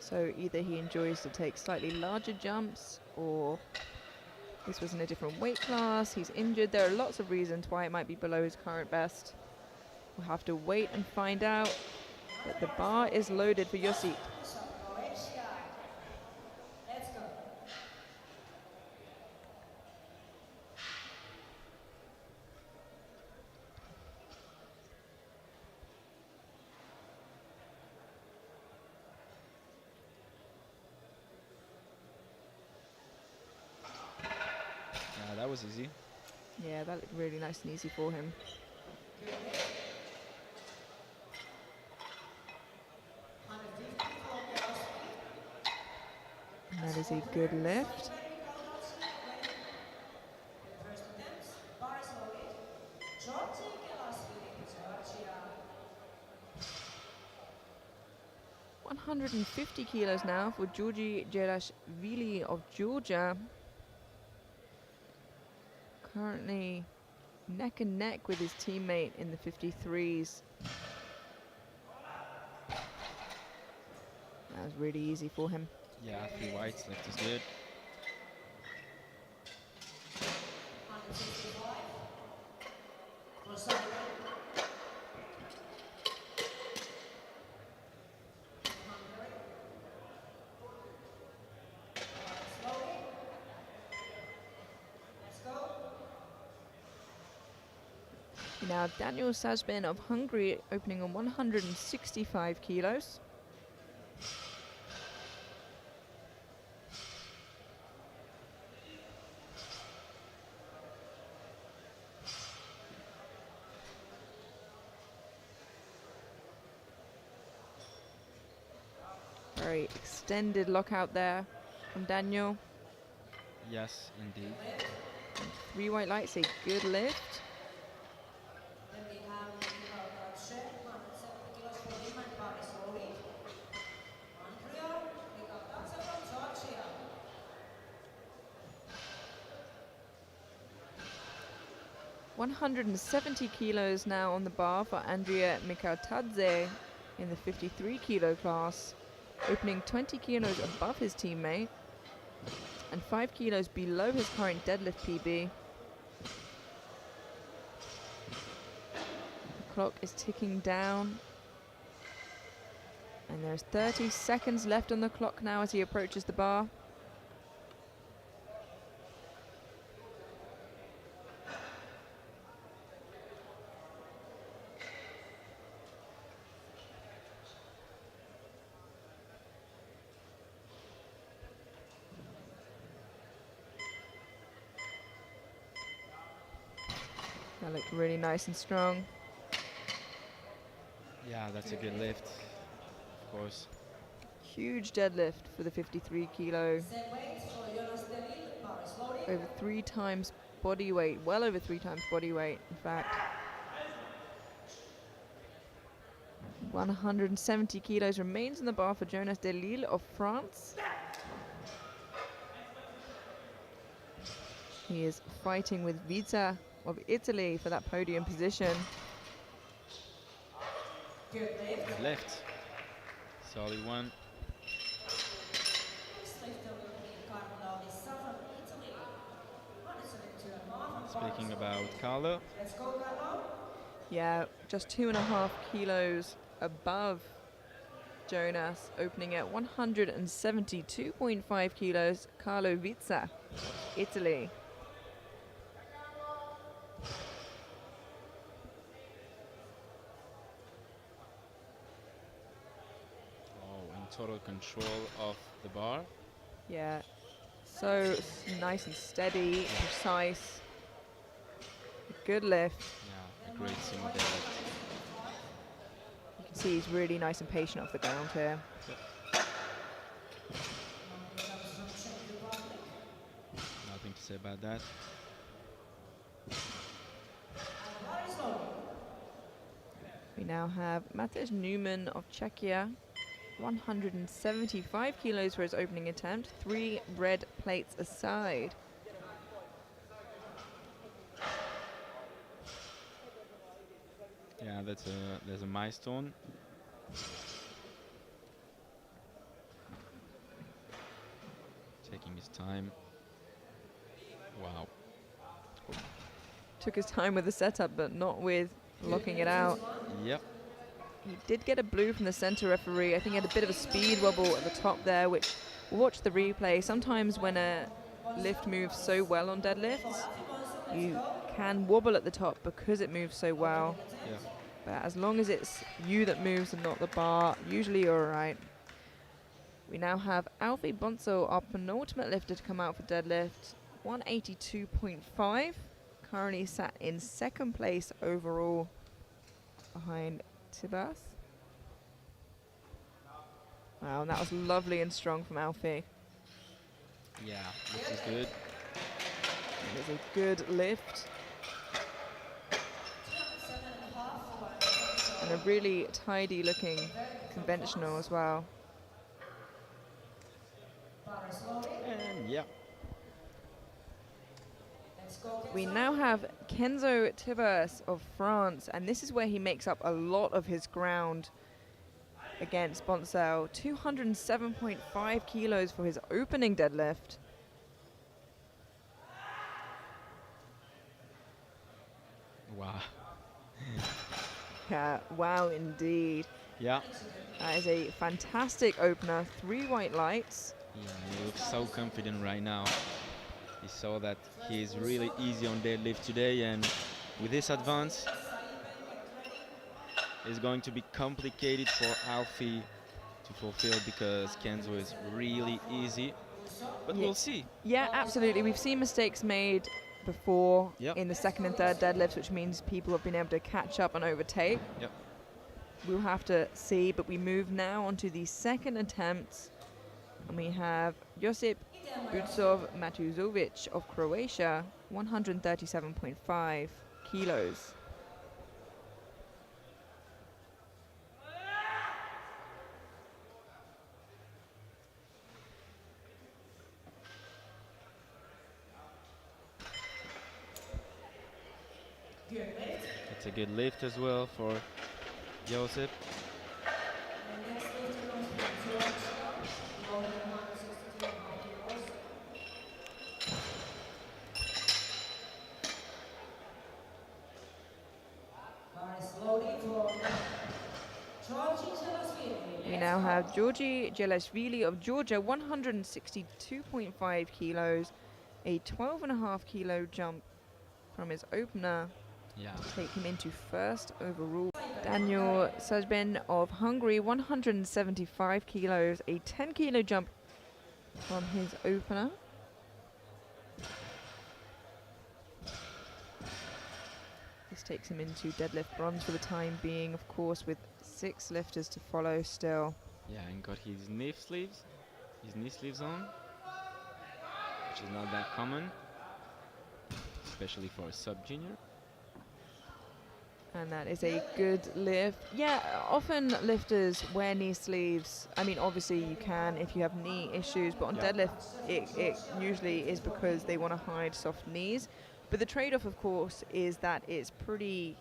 So either he enjoys to take slightly larger jumps, or this was in a different weight class, he's injured. There are lots of reasons why it might be below his current best. We'll have to wait and find out, but the bar is loaded for Yossi. That was easy. Yeah, that looked really nice and easy for him. And that is a good lift. $150 kilos now for Georgi Gelashvili of Georgia. Currently neck and neck with his teammate in the 53s. That was really easy for him. Yeah, 3 whites, left is good. Now Daniel Sazbin of Hungary opening on 165 kilos. Very extended lockout there from Daniel. Yes, indeed. And 3 white lights, a good lift. $170 kilos now on the bar for Andrea Mikautadze in the 53 kilo class, opening 20 kilos above his teammate and 5 kilos below his current deadlift PB. The clock is ticking down, and there's 30 seconds left on the clock now as he approaches the bar. That looked really nice and strong. Yeah, that's a good lift, of course. Huge deadlift for the 53 kilo. Over 3 times body weight, well over 3 times body weight, in fact. 170 kilos remains in the bar for Jonas Delille of France. He is fighting with Vita of Italy for that podium position. Good lift. Solid one. Speaking about Carlo. Yeah, just 2.5 kilos above Jonas, opening at 172.5 kilos, Carlo Vizza, Italy. Oh, in total control of the bar. Yeah, so nice and steady, precise. Good lift. Yeah, a great single deadlift. You can see he's really nice and patient off the ground here. Nothing to say about that. We now have Matej Newman of Czechia, 175 kilos for his opening attempt, 3 red plates aside. Yeah, there's a milestone. Taking his time. Wow. Took his time with the setup, but not with locking it out. Yep. He did get a blue from the center referee. I think he had a bit of a speed wobble at the top there, which we'll watch the replay. Sometimes when a lift moves so well on deadlifts, you can wobble at the top because it moves so well. Yeah. But as long as it's you that moves and not the bar, usually you're all right. We now have Alfie Bonzo, our penultimate lifter, to come out for deadlift. 182.5. Currently sat in second place overall behind Tibas. Wow, and that was lovely and strong from Alfie. Yeah, this is good. It is a good lift. And a really tidy looking conventional as well. And yeah. We now have Kenzo Tibas of France, and this is where he makes up a lot of his ground against Boncel. 207.5 kilos for his opening deadlift. Wow. Yeah, wow indeed. Yeah. That is a fantastic opener. 3 white lights. Yeah, he looks so confident right now. He saw that he is really easy on deadlift today, and with this advance, it's going to be complicated for Alfie to fulfill because Kenzo is really easy. But we'll see. Yeah, absolutely. We've seen mistakes made before Yep. in the second and third deadlifts, which means people have been able to catch up and overtake. Yep. We'll have to see, but we move now onto the second attempt, and we have Josip Bucov Matuzovic of Croatia, 137.5 kilos. It's a good lift as well for Josip. We now have Georgi Jelashvili of Georgia, 162.5 kilos, a 12.5 kilo jump from his opener Yeah. to take him into first overall. Daniel Sajben of Hungary, 175 kilos, a 10 kilo jump from his opener. This takes him into deadlift bronze for the time being, of course, with 6 lifters to follow still. Yeah, and got his knee sleeves on, which is not that common, especially for a sub-junior. And that is a good lift. Yeah, often lifters wear knee sleeves. I mean, obviously you can if you have knee issues, but on deadlift, it usually is because they want to hide soft knees. But the trade-off, of course, is that it's pretty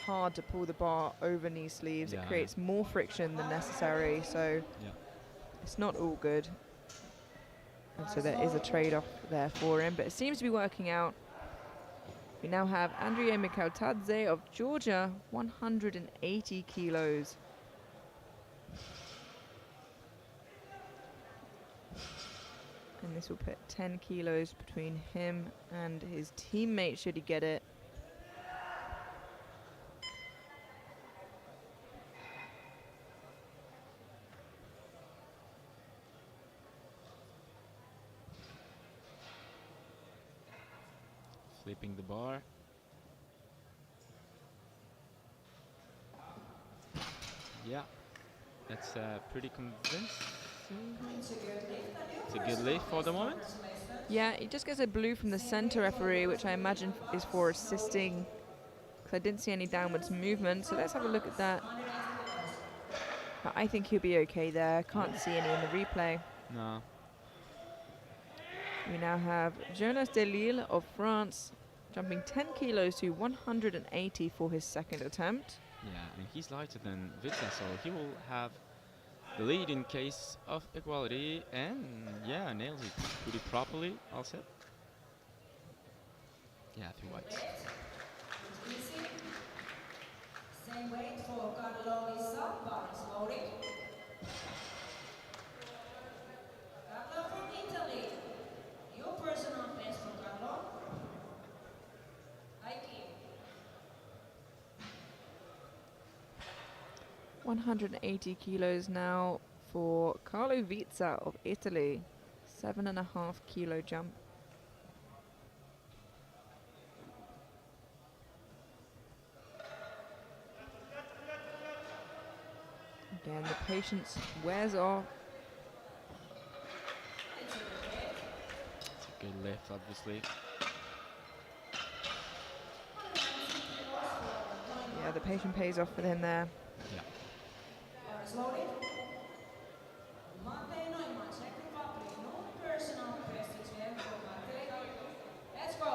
hard to pull the bar over knee sleeves. Yeah. It creates more friction than necessary, so it's not all good. And so there is a trade-off there for him, but it seems to be working out. We now have Andrei Mikhailtadze of Georgia, 180 kilos. And this will put 10 kilos between him and his teammate should he get it. Flipping the bar. Yeah, that's pretty convincing. It's a good lift for the moment. Yeah, he just gets a blue from the center referee, which I imagine is for assisting, because I didn't see any downwards movement. So let's have a look at that. But I think he'll be okay there. Can't see any in the replay. No. We now have Jonas Delille of France jumping 10 kilos to 180 for his second attempt. Yeah, and he's lighter than Vitsa, so he will have the lead in case of equality, and yeah, nails it pretty properly, I'll say. Yeah, 3 whites. Same weight for Carlo Issa, bar is loaded. Carlo from Italy. Your personal best for Carlo. Aiki. 180 kilos now for Carlo Vizza of Italy. 7.5 kilo jump. Again, the patience wears off. It's a good lift, obviously. Yeah, the patience pays off for him there. Yeah. Bar is loaded. Mate Neumann, Czech Republic. No personal best exam for Mate. Let's go.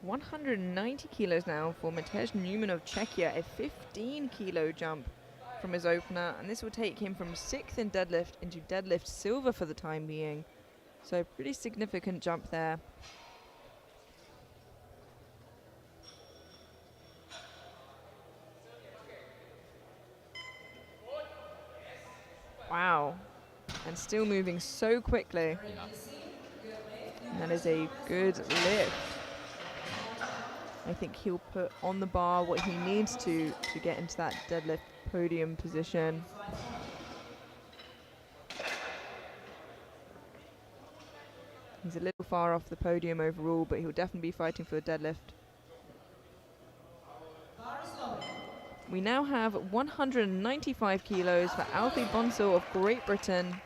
190 kilos now for Matej Newman of Czechia, a 15 kilo jump from his opener, and this will take him from 6th in deadlift into deadlift silver for the time being. So pretty significant jump there. Wow, and still moving so quickly. Yeah. And that is a good lift. I think he'll put on the bar what he needs to get into that deadlift podium position. He's a little far off the podium overall, but he'll definitely be fighting for the deadlift. We now have 195 kilos for Alfie Bonsall of Great Britain.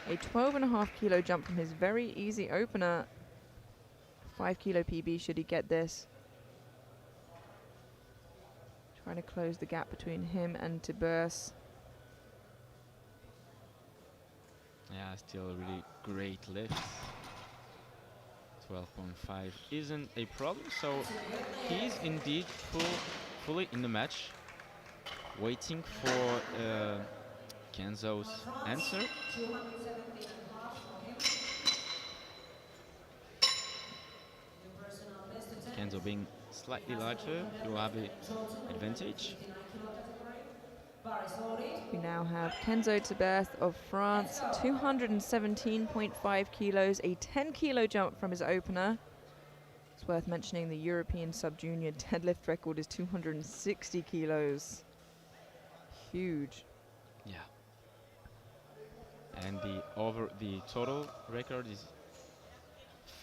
A 12.5 kilo jump from his very easy opener. 5 kilo PB should he get this. Trying to close the gap between him and Tiburs. Yeah, still a really great lift. 12.5 isn't a problem, so he's indeed fully in the match, waiting for Kenzo's answer. Kenzo being slightly larger, he will have the advantage. We now have Kenzo Tiburs of France, 217.5 kilos, a 10 kilo jump from his opener. It's worth mentioning the European sub-junior deadlift record is 260 kilos. Huge. Yeah. And the total record is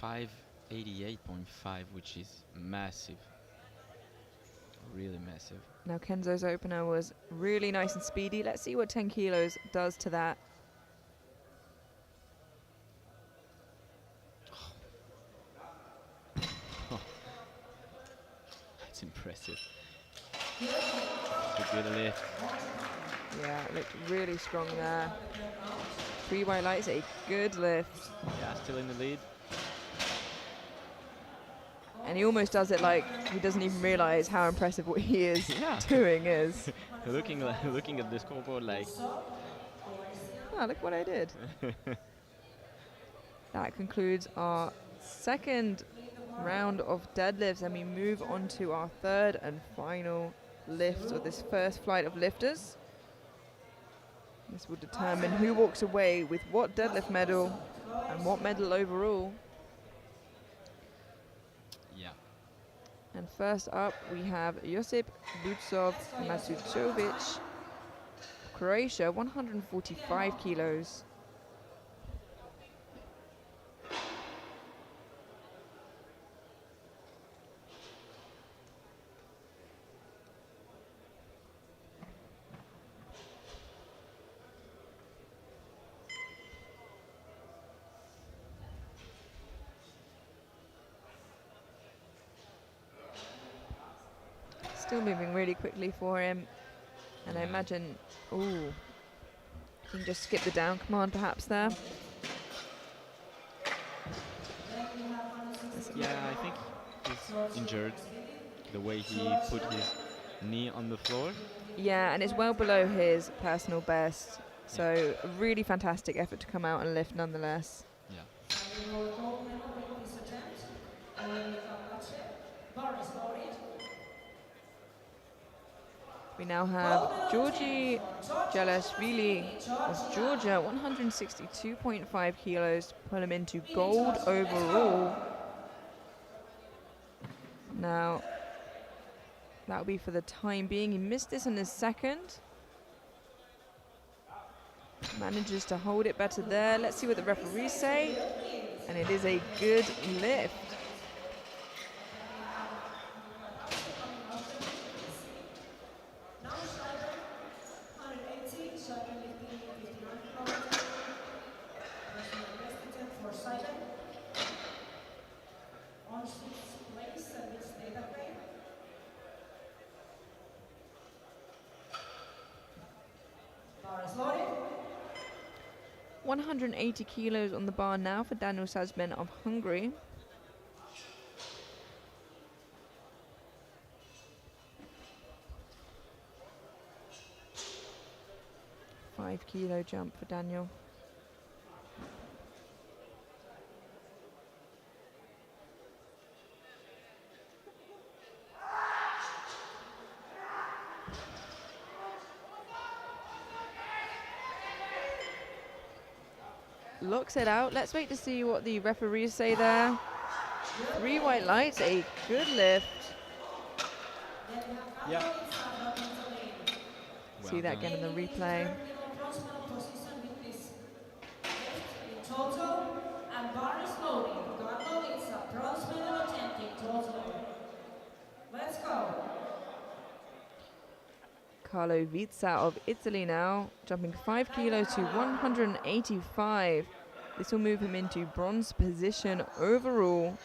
588.5, which is massive. Really massive. Now Kenzo's opener was really nice and speedy. Let's see what 10 kilos does to that. That's impressive. It's a good lift. Yeah, it looked really strong there. 3 white lights, a good lift. Yeah, still in the lead. And he almost does it like he doesn't even realize how impressive what he is doing is. looking at the scoreboard like, Oh, look what I did. That concludes our second round of deadlifts, and we move on to our third and final lift of this first flight of lifters. This will determine who walks away with what deadlift medal and what medal overall. Yeah. And first up, we have Josip Butsov Matucovic, Croatia, 145 kilos. Still moving really quickly for him. And I imagine, ooh, he can just skip the down command perhaps there. Yeah, I think he's injured the way he put his knee on the floor. Yeah, and it's well below his personal best. So a really fantastic effort to come out and lift nonetheless. Yeah. We now have Georgi Jalashvili of Georgia, 162.5 kilos, to pull him into gold overall. Now, that'll be for the time being. He missed this in his second. Manages to hold it better there. Let's see what the referees say. And it is a good lift. Loaded. 180 kilos on the bar now for Daniel Sajben of Hungary. $5-kilo jump for Daniel. Locks it out. Let's wait to see what the referees say there. 3 white lights, a good lift. Yeah. See that again in the replay. Total and bar is loading. Garbo, it's a bronze medal authentic total. Let's go. Carlo Vizza of Italy now, jumping 5 kilos to 185. This will move him into bronze position overall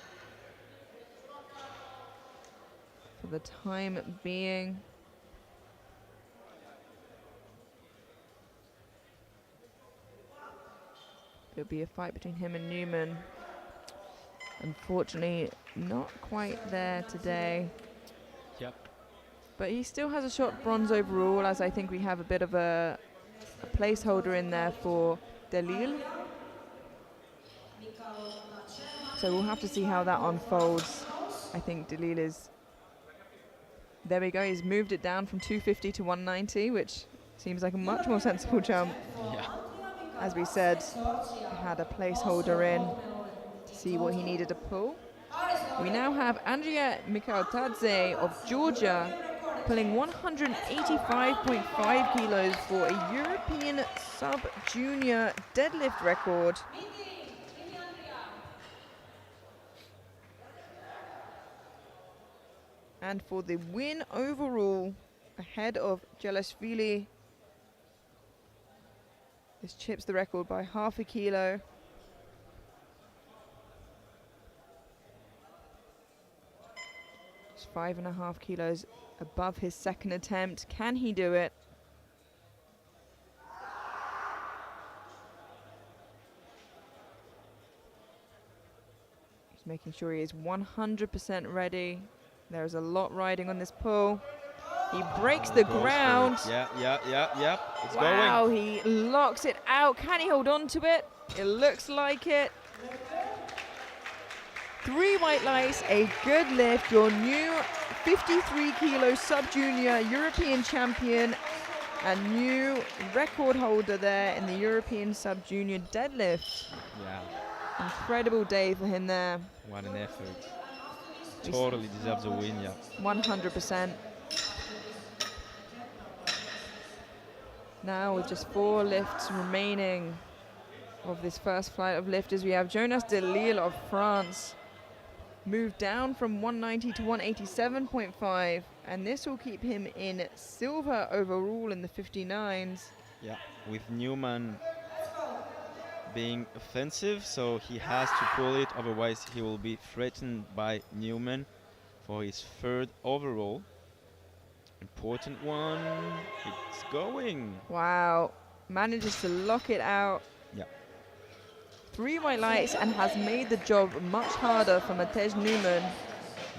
for the time being. It'll be a fight between him and Newman. Unfortunately, not quite there today. Yep. But he still has a shot bronze overall, as I think we have a bit of a placeholder in there for Delil. So we'll have to see how that unfolds. I think Delil is... There we go, he's moved it down from 250 to 190, which seems like a much more sensible jump. Yeah. As we said, he had a placeholder in to see what he needed to pull. We now have Andrea Mikhailtadze of Georgia pulling 185.5 kilos for a European sub-junior deadlift record. And for the win overall, ahead of Jalashvili, this chips the record by half a kilo. Just 5.5 kilos above his second attempt. Can he do it? He's making sure he is 100% ready. There's a lot riding on this pull. He breaks the ground. Yeah. It's wow, going. he locks it out. Can he hold on to it? It looks like it. 3 white lights, a good lift. Your new 53 kilo sub-junior European champion, A new record holder there in the European Sub-Junior deadlift. Yeah, Incredible day for him there. what an effort. Totally deserves a win, yeah. 100%. Now with just 4 lifts remaining of this first flight of lifters, we have Jonas de Lille of France moved down from 190 to 187.5, and this will keep him in silver overall in the 59s. Yeah, with Newman being offensive, so he has to pull it, otherwise he will be threatened by Newman for his third overall. Important one. It's going. Wow, manages to lock it out. Yeah. 3 white lights and has made the job much harder for Matej Newman.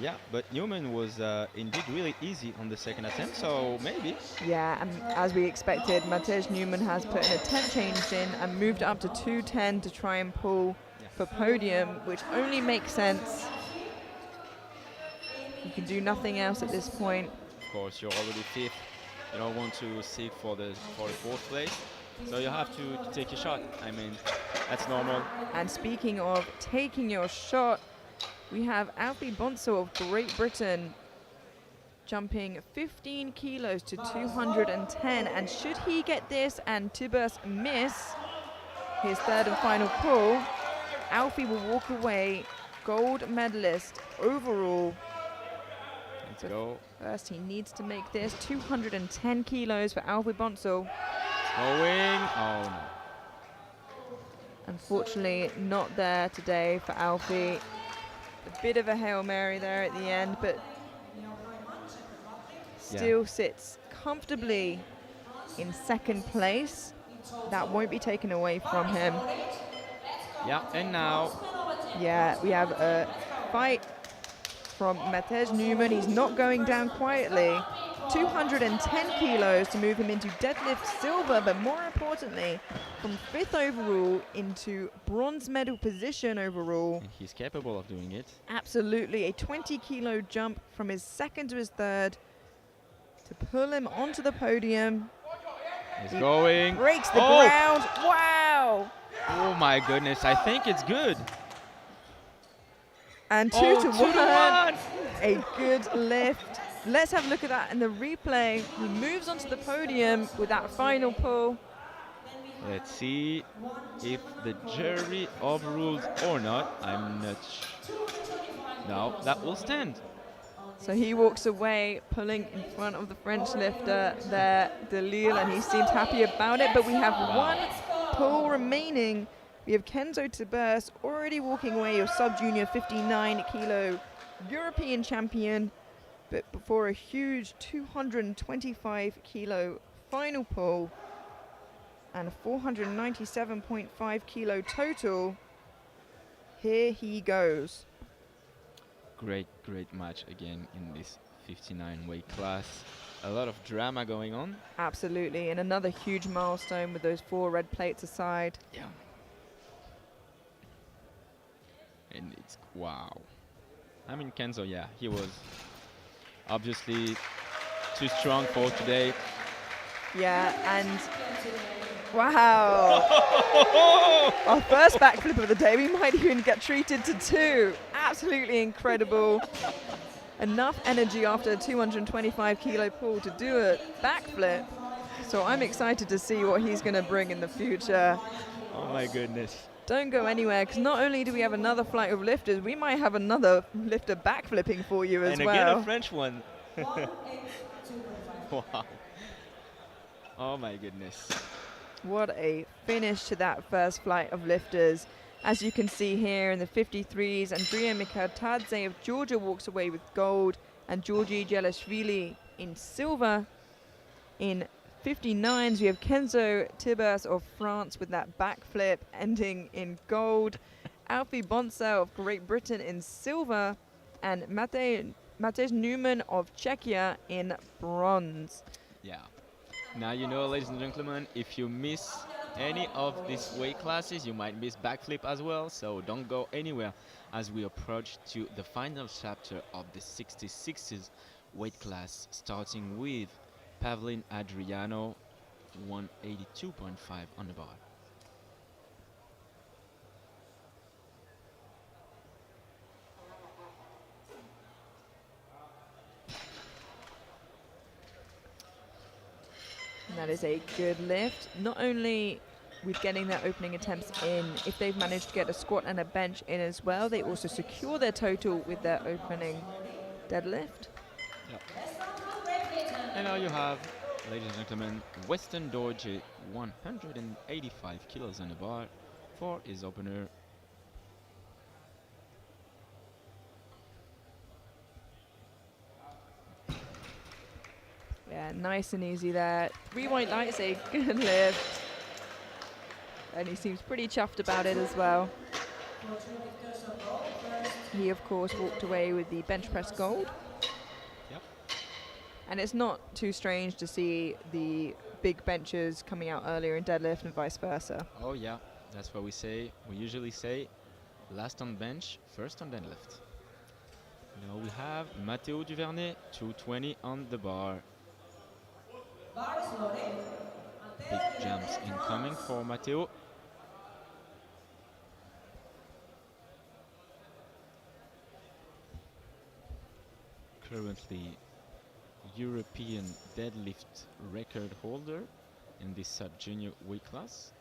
Yeah, but Newman was indeed really easy on the second attempt, so maybe. Yeah, and as we expected, Matej Newman has put in a 10 change in and moved up to 210 to try and pull for podium, which only makes sense. You can do nothing else at this point. Of course, you're already fifth. You don't want to seek for the fourth place, so you have to take your shot. I mean, that's normal. And speaking of taking your shot, we have Alfie Bonsall of Great Britain jumping 15 kilos to 210, and should he get this and Tibers miss his third and final pull, Alfie will walk away gold medalist overall. Let's go. First, he needs to make this 210 kilos for Alfie Bonsall. Going. Oh no. Unfortunately, not there today for Alfie. A bit of a Hail Mary there at the end, but still sits comfortably in second place. That won't be taken away from him. Yeah, and now. Yeah, we have a fight from Matej Newman. He's not going down quietly. 210 kilos to move him into deadlift silver, but more importantly, from 5th overall into bronze medal position overall. He's capable of doing it. Absolutely, a 20 kilo jump from his second to his third to pull him onto the podium. He's going. Breaks the ground. Wow! Oh my goodness, I think it's good. And 2 to 1. A good lift. Let's have a look at that in the replay. He moves onto the podium with that final pull. Let's see if the jury overrules or not. I'm not sure. No, that will stand. So he walks away, pulling in front of the French lifter there, de Lille, and he seems happy about it. But we have one pull remaining. We have Kenzo Tibers already walking away, your sub-junior 59 kilo European champion, but before a huge 225 kilo final pull and a 497.5 kilo total. Here he goes. Great match again in this 59 weight class. A lot of drama going on. Absolutely, and another huge milestone with those 4 red plates aside. Yeah. And it's wow. I mean, Kenzo, yeah, he was obviously too strong for today. Yeah, and wow. Our first backflip of the day. We might even get treated to 2. Absolutely incredible. Enough energy after a 225 kilo pull to do a backflip. So I'm excited to see what he's going to bring in the future. Oh my goodness. Don't go anywhere, because not only do we have another flight of lifters, we might have another lifter backflipping for you as well. And again a French one. Wow. Oh my goodness. What a finish to that first flight of lifters. As you can see here in the 53s, Andrea Mikhailtadze of Georgia walks away with gold, and Georgi Gelashvili in silver. In 59s, we have Kenzo Tibers of France with that backflip ending in gold. Alfie Bonsall of Great Britain in silver, and Matej Newman of Czechia in bronze. Yeah. Now you know, ladies and gentlemen, if you miss any of these weight classes, you might miss backflip as well, so don't go anywhere as we approach to the final chapter of the 66s weight class, starting with Pavlin Adriano 182.5 on the bar. And that is a good lift. Not only with getting their opening attempts in, if they've managed to get a squat and a bench in as well, they also secure their total with their opening deadlift. Yep. And now you have, ladies and gentlemen, Weston Dorje, 185 kilos on the bar for his opener. Yeah, nice and easy there. 3 white lights, a good lift. And he seems pretty chuffed about it as well. He, of course, walked away with the bench press gold. Yep. And it's not too strange to see the big benches coming out earlier in deadlift and vice versa. Oh yeah, that's what we say. We usually say last on bench, first on deadlift. Now we have Matteo Duvernay, 220 on the bar. Big jumps incoming for Matteo. Currently European deadlift record holder in this sub-junior weight class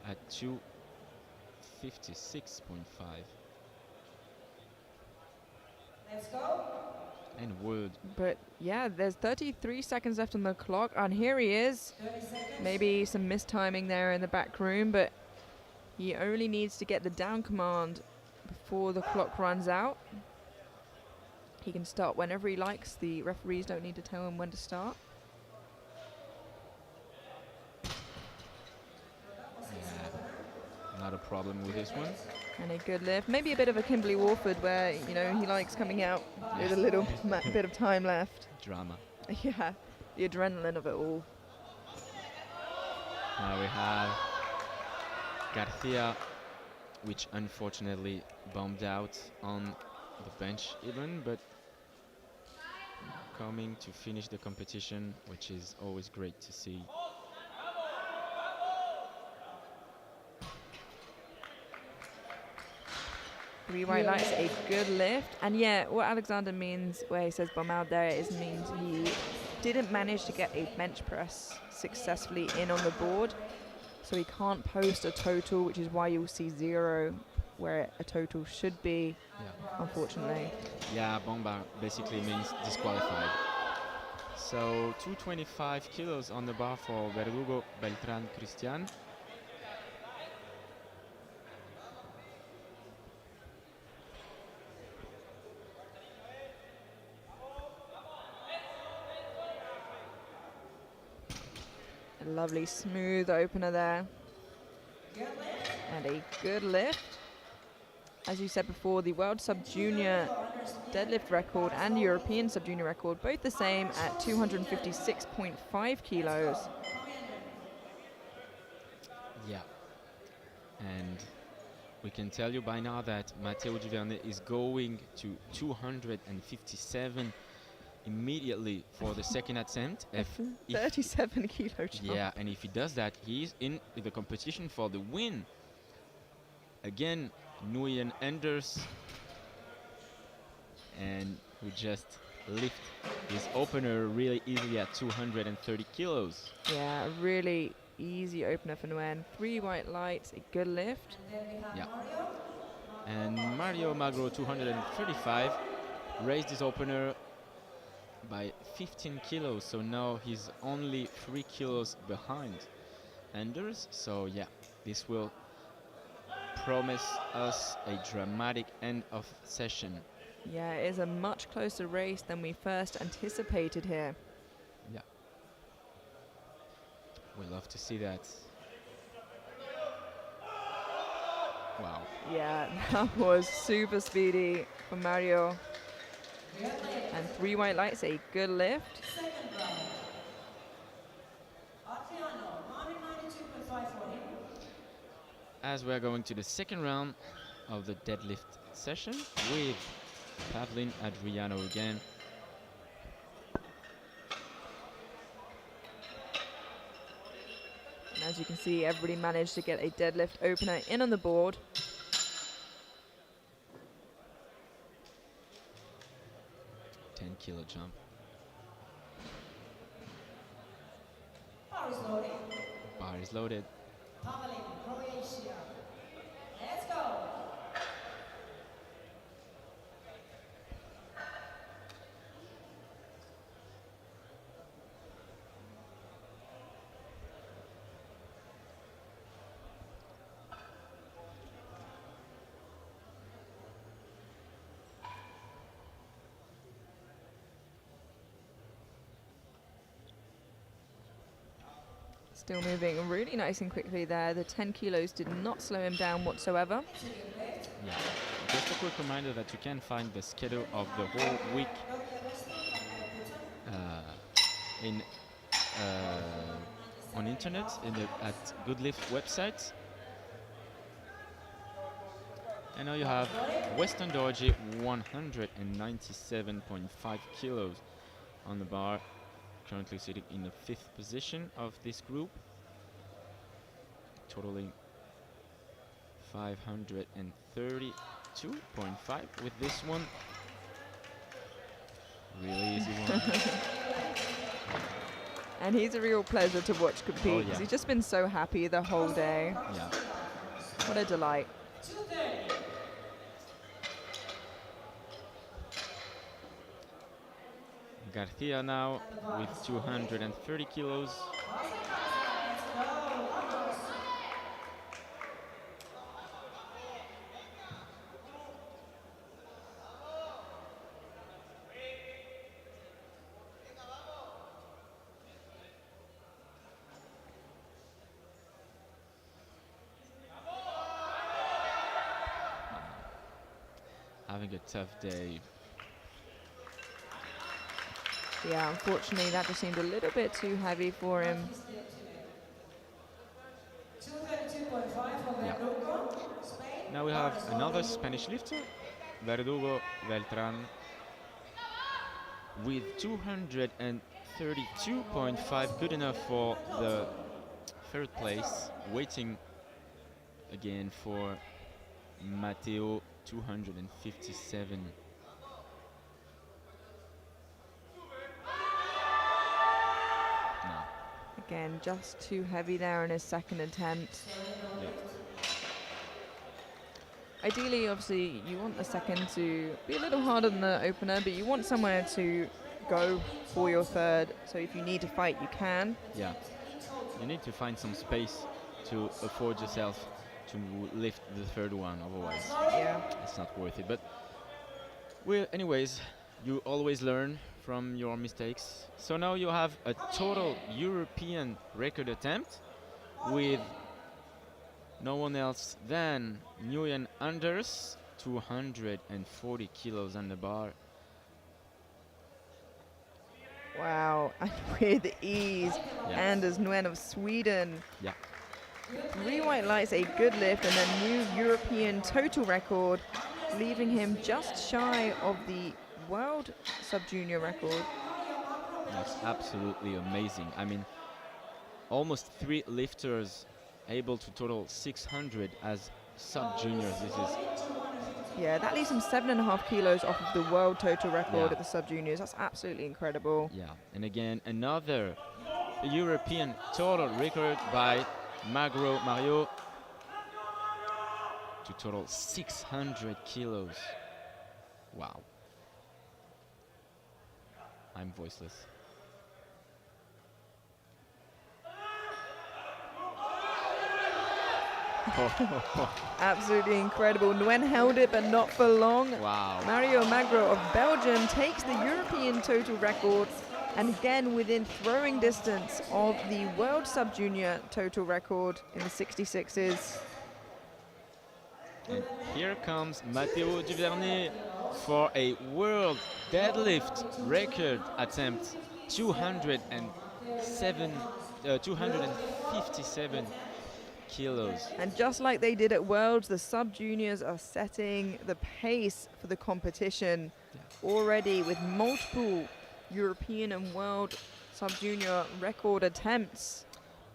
at 256.5. Let's go. And Wood. But yeah, there's 33 seconds left on the clock, and here he is. 30 seconds. Maybe some mistiming there in the back room, but he only needs to get the down command before the clock runs out. He can start whenever he likes. The referees don't need to tell him when to start. Yeah, not a problem with this one. And a good lift. Maybe a bit of a Kimberly Warford where, you know, he likes coming out with a little bit of time left. Drama. Yeah, the adrenaline of it all. Now we have Garcia, which unfortunately bombed out on the bench even, but coming to finish the competition, which is always great to see. Three white lights, a good lift. And yeah, what Alexander means where he says bomb out there is means he didn't manage to get a bench press successfully in on the board. So he can't post a total, which is why you'll see 0 where a total should be, unfortunately. Yeah, bomba basically means disqualified. So 225 kilos on the bar for Verdugo Beltran Christian. A lovely smooth opener there. And a good lift. As you said before, the World Sub-Junior deadlift record and European Sub-Junior record, both the same at 256.5 kilos. Yeah. And we can tell you by now that Matteo Duvernay is going to 257 immediately for the second attempt. 37 kilo jump. Yeah, and if he does that, he's in the competition for the win. Again, Nguyen Enders, and who just lift his opener really easily at 230 kilos. Yeah, a really easy opener for Nguyen. 3 white lights, a good lift. Yeah. And Mario Magro, 235, raised his opener by 15 kilos, so now he's only 3 kilos behind Enders. So yeah, this will promise us a dramatic end of session. Yeah, it is a much closer race than we first anticipated here. Yeah. We love to see that. Wow. Yeah, that was super speedy for Mario. And 3 white lights, a good lift. As we're going to the second round of the deadlift session with Pavlin Adriano again. as you can see, everybody managed to get a deadlift opener in on the board. Kilo jump. Bar is loaded. Bar is loaded. Powerlifting, Croatia. Let's go. Still moving really nice and quickly there. The 10 kilos did not slow him down whatsoever. Yeah. Just a quick reminder that you can find the schedule of the whole week in on internet at Goodlift website. And now you have Weston Dorji, 197.5 kilos on the bar, currently sitting in the 5th position of this group, totaling 532.5 with this one. Really easy one. And he's a real pleasure to watch compete. Oh, yeah. He's just been so happy the whole day. Yeah. What a delight. Garcia now with 230 kilos. Having a tough day. Yeah, unfortunately that just seemed a little bit too heavy for him. Yeah. Now we have another Spanish lifter, Verdugo Beltran, with 232.5, good enough for the 3rd place, waiting again for Matteo, 257. Again, just too heavy there in his 2nd attempt. Yep. Ideally, obviously, you want the 2nd to be a little harder than the opener, but you want somewhere to go for your 3rd. So if you need to fight, you can. Yeah. You need to find some space to afford yourself to lift the 3rd one, otherwise Yeah. it's not worth it. But anyways, you always learn from your mistakes. So now you have a total European record attempt with no one else than Nguyen Anders, 240 kilos on the bar. Wow, and with ease. Yeah. Anders Nguyen of Sweden. Yeah. 3 white lights, a good lift, and a new European total record, leaving him just shy of the world sub-junior record. That's absolutely amazing. I mean, almost 3 lifters able to total 600 as sub-juniors. This is... Yeah, that leaves him 7.5 kilos off of the world total record Yeah. at the sub-juniors. That's absolutely incredible. Yeah, and again, another European total record by Mario to total 600 kilos. Wow. I'm voiceless. Absolutely incredible. Nguyen held it, but not for long. Wow. Mario Magro of Belgium takes the European total record, and again within throwing distance of the world sub-junior total record in the 66s. And here comes Matteo Duvernay for a world deadlift record attempt, 257 kilos. And just like they did at Worlds, the sub-juniors are setting the pace for the competition already with multiple European and world sub-junior record attempts.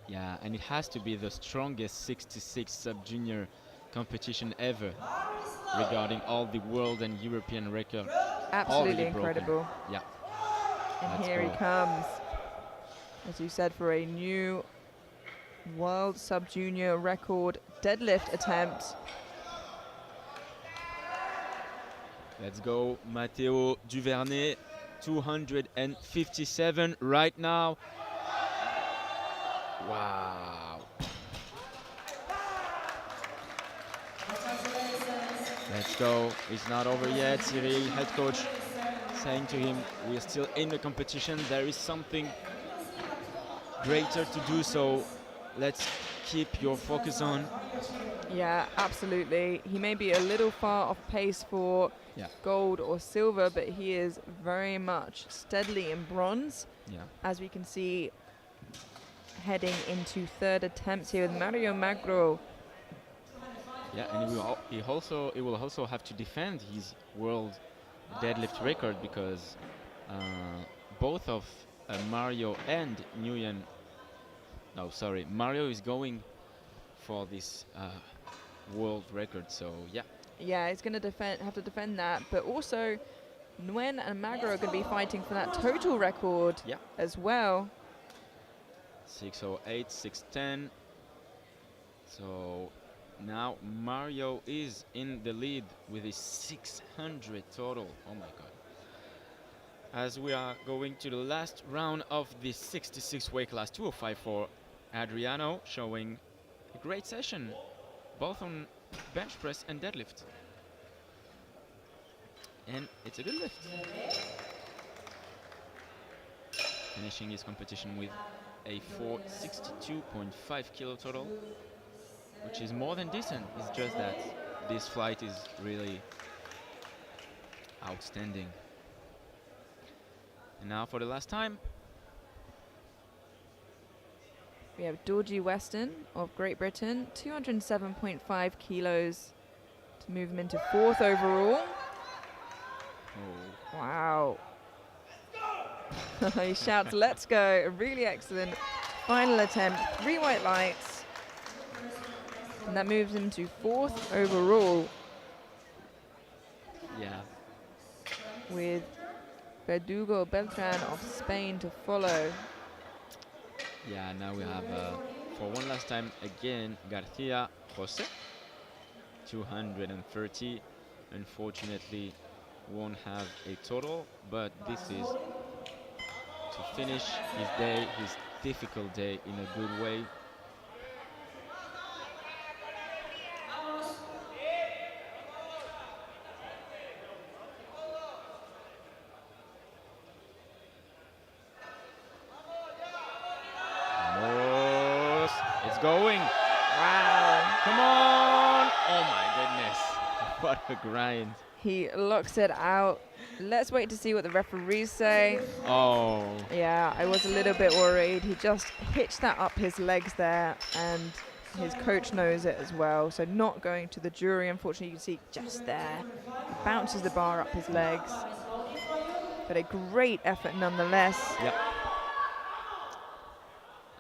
Yeah, and it has to be the strongest 66 sub-junior competition ever regarding all the world and European record Absolutely already broken. incredible. Yeah. And Let's here he go. comes, as you said, for a new world sub-junior record deadlift attempt. Let's go, Matteo Duvernay, 257 right now. Wow. Let's go. It's not over yet. Cyril, head coach, saying to him, we're still in the competition. There is something greater to do, so let's keep your focus on. Yeah, absolutely. He may be a little far off pace for gold or silver, but he is very much steadily in bronze. Yeah. As we can see, heading into third attempts here with Mario Magro. Yeah, and he will also have to defend his world deadlift record because both of Mario and Nguyen. No, sorry, Mario is going for this world record. So yeah. Yeah, he's going to have to defend that, but also Nguyen and Magro are going to be fighting for that total record as well. 608, 610. So now Mario is in the lead with his 600 total. Oh my god. As we are going to the last round of this 66 weight class, 205 for Adriano, showing a great session, both on bench press and deadlift. And it's a good lift. Finishing his competition with a 462.5 kilo total, which is more than decent. It's just that this flight is really outstanding. And now for the last time, we have Dorji Weston of Great Britain, 207.5 kilos to move him into fourth overall. oh, Wow. He shouts, let's go. A really excellent final attempt. 3 white lights. And that moves him to fourth overall. yeah, With Verdugo Beltran of Spain to follow. yeah. Now we have for one last time again Garcia Jose, 230. Unfortunately, won't have a total, but this is to finish his day, his difficult day, in a good way. It's going. Wow. Come on. Oh my goodness. What a grind. He locks it out. Let's wait to see what the referees say. Oh. Yeah, I was a little bit worried. He just hitched that up his legs there, and his coach knows it as well. So not going to the jury, unfortunately. You can see just there. He bounces the bar up his legs. But a great effort nonetheless. Yep.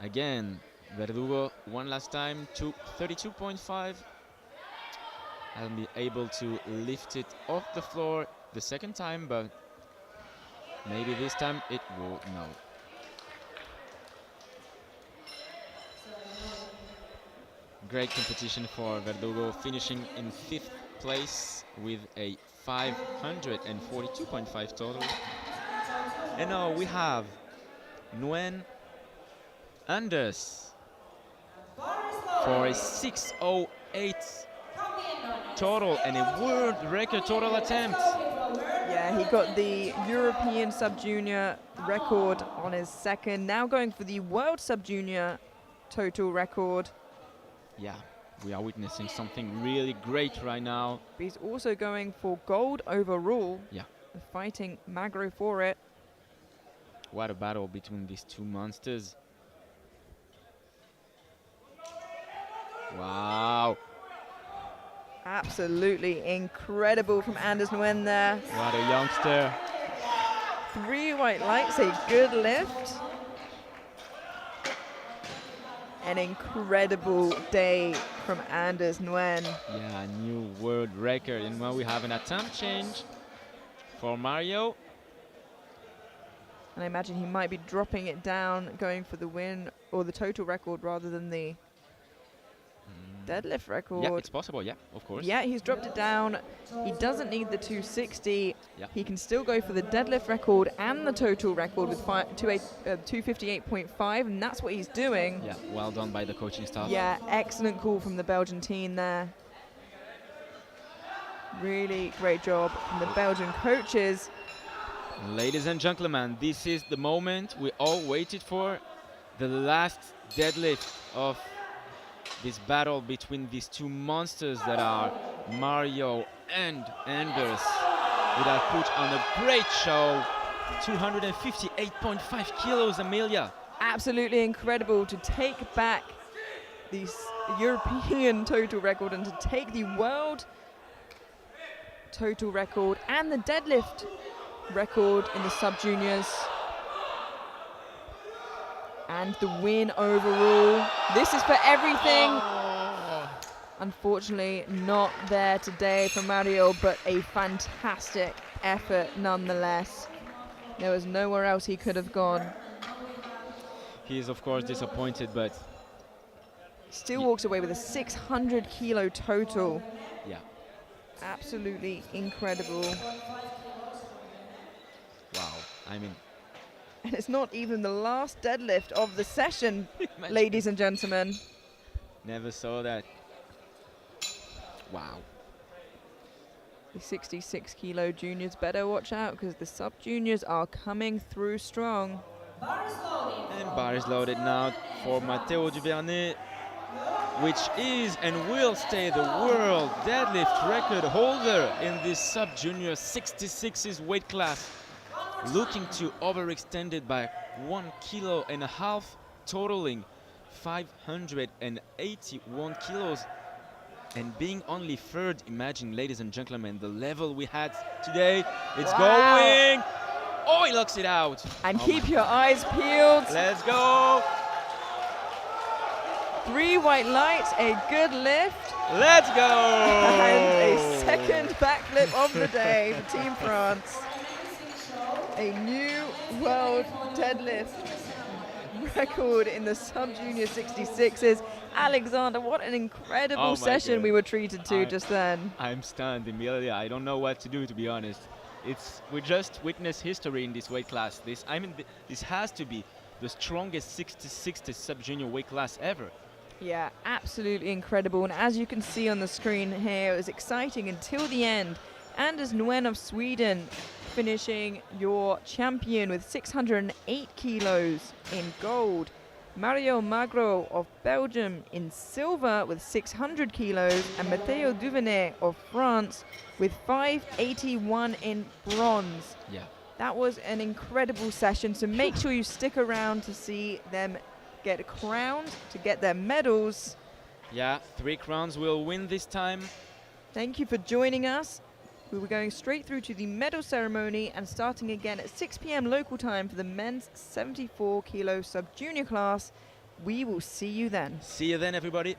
Again, Verdugo one last time to 32.5. And be able to lift it off the floor the second time, but maybe this time it will. No. Great competition for Verdugo, finishing in 5th place with a 542.5 total. And now we have Nguyen Anders for a 608 total and a world record total attempt. Yeah, he got the European Sub-Junior record on his second. Now going for the World Sub-Junior total record. Yeah, we are witnessing something really great right now. But he's also going for gold overall. Yeah. Fighting Magro for it. What a battle between these two monsters. Wow. Absolutely incredible from Anders Nguyen there. What a youngster. 3 white lights, a good lift. an incredible day from Anders Nguyen. Yeah, new world record. And now we have an attempt change for Mario. And I imagine he might be dropping it down, going for the win or the total record rather than the deadlift record. Yeah, it's possible. Yeah, of course. Yeah, he's dropped it down. He doesn't need the 260. Yeah. He can still go for the deadlift record and the total record with 258.5, and that's what he's doing. Yeah, well done by the coaching staff. Yeah, excellent call from the Belgian team there. Really great job from the Belgian coaches. Ladies and gentlemen, this is the moment we all waited for. The last deadlift of this battle between these two monsters that are Mario and Anders, who have put on a great show. 258.5 kilos, Amelia. Absolutely incredible to take back this European total record and to take the world total record and the deadlift record in the sub-juniors. And the win overall. This is for everything. Oh. Unfortunately, not there today for Mario, but a fantastic effort nonetheless. There was nowhere else he could have gone. He is, of course, disappointed, but Still walks away with a 600 kilo total. yeah. Absolutely incredible. Wow. I mean, And it's not even the last deadlift of the session, imagine. ladies and gentlemen. Never saw that. Wow. The 66 kilo juniors better watch out because the sub juniors are coming through strong. And bar is loaded now for Matteo Duvernay, which is and will stay the world deadlift record holder in this sub-junior 66s weight class. Looking to overextend it by 1.5 kilos, totaling 581 kilos. And being only third, imagine, ladies and gentlemen, the level we had today. It's Wow. going. Oh, he locks it out. And Oh keep my- your eyes peeled. Let's go. 3 white lights, a good lift, Let's go. and a second backflip of the day for Team France. A new world deadlift record in the sub-junior 66s. Alexander, what an incredible Oh my session God. we were treated to I- just then. I'm stunned, Emilia. I don't know what to do, to be honest. We just witnessed history in this weight class. This has to be the strongest 60-60 sub-junior weight class ever. Yeah, absolutely incredible. And as you can see on the screen here, it was exciting until the end. Anders Nguyen of Sweden finishing your champion with 608 kilos in gold. Mario Magro of Belgium in silver with 600 kilos. And Matteo Duvernay of France with 581 in bronze. Yeah. That was an incredible session, so make sure you stick around to see them get crowned, to get their medals. Yeah, 3 crowns will win this time. Thank you for joining us. We were going straight through to the medal ceremony and starting again at 6 p.m. local time for the men's 74 kilo sub-junior class. We will see you then. See you then, everybody.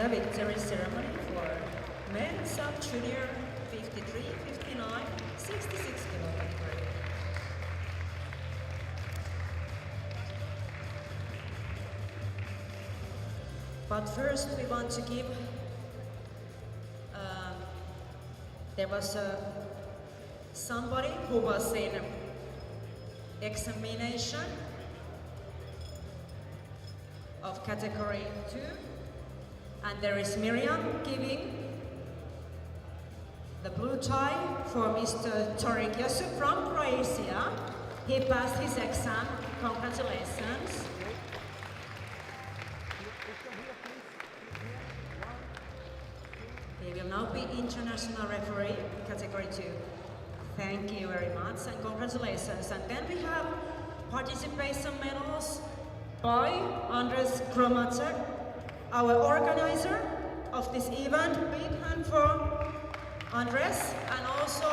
the victory ceremony for men sub-junior 53, 59, 66 kilo category. But first we want to give, there was somebody who was in examination of category 2, and there is Miriam giving the blue tie for Mr. Torik Yasu from Croatia. He passed his exam. Congratulations. He will now be international referee, category 2. Thank you very much and congratulations. And then we have participation medals by Andres Kromacher, our organizer of this event. Big hand for Andres, and also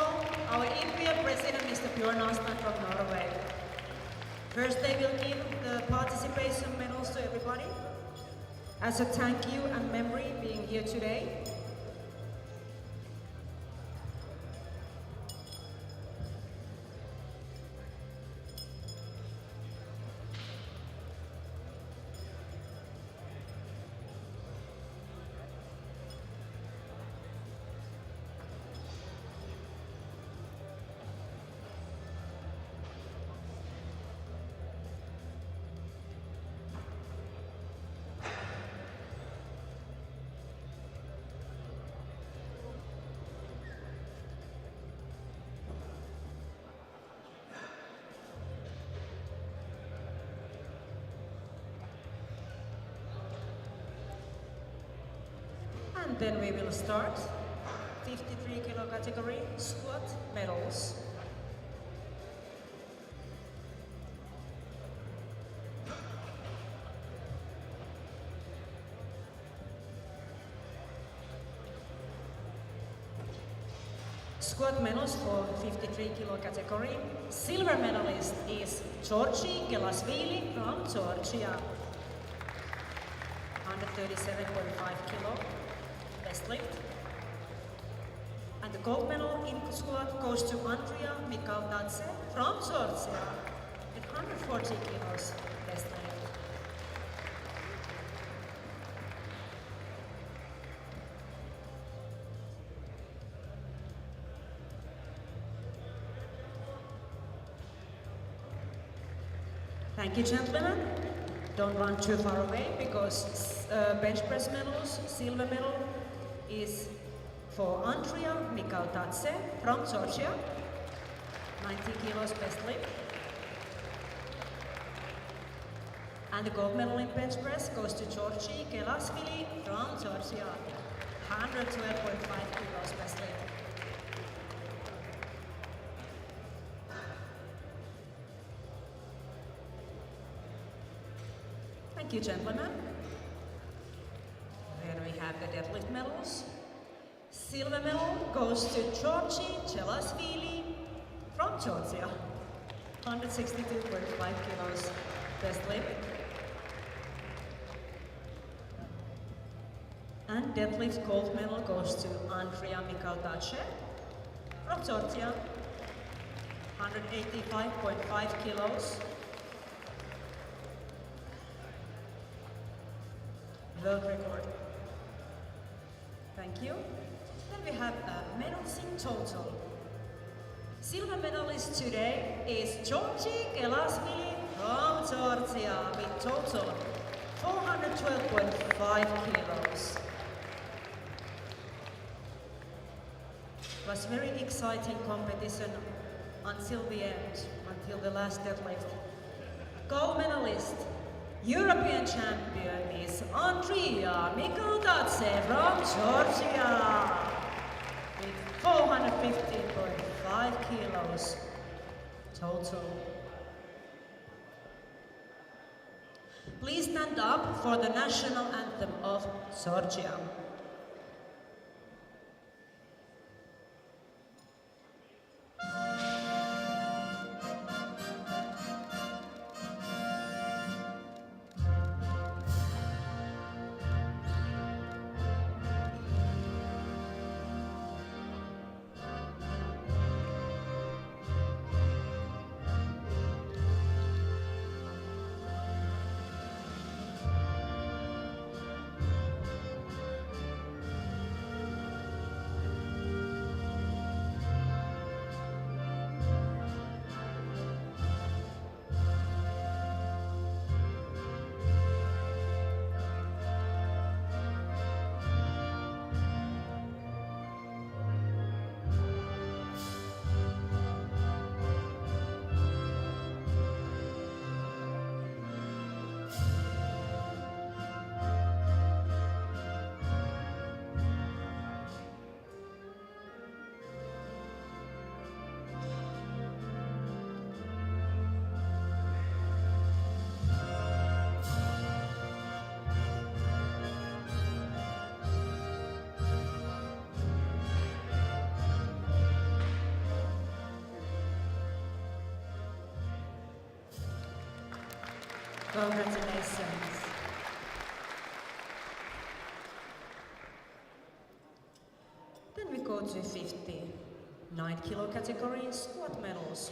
our EPL president, Mr. Bjorn Aslan from Norway. First, they will give the participation medals to everybody as a thank you and memory being here today. And then we will start 53 kilo category squat medals. Squat medals for 53 kilo category. Silver medalist is Georgi Gelasvili from Georgia. 137.5 kilo. Best lift. And the gold medal in squat goes to Andrea Mikaldadze from Georgia at 140 kilos. Best lift. Thank you, gentlemen. Don't run too far away because bench press medals, silver medal is for Andrea Mikaldadze from Georgia, 90 kilos best lift. And the gold medal in bench press goes to Georgi Gelasvili from Georgia, 112.5 kilos best lift. Thank you, gentlemen. Then we have the deadlift medals. Silver medal goes to Georgi Gelasvili from Georgia, 162.5 kilos best lift. And deadlift gold medal goes to Andrea Mikaldadze from Georgia, 185.5 kilos. World record. Thank you. Then we have medals in total. Silver medalist today is Georgi Gelasvili from Georgia with total 412.5 kilos. It was very exciting competition until the end, until the last deadlift. Gold medalist, European champion is Andrea Mikaldadze from Georgia with 450.5 kilos total. Please stand up for the national anthem of Georgia. Congratulations. Then we go to 59 kilo category squat medals.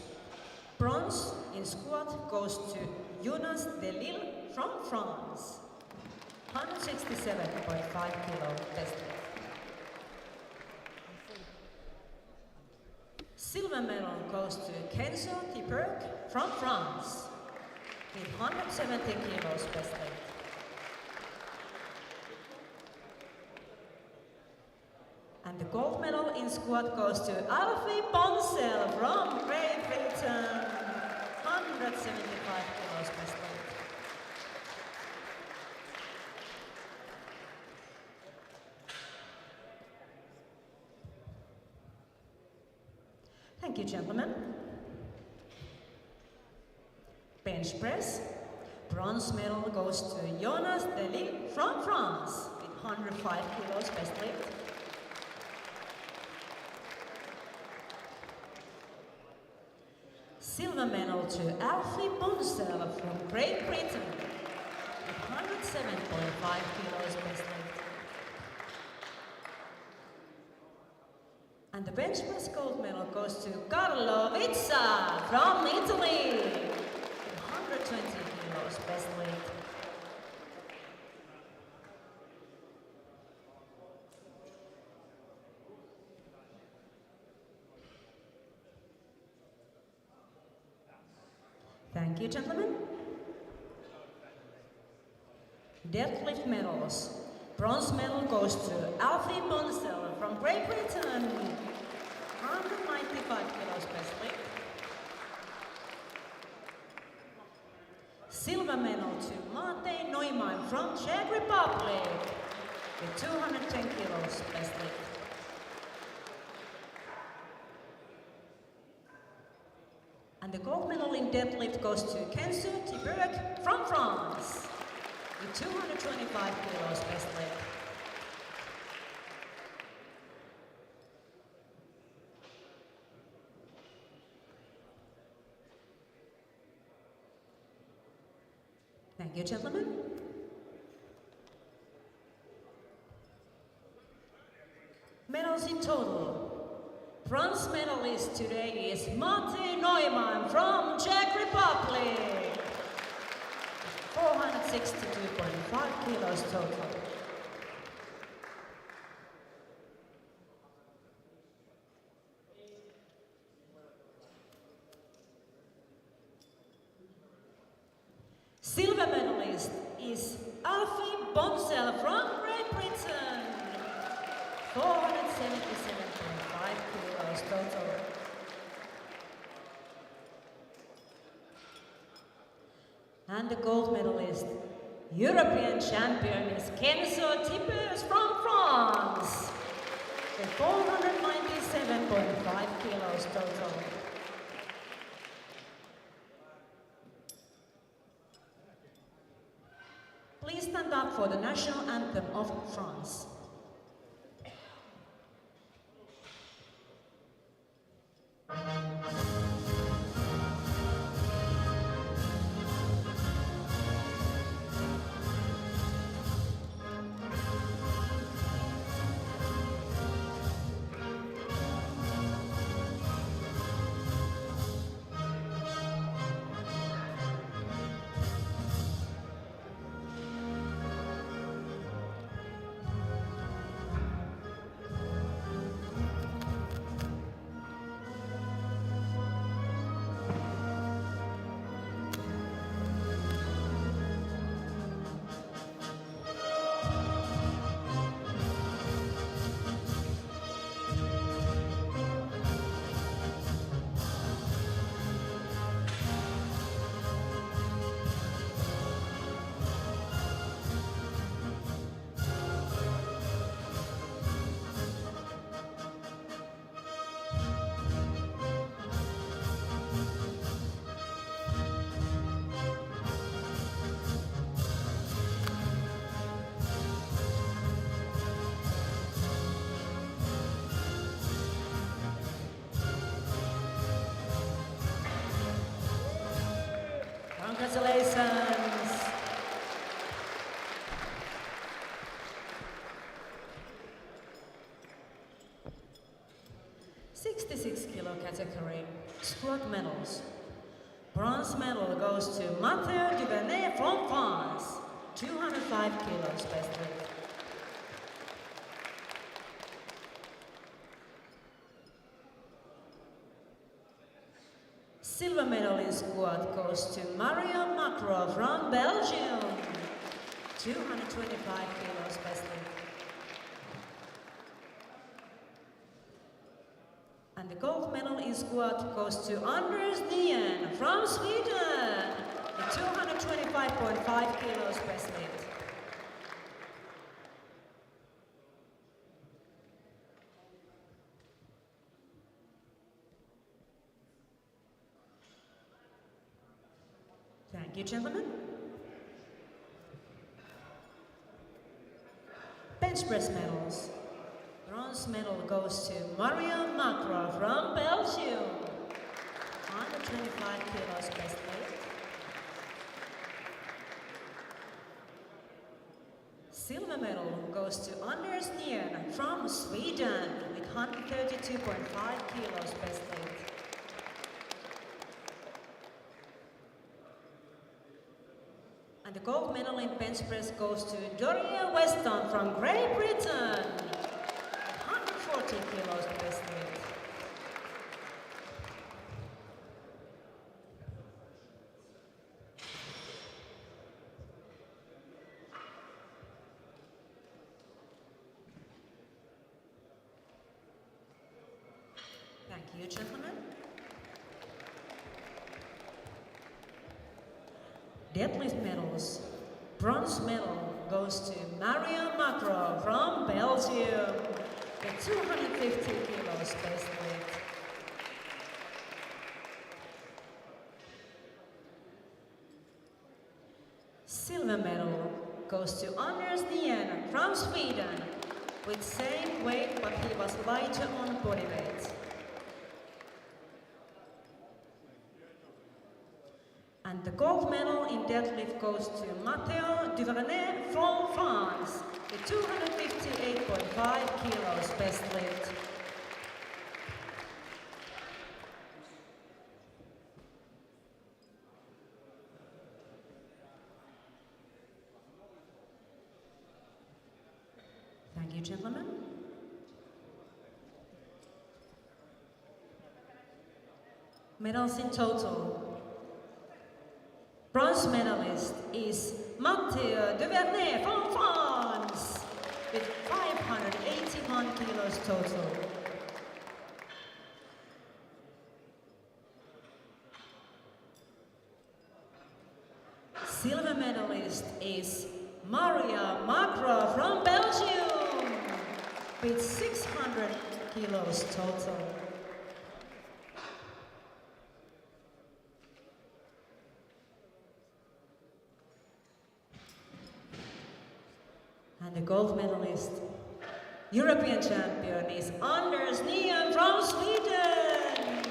Bronze in squat goes to Jonas Delille from France. 167.5 kilo best weight. Silver medal goes to Kenzo Tiberg from France with 170 kilos best weight. And the gold medal in squat goes to Alfie Bonsell from Great Britain, 175 kilos best weight. Thank you, gentlemen. Bench press. Bronze medal goes to Jonas Delille from France with 105 kilos best weight. Silver medal to Alfie Bonsell from Great Britain with 107.5 kilos best weight. And the bench press gold medal goes to Carlo Vizza from Italy with 120 kilos best weight. Thank you, gentlemen. Deadlift medals. Bronze medal goes to Alfie Bonsell from Great Britain, 195 kilos best weight. Silver medal to Mate Neumann from Czech Republic with 210 kilos best weight. And the gold medal in deadlift goes to Kenzo Tiberg from France with 225 kilos best weight. Thank you, gentlemen. Medals in total. Bronze medalist today is Mate Neumann from Czech Republic. 462.5 kilos total. Silver medalist is Alfie Bonsell from Great Britain. 477.5 kilos total. And the gold medalist, European champion, is Kenzo Tiberg from France. With 497.5 kilos total. Please stand up for the national anthem of France. Squat medals. Bronze medal goes to Matteo Duvernay from France, 205 kilos best weight. Silver medal in squat goes to Mario Macro from Belgium, 225 kilos best weight. And the gold medal in squat goes to Anders Nien from Sweden, with 225.5 kilos best weight. Thank you, gentlemen. Bench press medals. Bronze medal goes to Mario Macro from Belgium, 125 kilos best weight. Silver medal goes to Anders Nien from Sweden with 132.5 kilos best weight. And the gold medal in bench press goes to Dorian Weston from Great Britain, 140 kilos best weight. Thank you, gentlemen. Deadlift medals. Bronze medal goes to Mario Macro from Belgium, with 250 kilos best weight. Silver medal goes to Anders Nien from Sweden, with same weight but he was lighter on body weight. And the gold medal in deadlift goes to Matteo Duvernay from France, with 258.5 kilos best weight. Thank you, gentlemen. Medals in total. Bronze medalist is Matteo Duvernay from France, with 581 kilos total. Silver medalist is Maria Macro from Belgium, with 600 kilos total. And the gold medalist, European champion, is Anders Nien from Sweden,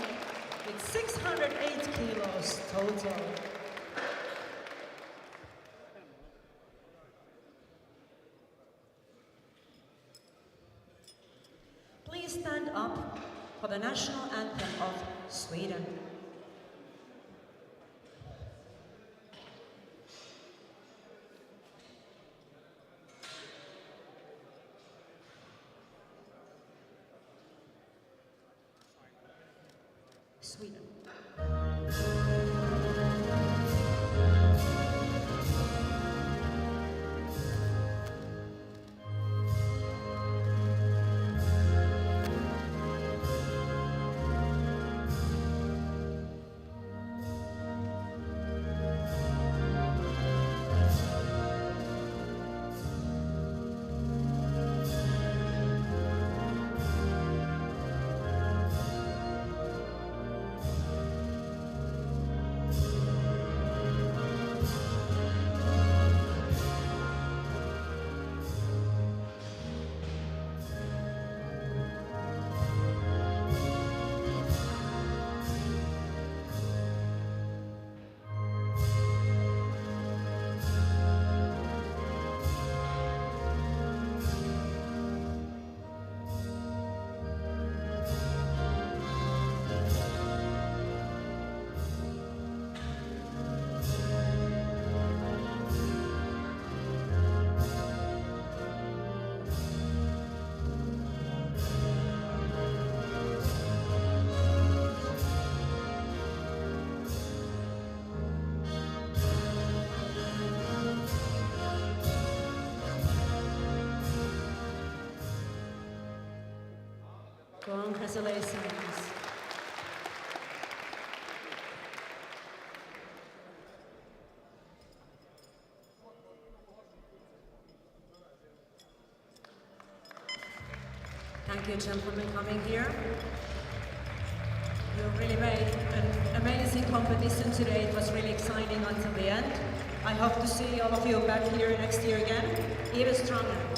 with 608 kilos total. Please stand up for the national anthem of Sweden. Sweden. Congratulations. Thank you, gentlemen, coming here. You really made an amazing competition today. It was really exciting until the end. I hope to see all of you back here next year again, even stronger.